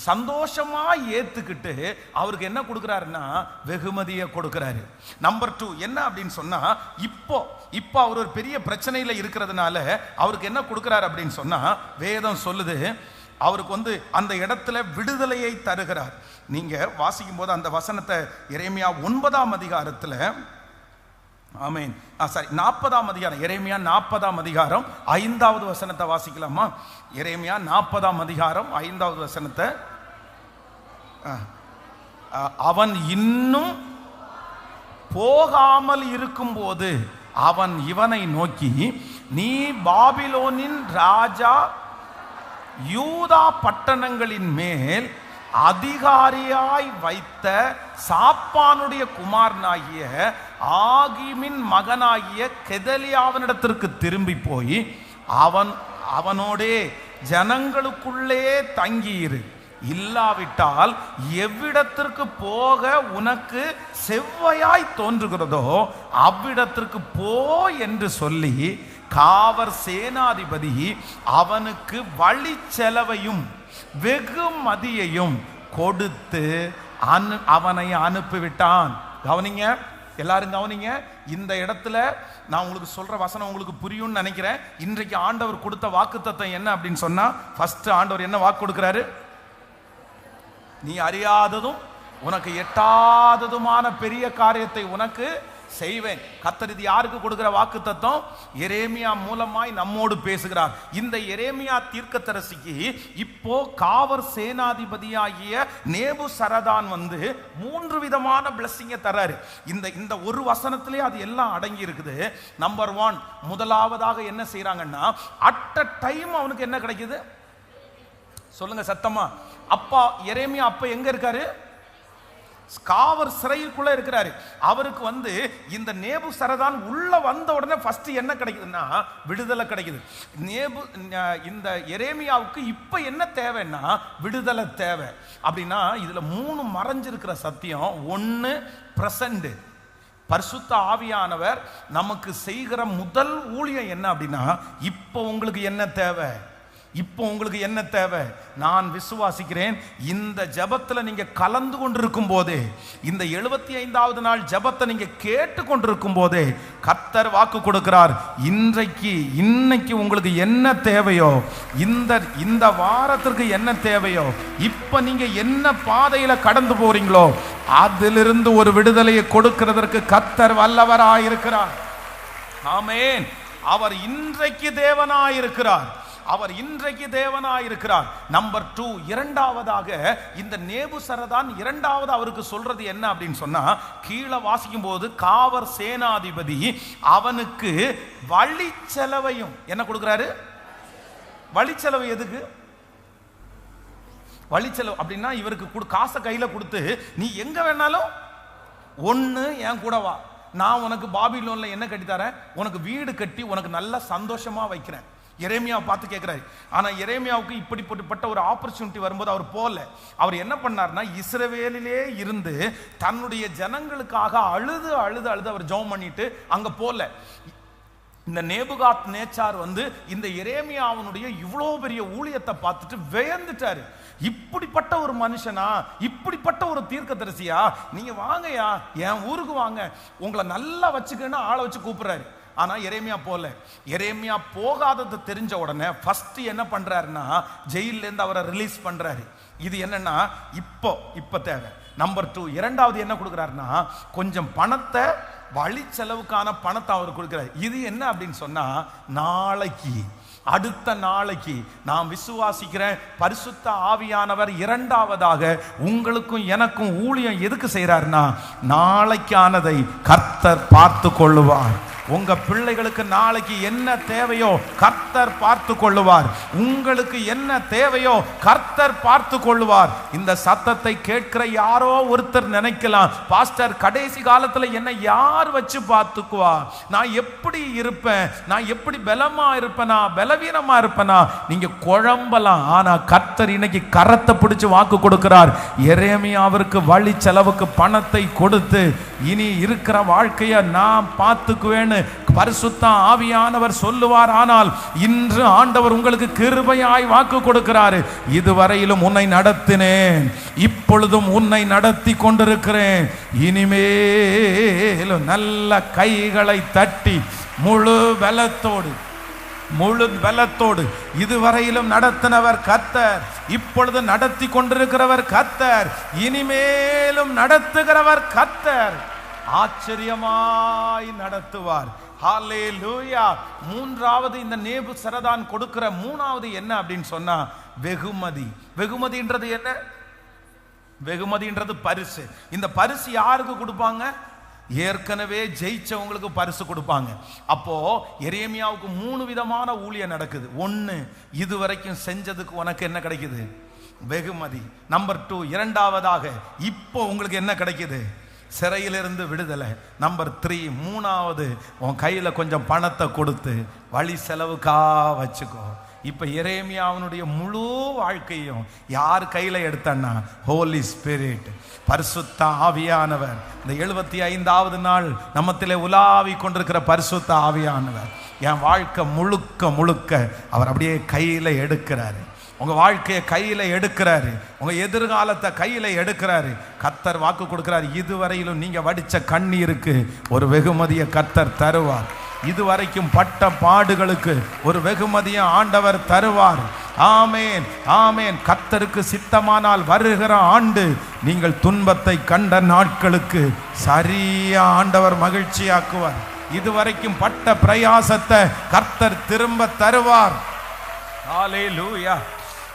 சந்தோஷமா ஏத்துக்கிட்டு அவருக்கு என்ன கொடுக்கிறாருன்னா வெகுமதியை கொடுக்கிறாரு. நம்பர் 2 என்ன அப்படின்னு சொன்னா இப்போ அவர் ஒரு பெரிய பிரச்சனையில இருக்கிறதுனால அவருக்கு என்ன கொடுக்கிறாரு அப்படின்னு சொன்னா வேதம் சொல்லுது அவருக்கு வந்து அந்த இடத்துல விடுதலையை தருகிறார். நீங்க வாசிக்கும் போது அந்த வசனத்தை எரேமியா 9ஆம் அதிகாரத்துல, ஆமென், சாரி 40ஆம் அதிகாரம், எரேமியா 40ஆம் அதிகாரம் 5வது வசனத்தை வாசிக்கலாமா? எரேமியா 40ஆம் அதிகாரம் 5வது வசனத்தை. அவன் இன்னும் போகாமல் இருக்கும்போது அவன் இவனை நோக்கி, நீ பாபிலோனின் ராஜா யூதா பட்டணங்களின் மேல் அதிகாரியாய் வைத்த சாப்பானுடைய குமாரனாகிய ஆகிமின் மகனாகிய கெதலியாவினிடத்திற்கு திரும்பி போய் அவனோடே ஜனங்களுக்குள்ளே தங்கியிரு, இல்லாவிட்டால் எவ்விடத்திற்கு போக உனக்கு செவ்வையாய் தோன்றுகிறதோ அவ்விடத்திற்கு போ என்று சொல்லி காவர் சேனாதிபதி அவனுக்கு வழி செலவையும் வெகுமதியையும் கொடுத்து அவனை அனுப்பிவிட்டான். கவனிங்க, எல்லாரும் கவனிங்க. இந்த இடத்துல நான் உங்களுக்கு சொல்ற வசனம் உங்களுக்கு புரியும்னு நினைக்கிறேன். இன்றைக்கு ஆண்டவர் கொடுத்த வாக்குத்தத்தம் என்ன அப்படின்னு சொன்னா, ஃபர்ஸ்ட் ஆண்டவர் என்ன வாக்கு கொடுக்கிறாரு? நீ அறியாததும் உனக்கு எட்டாததுமான பெரிய காரியத்தை உனக்கு செய்வேன். கர்த்தர் இது யாருக்கு கொடுக்கிற வாக்குத்தத்தம்? எரேமியா மூலமாய் நம்மோடு பேசுகிறார். இந்த எரேமியா தீர்க்கதரிசிக்கு இப்போ காவர் சேனாதிபதியாகிய நேபுசரதான் வந்து 3 விதமான பிளஸிங்கை தர்றாரு. இந்த ஒரு வசனத்திலே அது எல்லாம் அடங்கி இருக்குது. நம்பர் 1, முதலாவதாக என்ன செய்யறாங்கன்னா அட் அ டைம் அவனுக்கு என்ன கிடைக்குது? சொல்லுங்க சத்தமா. அப்பா எரேமியா அப்ப எங்க இருக்காரு? காவர் சிறைக்குள்ள இருக்கிறாரு. அவருக்கு வந்து இந்த நேபுசரதான் உள்ள வந்த உடனே ஃபர்ஸ்ட் என்ன கிடைக்குதுன்னா விடுதலை கிடைக்குது. இந்த எரேமியாவுக்கு இப்ப என்ன தேவைன்னா விடுதலை தேவை. அப்படின்னா இதுல 3 மறைஞ்சிருக்கிற சத்தியம். ஒன்னு பிரசன்ட், பரிசுத்த ஆவியானவர் நமக்கு செய்கிற முதல் ஊழியம் என்ன அப்படின்னா இப்போ உங்களுக்கு என்ன தேவை, இப்போ உங்களுக்கு என்ன தேவை? நான் விசுவாசிக்கிறேன் இந்த ஜெபத்தில் நீங்க கலந்து கொண்டிருக்கும் போதே, இந்த 75வது நாள் ஜெபத்தை நீங்க கேட்டு கொண்டிருக்கும் போதே கர்த்தர் வாக்கு கொடுக்கிறார். இன்னைக்கு உங்களுக்கு என்ன தேவையோ, இந்த வாரத்திற்கு என்ன தேவையோ, இப்ப நீங்க என்ன பாதையில கடந்து போறீங்களோ அதிலிருந்து ஒரு விடுதலையை கொடுக்கிறதற்கு கர்த்தர் வல்லவராயிருக்கிறார். ஆமென். அவர் இன்றைக்கு தேவனாயிருக்கிறார். அவர் இன்றைக்கு தேவனாயிருக்கிறார். நம்பர் 2, இரண்டாவதாக இந்த நேபுசரதான் இரண்டாவது அவருக்கு சொல்றது என்ன அப்படின்னு சொன்னா, கீழே வாசிக்கும் போது காவல் சேனாதிபதி அவனுக்கு வழி செலவையும் என்ன கொடுக்கிறாரு? வழி செலவு. எதுக்கு வழி செலவு அப்படின்னா, இவருக்கு காசை கையில கொடுத்து நீ எங்க வேணாலும் ஒண்ணு என் கூட வா, நான் உனக்கு பாபிலோன்ல என்ன கட்டி தரேன், உனக்கு வீடு கட்டி உனக்கு நல்ல சந்தோஷமா வைக்கிறேன். எரேமியாவை பார்த்து கேட்கிறாரு. ஆனா எரேமியாவுக்கு இப்படிப்பட்ட ஒரு ஆப்பர்ச்சுனிட்டி வரும்போது அவர் போல. அவர் என்ன பண்ணார்னா, இஸ்ரவேலிலே இருந்து தன்னுடைய ஜனங்களுக்காக அழுது அழுது அழுது அவர் ஜெபம் பண்ணிட்டு அங்க போல. இந்த நேபுகாத் நேச்சார் வந்து இந்த எரேமியாவுடைய இவ்வளோ பெரிய ஊழியத்தை பார்த்துட்டு வியந்துட்டாரு. இப்படிப்பட்ட ஒரு மனுஷனா, இப்படிப்பட்ட ஒரு தீர்க்கதரிசியா, நீங்க வாங்கயா என் ஊருக்கு வாங்க, உங்களை நல்லா வச்சுக்கன்னு ஆளை வச்சு கூப்பிடுறாரு. ஆனா எரேமியா போல. எரேமியா போகாதது தெரிஞ்ச உடனே ஃபர்ஸ்ட் என்ன பண்றாருன்னா, ஜெயில இருந்து அவரை ரிலீஸ் பண்றாரு. இது என்னன்னா இப்ப தேவை. நம்பர் 2, இரண்டாவது என்ன கொடுக்குறாருன்னா, கொஞ்சம் பணத்தை, வழி செலவுக்கான பணத்தை அவர் கொடுக்கிறார். இது என்ன அப்படின்னு சொன்னா, நாளைக்கு அடுத்த நாளைக்கு நாம் விசுவாசிக்கிறேன் பரிசுத்த ஆவியானவர் இரண்டாவதாக உங்களுக்கும் எனக்கும் ஊழியம் எதுக்கு செய்யறாருன்னா, நாளைக்கானதை கர்த்தர் பார்த்து கொள்ளுவார். உங்க பிள்ளைகளுக்கு நாளைக்கு என்ன தேவையோ கர்த்தர் பார்த்து கொள்ளுவார். உங்களுக்கு என்ன தேவையோ கர்த்தர் பார்த்து கொள்ளுவார். இந்த சத்தத்தை கேட்கிற யாரோ ஒருத்தர் நினைக்கலாம், பாஸ்டர் கடைசி காலத்துல என்ன யார் வச்சு பார்த்துக்குவா, நான் எப்படி இருப்பேன், நான் எப்படி பலமா இருப்பேனா பலவீனமா இருப்பேனா, நீங்க குழம்பலாம். ஆனா கர்த்தர் இன்னைக்கு கரத்தை பிடிச்சு வாக்கு கொடுக்கிறார். எரேமியாவிற்கு வழி செலவுக்கு பணத்தை கொடுத்து, இனி இருக்கிற வாழ்க்கைய நான் பார்த்துக்குவேன்னு பரிசுத்த ஆவியானவர் சொல்லுவார். ஆனால் இன்று ஆண்டவர் உங்களுக்கு கிருபையாய் வாக்கு கொடுக்கிறாரு. இதுவரையிலும் உன்னை நடத்தினேன், இப்பொழுதும் உன்னை நடத்தி கொண்டிருக்கிறேன். இனிமேலும் நல்ல கைகளை தட்டி முழு பலத்தோடு இதுவரையிலும் நடத்தினவர் கர்த்தர், இப்பொழுது நடத்தி கொண்டிருக்கிறவர் கர்த்தர், இனிமேலும் நடத்துகிறவர் கர்த்தர், ஆச்சரியமாய் நடத்துவார். ஹல்லேலூயா. மூன்றாவது இந்த நேபுசரதான் கொடுக்கிற மூணாவது என்ன அப்படின்னு சொன்னா, வெகுமதி. வெகுமதின்றது என்ன? வெகுமதின்றது பரிசு. இந்த பரிசு யாருக்கு கொடுப்பாங்க? ஏற்கனவே ஜெயிச்சவங்களுக்கு பரிசு கொடுப்பாங்க. அப்போ எரேமியாவுக்கு 3 விதமான ஊழியம் நடக்குது. 1, இதுவரைக்கும் செஞ்சதுக்கு உனக்கு என்ன கிடைக்குது? வெகுமதி. நம்பர் 2, இரண்டாவதாக இப்போ உங்களுக்கு என்ன கிடைக்குது? சிறையிலிருந்து விடுதலை. நம்பர் 3, மூணாவது உன் கையில கொஞ்சம் பணத்தை கொடுத்து வழி செலவுக்கா வச்சுக்கோ. இப்ப எரேமியாவுடைய முழு வாழ்க்கையும் யார் கையில எடுத்தன்னா, ஹோலி ஸ்பிரிட், பரிசுத்த ஆவியானவர். இந்த 75வது நாள் நம்மத்திலே உலாவி கொண்டிருக்கிற பரிசுத்த ஆவியானவர் என் வாழ்க்கை முழுக்க அவர் அப்படியே கையில எடுக்கிறாரு. உங்க வாழ்க்கையை கையில எடுக்கிறாரு, உங்க எதிர்காலத்தை கையில எடுக்கிறாரு. கர்த்தர் வாக்கு கொடுக்கிறார், இதுவரையிலும் நீங்க வடிச்ச கண்ணீருக்கு ஒரு வெகுமதியை கர்த்தர் தருவார். இதுவரைக்கும் பட்ட பாடுகளுக்கு ஒரு வெகுமதியை ஆண்டவர் தருவார். ஆமேன், ஆமேன். கர்த்தருக்கு சித்தமானால் வருகிற ஆண்டு நீங்கள் துன்பத்தை கண்ட நாட்களுக்கு சரியா ஆண்டவர் மகிழ்ச்சியாக்குவார். இதுவரைக்கும் பட்ட பிரயாசத்தை கர்த்தர் திரும்ப தருவார். ஹல்லேலூயா.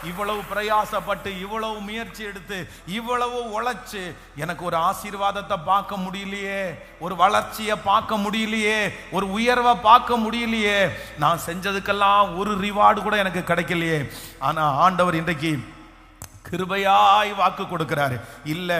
இவ்வளவு பிரயாசப்பட்டு, இவ்வளவு முயற்சி எடுத்து, இவ்வளவு உழைச்சு எனக்கு ஒரு ஆசீர்வாதத்தை பார்க்க முடியலையே, ஒரு வளர்ச்சியை பார்க்க முடியலையே, ஒரு உயர்வை பார்க்க முடியலையே, நான் செஞ்சதுக்கெல்லாம் ஒரு ரிவார்டு கூட எனக்கு கிடைக்கலையே. ஆனா ஆண்டவர் இன்றைக்கு கிருபையாய் வாக்கு கொடுக்கிறாரு. இல்ல,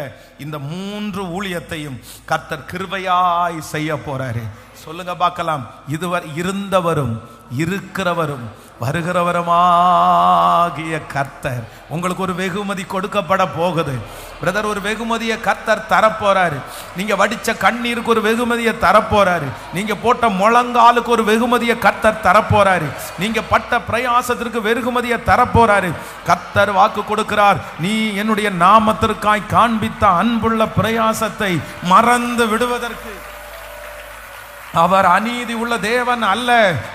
இந்த 3 ஊழியத்தையும் கர்த்தர் கிருபையாய் செய்ய போறாரு. சொல்லுங்க பார்க்கலாம். இதுவரை இருந்தவரும் இருக்கிறவரும் வருகிறவருமாகிய கர்த்தர் உங்களுக்கு ஒரு வெகுமதி கொடுக்கப்பட போகுது. பிரதர், ஒரு வெகுமதியை கர்த்தர் தரப்போறாரு. நீங்க வடிச்ச கண்ணீருக்கு ஒரு வெகுமதியை தரப்போறாரு. நீங்க போட்ட முழங்காலுக்கு ஒரு வெகுமதியை கர்த்தர் தரப்போறாரு. நீங்க பட்ட பிரயாசத்திற்கு வெகுமதியை தரப்போறாரு. கர்த்தர் வாக்கு கொடுக்கிறார், நீ என்னுடைய நாமத்திற்காய் காண்பித்த அன்புள்ள பிரயாசத்தை மறந்து விடுவதற்கு அவர் அநீதி உள்ள தேவன் அல்ல.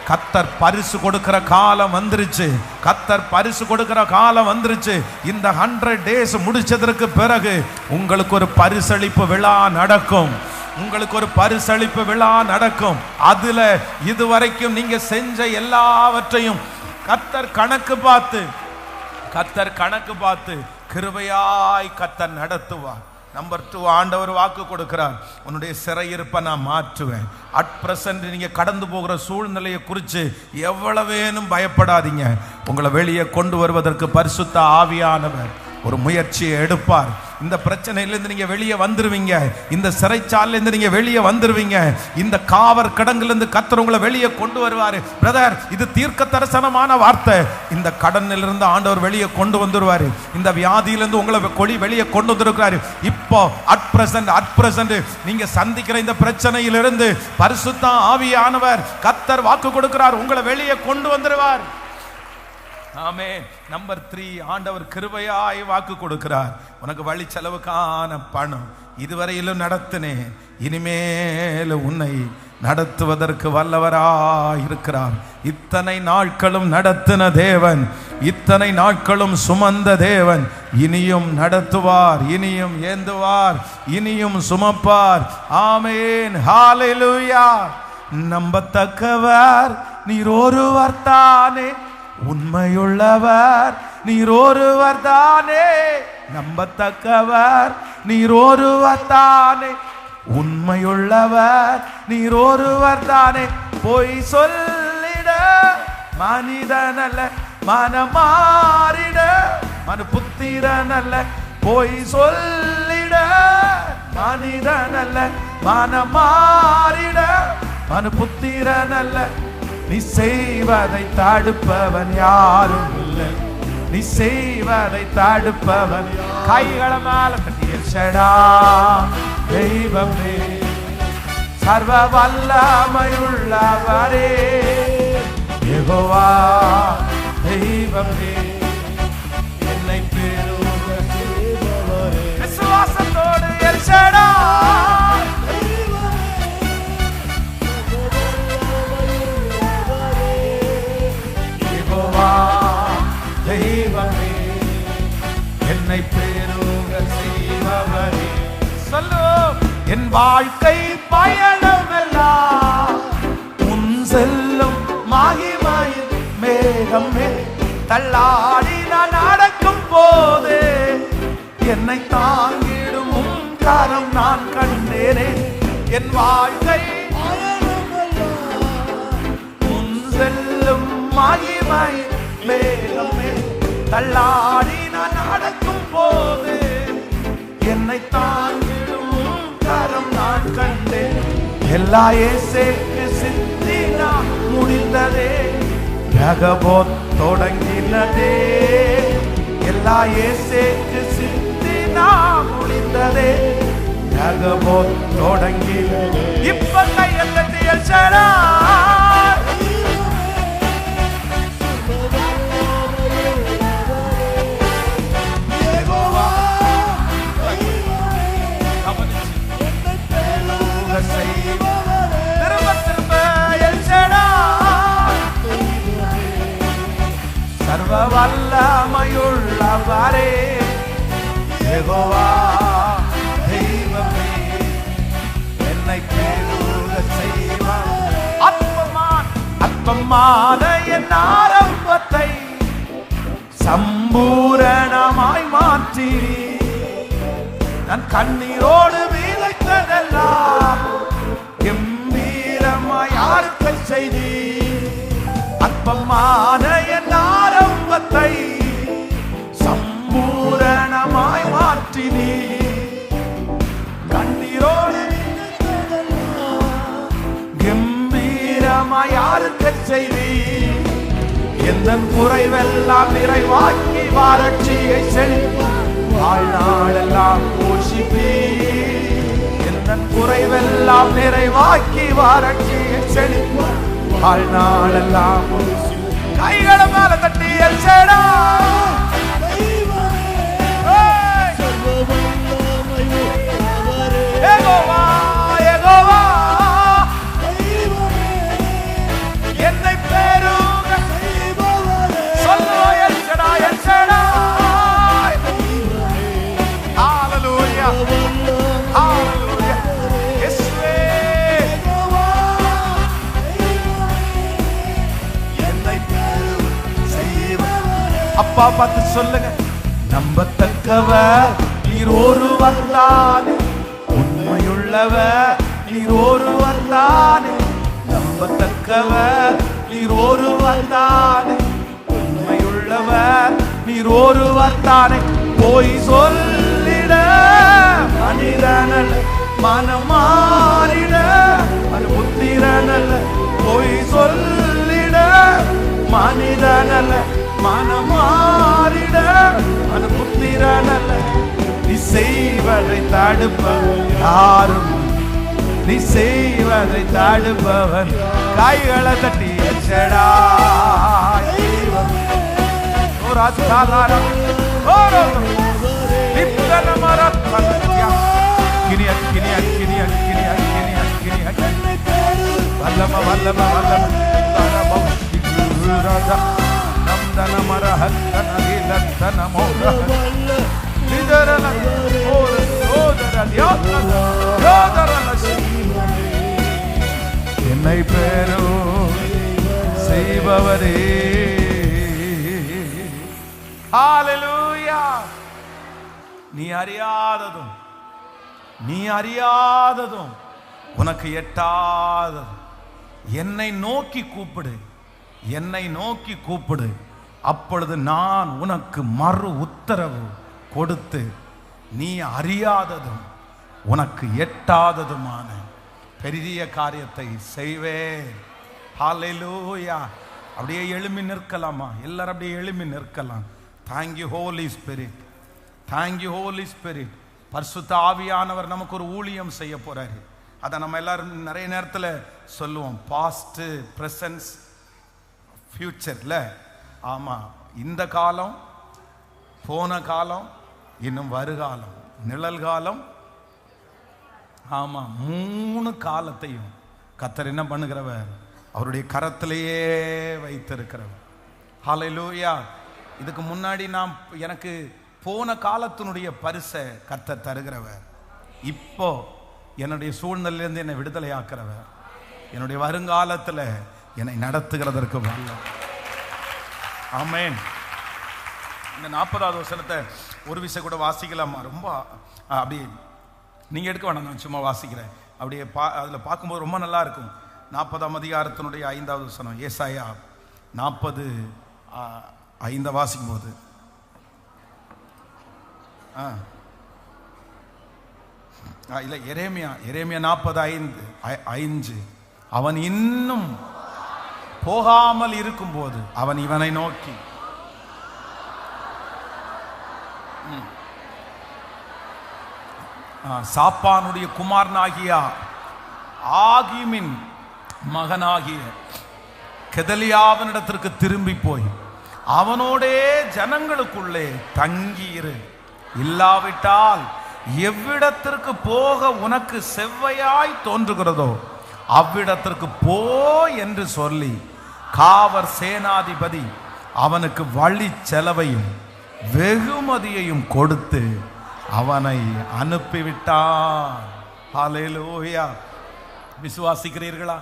கர்த்தர் பரிசு கொடுக்கிற காலம் வந்துருச்சு. கர்த்தர் பரிசு கொடுக்கிற காலம் வந்துருச்சு. இந்த 100 days முடிச்சதற்கு பிறகு உங்களுக்கு ஒரு பரிசளிப்பு விழா நடக்கும். உங்களுக்கு ஒரு பரிசளிப்பு விழா நடக்கும். அதுல இதுவரைக்கும் நீங்க செஞ்ச எல்லாவற்றையும் கர்த்தர் கணக்கு பார்த்து கிருபையாய் கர்த்தர் நடத்துவார். நம்பர் 2, ஆண்டவர் வாக்கு கொடுக்கிறார், உன்னுடைய சிறையிருப்பை நான் மாற்றுவேன். அட் பிரசன்ட் நீங்க கடந்து போகிற சூழ்நிலையை குறித்து எவ்வளவேனும் பயப்படாதீங்க. உங்களை வெளியே கொண்டு வருவதற்கு பரிசுத்த ஆவியானவர் ஒரு முயற்சியை எடுப்பார். இந்த பிரச்சனையிலிருந்து நீங்க வெளியே வந்துருவீங்க. இந்த சிறைச்சாலையிலிருந்து நீங்க வெளியே வந்துருவீங்க. இந்த காவற் கிடங்கிலிருந்து கர்த்தர் உங்களை வெளியே கொண்டு வருவார். பிரதர், இது தீர்க்க தரிசனமான வார்த்தை. இந்த கடனிலிருந்து ஆண்டவர் வெளியே கொண்டு வந்துருவாரு. இந்த வியாதியிலிருந்து உங்களை வெளியே கொண்டு வந்திருக்கிறாரு. இப்போ அட் பிரசன்ட் நீங்க சந்திக்கிற இந்த பிரச்சனையிலிருந்து பரிசுத்த ஆவியானவர் கர்த்தர் வாக்கு கொடுக்கிறார், உங்களை வெளியே கொண்டு வந்துருவார். ஆமென். நம்பர் 3, ஆண்டவர் கிருபையாய் வாக்கு கொடுக்கிறார், உனக்கு வழி செலவுக்கான பணம் இதுவரையிலும் நடத்தினேன், இனிமேல் உன்னை நடத்துவதற்கு வல்லவராய் இருக்கிறார். இத்தனை நாட்களும் நடத்தின தேவன், இத்தனை நாட்களும் சுமந்த தேவன் இனியும் நடத்துவார், இனியும் ஏந்துவார், இனியும் சுமப்பார். ஆமென். ஹalleluya. நம்பத்தக்கவர் நீர் ஒருவர் தானே, உண்மையுள்ளவர் நீர் ஒருவர் தானே. நம்பத்தக்கவர் நீர் ஒருவர் தானே, உண்மையுள்ளவர் நீர் ஒருவர் தானே. பொய் சொல்லிட மனிதனல்ல, மனமாறிட மனுபுத்திரனல்ல. பொய் சொல்லிட மனிதனல்ல, மனமாறிட மனுபுத்திரனல்ல. நீ செய்வதை தடுப்பவன் யாரும் இல்லை, நீ செய்வதை தடுப்பவன். கைகளை மேல கட்டியடா தெய்வமே, சர்வ வல்லமையுள்ளவரே யெகோவா தெய்வமே, என்னை பெறுக செய்பவரே. விசுவாசத்தோடு எல்ஷடா தெய்வமே, என்னை பெறுக செய்பவரே. சொல்லு, என் வாழ்க்கை பயணமெல்லாம் உன் செல்லும் மகிமையின் மேகமே. தள்ளாடி நான் நடக்கும் போது என்னை தாங்கிடும் உன் கரம் நான் கண்டேனே. என் வாழ்க்கை உன் செல்லும் மகிமையின் மேகமே. தள்ளாடி நான் நடக்கும் போது என்னை தாங்கிடும் கரம் நான் கண்டேன். எல்லா இயேசுவுக்கு சித்தினா முடிந்ததே, ரகபோத் தொடங்கினதே. எல்லா இயேசுவுக்கு சித்தினா முடிந்ததே, ரகபோத் தொடங்கினதே. இப்ப கையெழுத்தி எல்ஷடா சர்வ வல்லமையுள்ளவரே யெகோவா தெய்வமே, என்னை பெறுக செய்வார். அற்பமான என் ஆரம்பத்தை சம்பூரணமாய் மாற்றி, நான் கண்ணீரோடு விதைத்ததெல்லாம் கம்பீரமாய் யாருக்கு செய்தி. அற்பமான என் ஆரம்பத்தை சம்பூரணமாய் மாற்றினி, கண்ணீரோடு கம்பீரமாய் யாருக்கு செய்தி. எந்த குறைவெல்லாம் நிறைவாக்கி வறட்சியை செழிப்பு வாழ்நாளெல்லாம் போஷிப்பி. எந்த குறைவெல்லாம் நிறைவாக்கி வறட்சியை செழிப்பு வாழ்நாளெல்லாம். கைகளை மேல தட்டி எல்ஷடா யெகோவா யெகோவா, என்னை பெறுக செய்பவரே. சொல்லு எல்ஷடா எல்ஷடா. ஹalleluya ஹalleluya. இயேசுவே என்னை பெறுக அப்பா பார்த்து சொல்லுங்க, நம்பத்தக்கவர் நீர் ஒருவர் தானே, உண்மையுள்ளவர் நீர் ஒருவர் தானே, நம்பத்தக்கவர் நீர் ஒருவர் தானே, உண்மையுள்ளவர் நீர் ஒருவர் தானே. போய் சொல்லிட மனிதனல்ல, மனமாறிட அது புத்திரனல்ல. போய் சொல்லிட மனிதனல்ல, மனமாறிட அது புத்திரனல்ல. நீ செய்வதை தடுப்பவன் யாரும், நீ செய்வதை தடுப்பவன். கைகளை தட்டி எச்சடா வல்லம வல்லம வல்லம நம்தன மரஹத்தன லத்தன மோர இதரல ஓர ஓதர யோதர யோதர என்னை பேரோ செய்பவரே. ஹalleluya. நீ அறியாததும் நீ அறியாததும் உனக்கு எட்டாததும் என்னை நோக்கி கூப்பிடு, என்னை நோக்கி கூப்பிடு, அப்பொழுது நான் உனக்கு மறு உத்தரவு கொடுத்து நீ அறியாததும் உனக்கு எட்டாததுமான பெரிய காரியத்தை செய்வேன். ஹalleluya. அப்படியே எழும்பி நிற்கலாமா? எல்லாரும் அப்படியே எழும்பி நிற்கலாம். Thank you Holy Spirit, thank you Holy Spirit. பரிசுத்த ஆவியானவர் நமக்கு ஒரு ஊழியம் செய்ய போறாரு. அதை நம்ம எல்லாரும் நிறைய நேரத்தில் சொல்லுவோம், பாஸ்ட், பிரசன்ஸ், ஃபியூச்சர்ல. ஆமாம், இந்த காலம், போன காலம், இன்னும் வருகாலம், நிழல்காலம். ஆமாம், 3 காலத்தையும் கர்த்தர் என்ன பண்ணுகிறவர்? அவருடைய கரத்திலேயே வைத்திருக்கிறவர். ஹல்லேலூயா. இதுக்கு முன்னாடி நான் எனக்கு போன காலத்தினுடைய பரிசை கர்த்தர் தருகிறவர். இப்போ என்னுடைய சூழ்நிலையிலிருந்து என்னை விடுதலை ஆக்கிறவர். என்னுடைய வருங்காலத்தில் என்னை நடத்துகிறதற்கு வல்ல. ஆமென். இந்த 40வது வசனத்தை ஒரு விஷயம் கூட வாசிக்கலாமா? ரொம்ப அப்படி நீங்கள் எடுக்க வேண்டாம், நான் சும்மா வாசிக்கிறேன். அப்படியே அதில் பார்க்கும்போது ரொம்ப நல்லா இருக்கும். 40ஆம் அதிகாரத்தினுடைய 5வது வசனம், ஏசாயா 40:5 வாசிக்கும்போது, இல்லை, எரேமியா 40:5, அவன் இன்னும் போகாமல் இருக்கும்போது அவன் இவனை நோக்கி, சாப்பானுடைய குமாரனாகிய ஆகீமின் மகனாகிய கெதலியாவினிடத்திற்கு திரும்பி போய் அவனோடே ஜனங்களுக்குள்ளே தங்கியிரு, இல்லாவிட்டால் எவ்விடத்திற்கு போக உனக்கு செவ்வையாய் தோன்றுகிறதோ அவ்விடத்திற்கு போ என்று சொல்லி காவர் சேனாதிபதி அவனுக்கு வழி செலவையும் வெகுமதியையும் கொடுத்து அவனை அனுப்பிவிட்டான். ஹல்லேலூயா. விசுவாசிக்கிறீர்களா?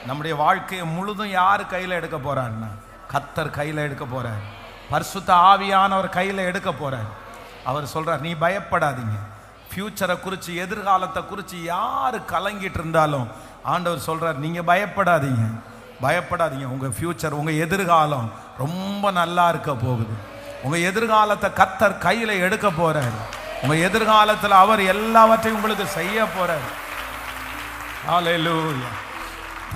நம்முடைய வாழ்க்கையை முழுதும் யார் கையில் எடுக்க போறான்னா, கர்த்தர் கையில் எடுக்க போறார். பரிசுத்த ஆவியானவர் கையில் எடுக்க போறார். அவர் சொல்றார், நீ பயப்படாதீங்க. ஃபியூச்சரை குறித்து, எதிர்காலத்தை குறித்து யார் கலங்கிட்டு இருந்தாலும் ஆண்டவர் சொல்றார், நீங்க பயப்படாதீங்க, பயப்படாதீங்க. உங்க ஃபியூச்சர், உங்க எதிர்காலம் ரொம்ப நல்லா இருக்க போகுது. உங்க எதிர்காலத்தை கர்த்தர் கையில் எடுக்க போறார். உங்க எதிர்காலத்தில் அவர் எல்லாவற்றையும் உங்களுக்கு செய்ய போறார். ஹல்லேலூயா.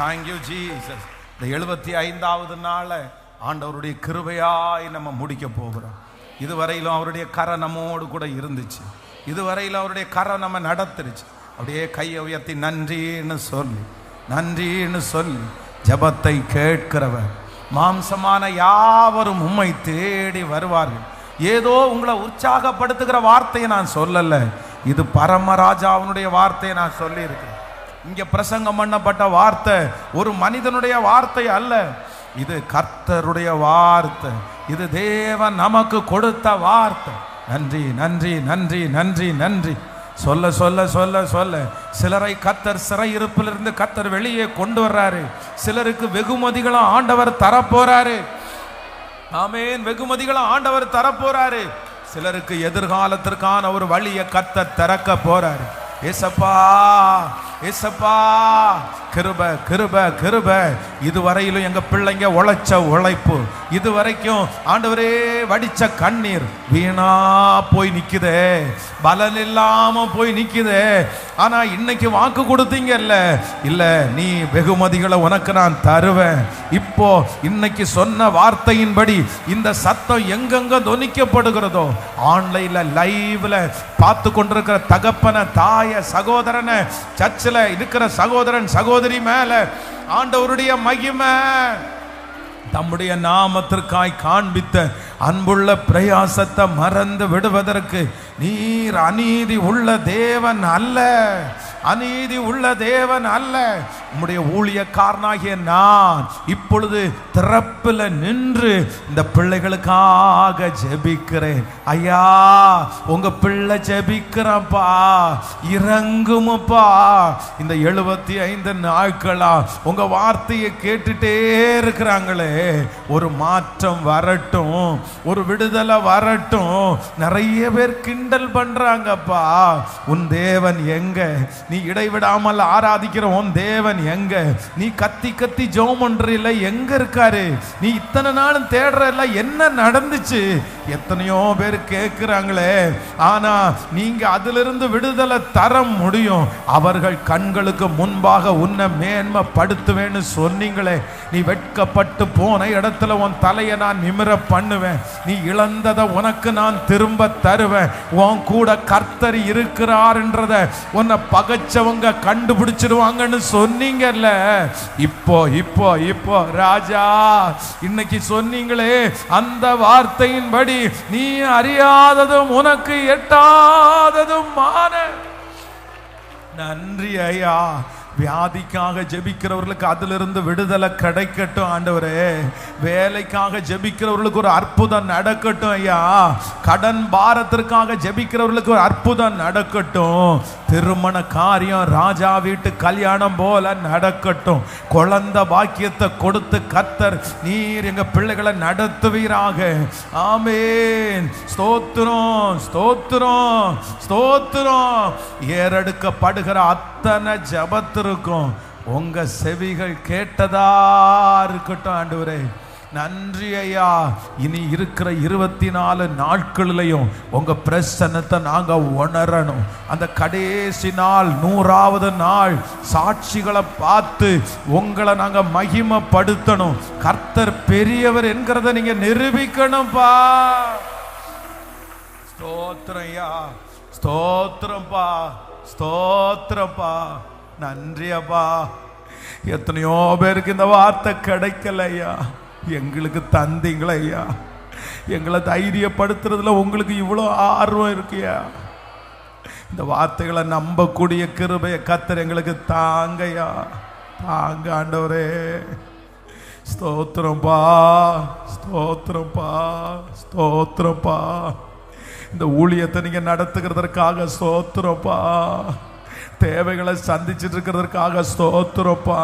Thank you Jesus. இந்த 75வது நாளை ஆண்டவருடைய கிருபையாய் நம்ம முடிக்க போகிறோம். இதுவரையிலும் அவருடைய கரை நம்மோடு கூட இருந்துச்சு. இதுவரையிலும் அவருடைய கரை நம்ம நடத்துருச்சு. அப்படியே கையை உயர்த்தி நன்றின்னு சொல்லி, நன்றின்னு சொல்லி ஜெபத்தை கேட்கிறவர். மாம்சமான யாவரும் உம்மை தேடி வருவார்கள். ஏதோ உங்களை உற்சாகப்படுத்துகிற வார்த்தையை நான் சொல்லல, இது பரமராஜாவினுடைய வார்த்தையை நான் சொல்லி இருக்கிறேன். இங்க பிரசங்கம் பண்ணப்பட்ட வார்த்தை ஒரு மனிதனுடைய வார்த்தை அல்ல, இது கர்த்தருடைய வார்த்தை. இது தேவன் நமக்கு கொடுத்த வார்த்தை. நன்றி நன்றி நன்றி நன்றி நன்றி. சொல்ல சொல்ல சொல்ல சொல்ல சிலரை கர்த்தர் சிறையிருப்பிலிருந்து கர்த்தர் வெளியே கொண்டு வர்றாரு. சிலருக்கு வெகுமதிகளும் ஆண்டவர் தரப்போறாரு. ஆமென். வெகுமதிகளை ஆண்டவர் தரப்போறாரு. சிலருக்கு எதிர்காலத்திற்கான ஒரு வழியை கர்த்தர் திறக்க போறாரு. ஏசப்பா, ஏசப்பா, கிருபை கிருபை கிருபை. இதுவரையிலும் எங்க பிள்ளைங்க உழைச்ச உழைப்பு, இதுவரைக்கும் ஆண்டவரே வடிச்ச கண்ணீர் வீணா போய் நிக்குதே, பலன் இல்லாம போய் நிக்குதே. ஆனா இன்னைக்கு வாக்கு கொடுத்தீங்கல்ல, இல்ல நீ வெகுமதிகளை உனக்கு நான் தருவேன். இப்போ இன்னைக்கு சொன்ன வார்த்தையின்படி இந்த சத்தம் எங்கெங்க தொனிக்கப்படுகிறதோ, ஆன்லைன்ல லைவ்ல பார்த்து கொண்டிருக்கிற தகப்பன, தாய, சகோதரனை, சர்ச்சில் இருக்கிற சகோதரன் சகோதரி மேல ஆண்டவருடைய மகிமை, தம்முடைய நாமத்திற்காய் காண்பித்த அன்புள்ள பிரயாசத்தை மறந்து விடுவதற்கு நீர் அநீதி உள்ள தேவன் அல்ல, அநீதி உள்ள தேவன் அல்ல. உம்முடைய ஊழியக்காரனாகிய நான் இப்பொழுது திறப்பில் நின்று இந்த பிள்ளைகளுக்காக ஜெபிக்கிறேன். ஐயா, உங்க பிள்ளை ஜெபிக்கிறப்பா, இறங்குமப்பா. இந்த 75 நாட்களா உங்க வார்த்தையை கேட்டுட்டே இருக்கிறாங்களே, ஒரு மாற்றம் வரட்டும், ஒரு விடுதலை வரட்டும். நிறைய பேர் கிண்டல் பண்றாங்கப்பா, உன் தேவன் எங்க? நீ இடைவிடாமல் ஆராதிக்கிற உன் தேவன் எங்க? நீ கத்தி கத்தி ஜெபம் பண்றீல, எங்க இருக்காரு? நீ இத்தனை நாளும் தேடுறல, என்ன நடந்துச்சு? எத்தனையோ பேர் கேட்கிறாங்களே. ஆனா நீங்க அதிலிருந்து விடுதலை தர முடியும். அவர்கள் கண்களுக்கு முன்பாக உன்னை மேன்மைப்படுத்துவேன்னு சொன்னீங்களே. நீ வெட்கப்பட்டு போன இடத்துல உன் தலையை நான் நிமிர பண்ணுவேன். நீ இழந்ததை உனக்கு நான் திரும்ப தருவேன். உன் கூட கர்த்தர் இருக்கிறார் என்றத உன்னை பகைச்சவங்க கண்டுபிடிச்சிடுவாங்கன்னு சொன்னீங்கல்ல. இப்போ இப்போ இப்போ ராஜா, இன்னைக்கு சொன்னீங்களே, அந்த வார்த்தையின்படி நீ அறியாததும் உனக்கு எட்டாததும் மான. நன்றி ஐயா. வியாதிக்காக ஜெபிக்கிறவர்களுக்கு அதிலிருந்து விடுதலை கிடைக்கட்டும் ஆண்டவரே. வேலைக்காக ஜெபிக்கிறவர்களுக்கு ஒரு அற்புதம் நடக்கட்டும் ஐயா. கடன் பாரத்திற்காக ஜெபிக்கிறவர்களுக்கு ஒரு அற்புதம் நடக்கட்டும். திருமண காரியம் ராஜா வீட்டு கல்யாணம் போல நடக்கட்டும். குழந்தை பாக்கியத்தை கொடுத்து கர்த்தர் நீர் எங்க பிள்ளைகளை நடத்துவீராக. ஆமென். ஸ்தோத்திரம் ஸ்தோத்திரம் ஸ்தோத்திரம். ஏறெடுக்கப்படுகிற அத்தனை ஜபத்திற்கும் உங்க செவிகள் கேட்டதா இருக்கட்டும் ஆண்டவரே. நன்றி ஐயா. இனி இருக்கிற 24 நாட்களிலையும் உங்க பிரசன்னத்தை நாங்க உணரணும். அந்த கடைசி நாள் 100வது நாள் சாட்சிகளை பார்த்து உங்களை நாங்க மகிமைப்படுத்தணும். கர்த்தர் பெரியவர் என்கிறத நீங்க நிரூபிக்கணும்பா. ஸ்தோத்திரம் ஐயா, ஸ்தோத்திரம்பா, ஸ்தோத்திரப்பா. நன்றி அப்பா. எத்தனையோ பேருக்கு இந்த வார்த்தை கிடைக்கல ஐயா, எங்களுக்கு தந்தீங்களா ஐயா. எங்களை தைரியப்படுத்துறதுல உங்களுக்கு இவ்வளோ ஆர்வம் இருக்குயா. இந்த வார்த்தைகளை நம்பக்கூடிய கிருபையை கர்த்தர் எங்களுக்கு தாங்கய்யா, தாங்க ஆண்டவரே. ஸ்தோத்திரம்பா, ஸ்தோத்திரம்பா, ஸ்தோத்திரம்பா. இந்த ஊழியத்தை நீங்க நடத்துகிறதற்காக ஸ்தோத்திரப்பா. தேவைகளை சந்திச்சுட்டு இருக்கிறதற்காக ஸ்தோத்திரப்பா.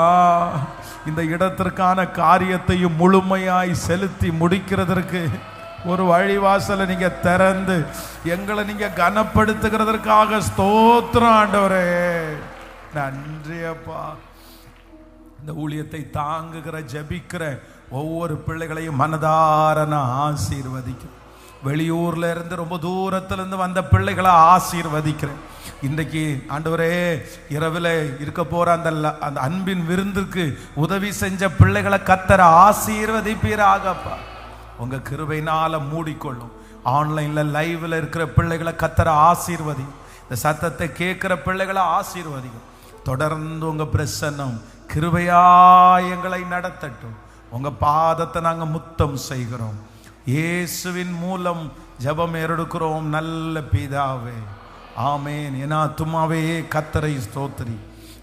இந்த இடத்திற்கான காரியத்தையும் முழுமையாய் செலுத்தி முடிக்கிறதற்கு ஒரு வழிவாசலை நீங்க திறந்து எங்களை நீங்க கனப்படுத்துகிறதற்காக ஸ்தோத்திரம் ஆண்டவரே. நன்றி அப்பா. இந்த ஊழியத்தை தாங்குகிற ஜெபிக்கிற ஒவ்வொரு பிள்ளைகளையும் மனதார நான் ஆசீர்வதிக்கிறேன். வெளியூர்ல இருந்து ரொம்ப தூரத்துல இருந்து வந்த பிள்ளைகளை ஆசீர்வதிக்கிறேன். இன்றைக்கு ஆண்டவரே, இரவில் இருக்க போற அந்த அன்பின் விருந்துக்கு உதவி செஞ்ச பிள்ளைகளை கர்த்தர் ஆசீர்வதிப்பீராகப்பா. உங்க கிருபையினால மூடிக்கொள்ளும். ஆன்லைன்ல லைவ்ல இருக்கிற பிள்ளைகளை கர்த்தர் ஆசீர்வதி. இந்த சத்தத்தை கேட்கிற பிள்ளைகளை ஆசீர்வதிக்கும். தொடர்ந்து உங்க பிரசன்னம் கிருபையா எங்களை நடத்தட்டும். உங்க பாதத்தை நாங்க முத்தம் செய்கிறோம். இயேசுவின் மூலம் ஜெபம் ஏறெடுக்கிறோம் நல்ல பிதாவே, ஆமென். என் ஆத்துமாவே கர்த்தரை ஸ்தோத்திரி,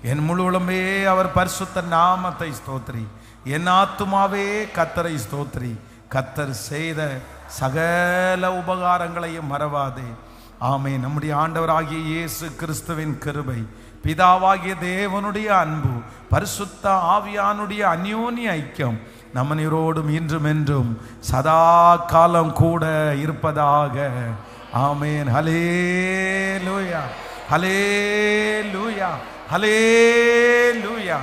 என் முழு உளமே அவர் பரிசுத்த நாமத்தை ஸ்தோத்திரி. என் ஆத்துமாவே கர்த்தரை ஸ்தோத்திரி. கர்த்தர் செய்த சகல உபகாரங்களையும் மறவாதே. ஆமென். நம்முடைய ஆண்டவராகிய இயேசு கிறிஸ்துவின் கிருபை, பிதாவாகிய தேவனுடைய அன்பு, பரிசுத்த ஆவியானுடைய அந்யோன்ய ஐக்கியம் நம்ம நீரோடும் இன்றும் என்றும் சதா காலம் கூட இருப்பதாக. ஆமென். ஹல்லேலூயா, ஹல்லேலூயா, ஹல்லேலூயா.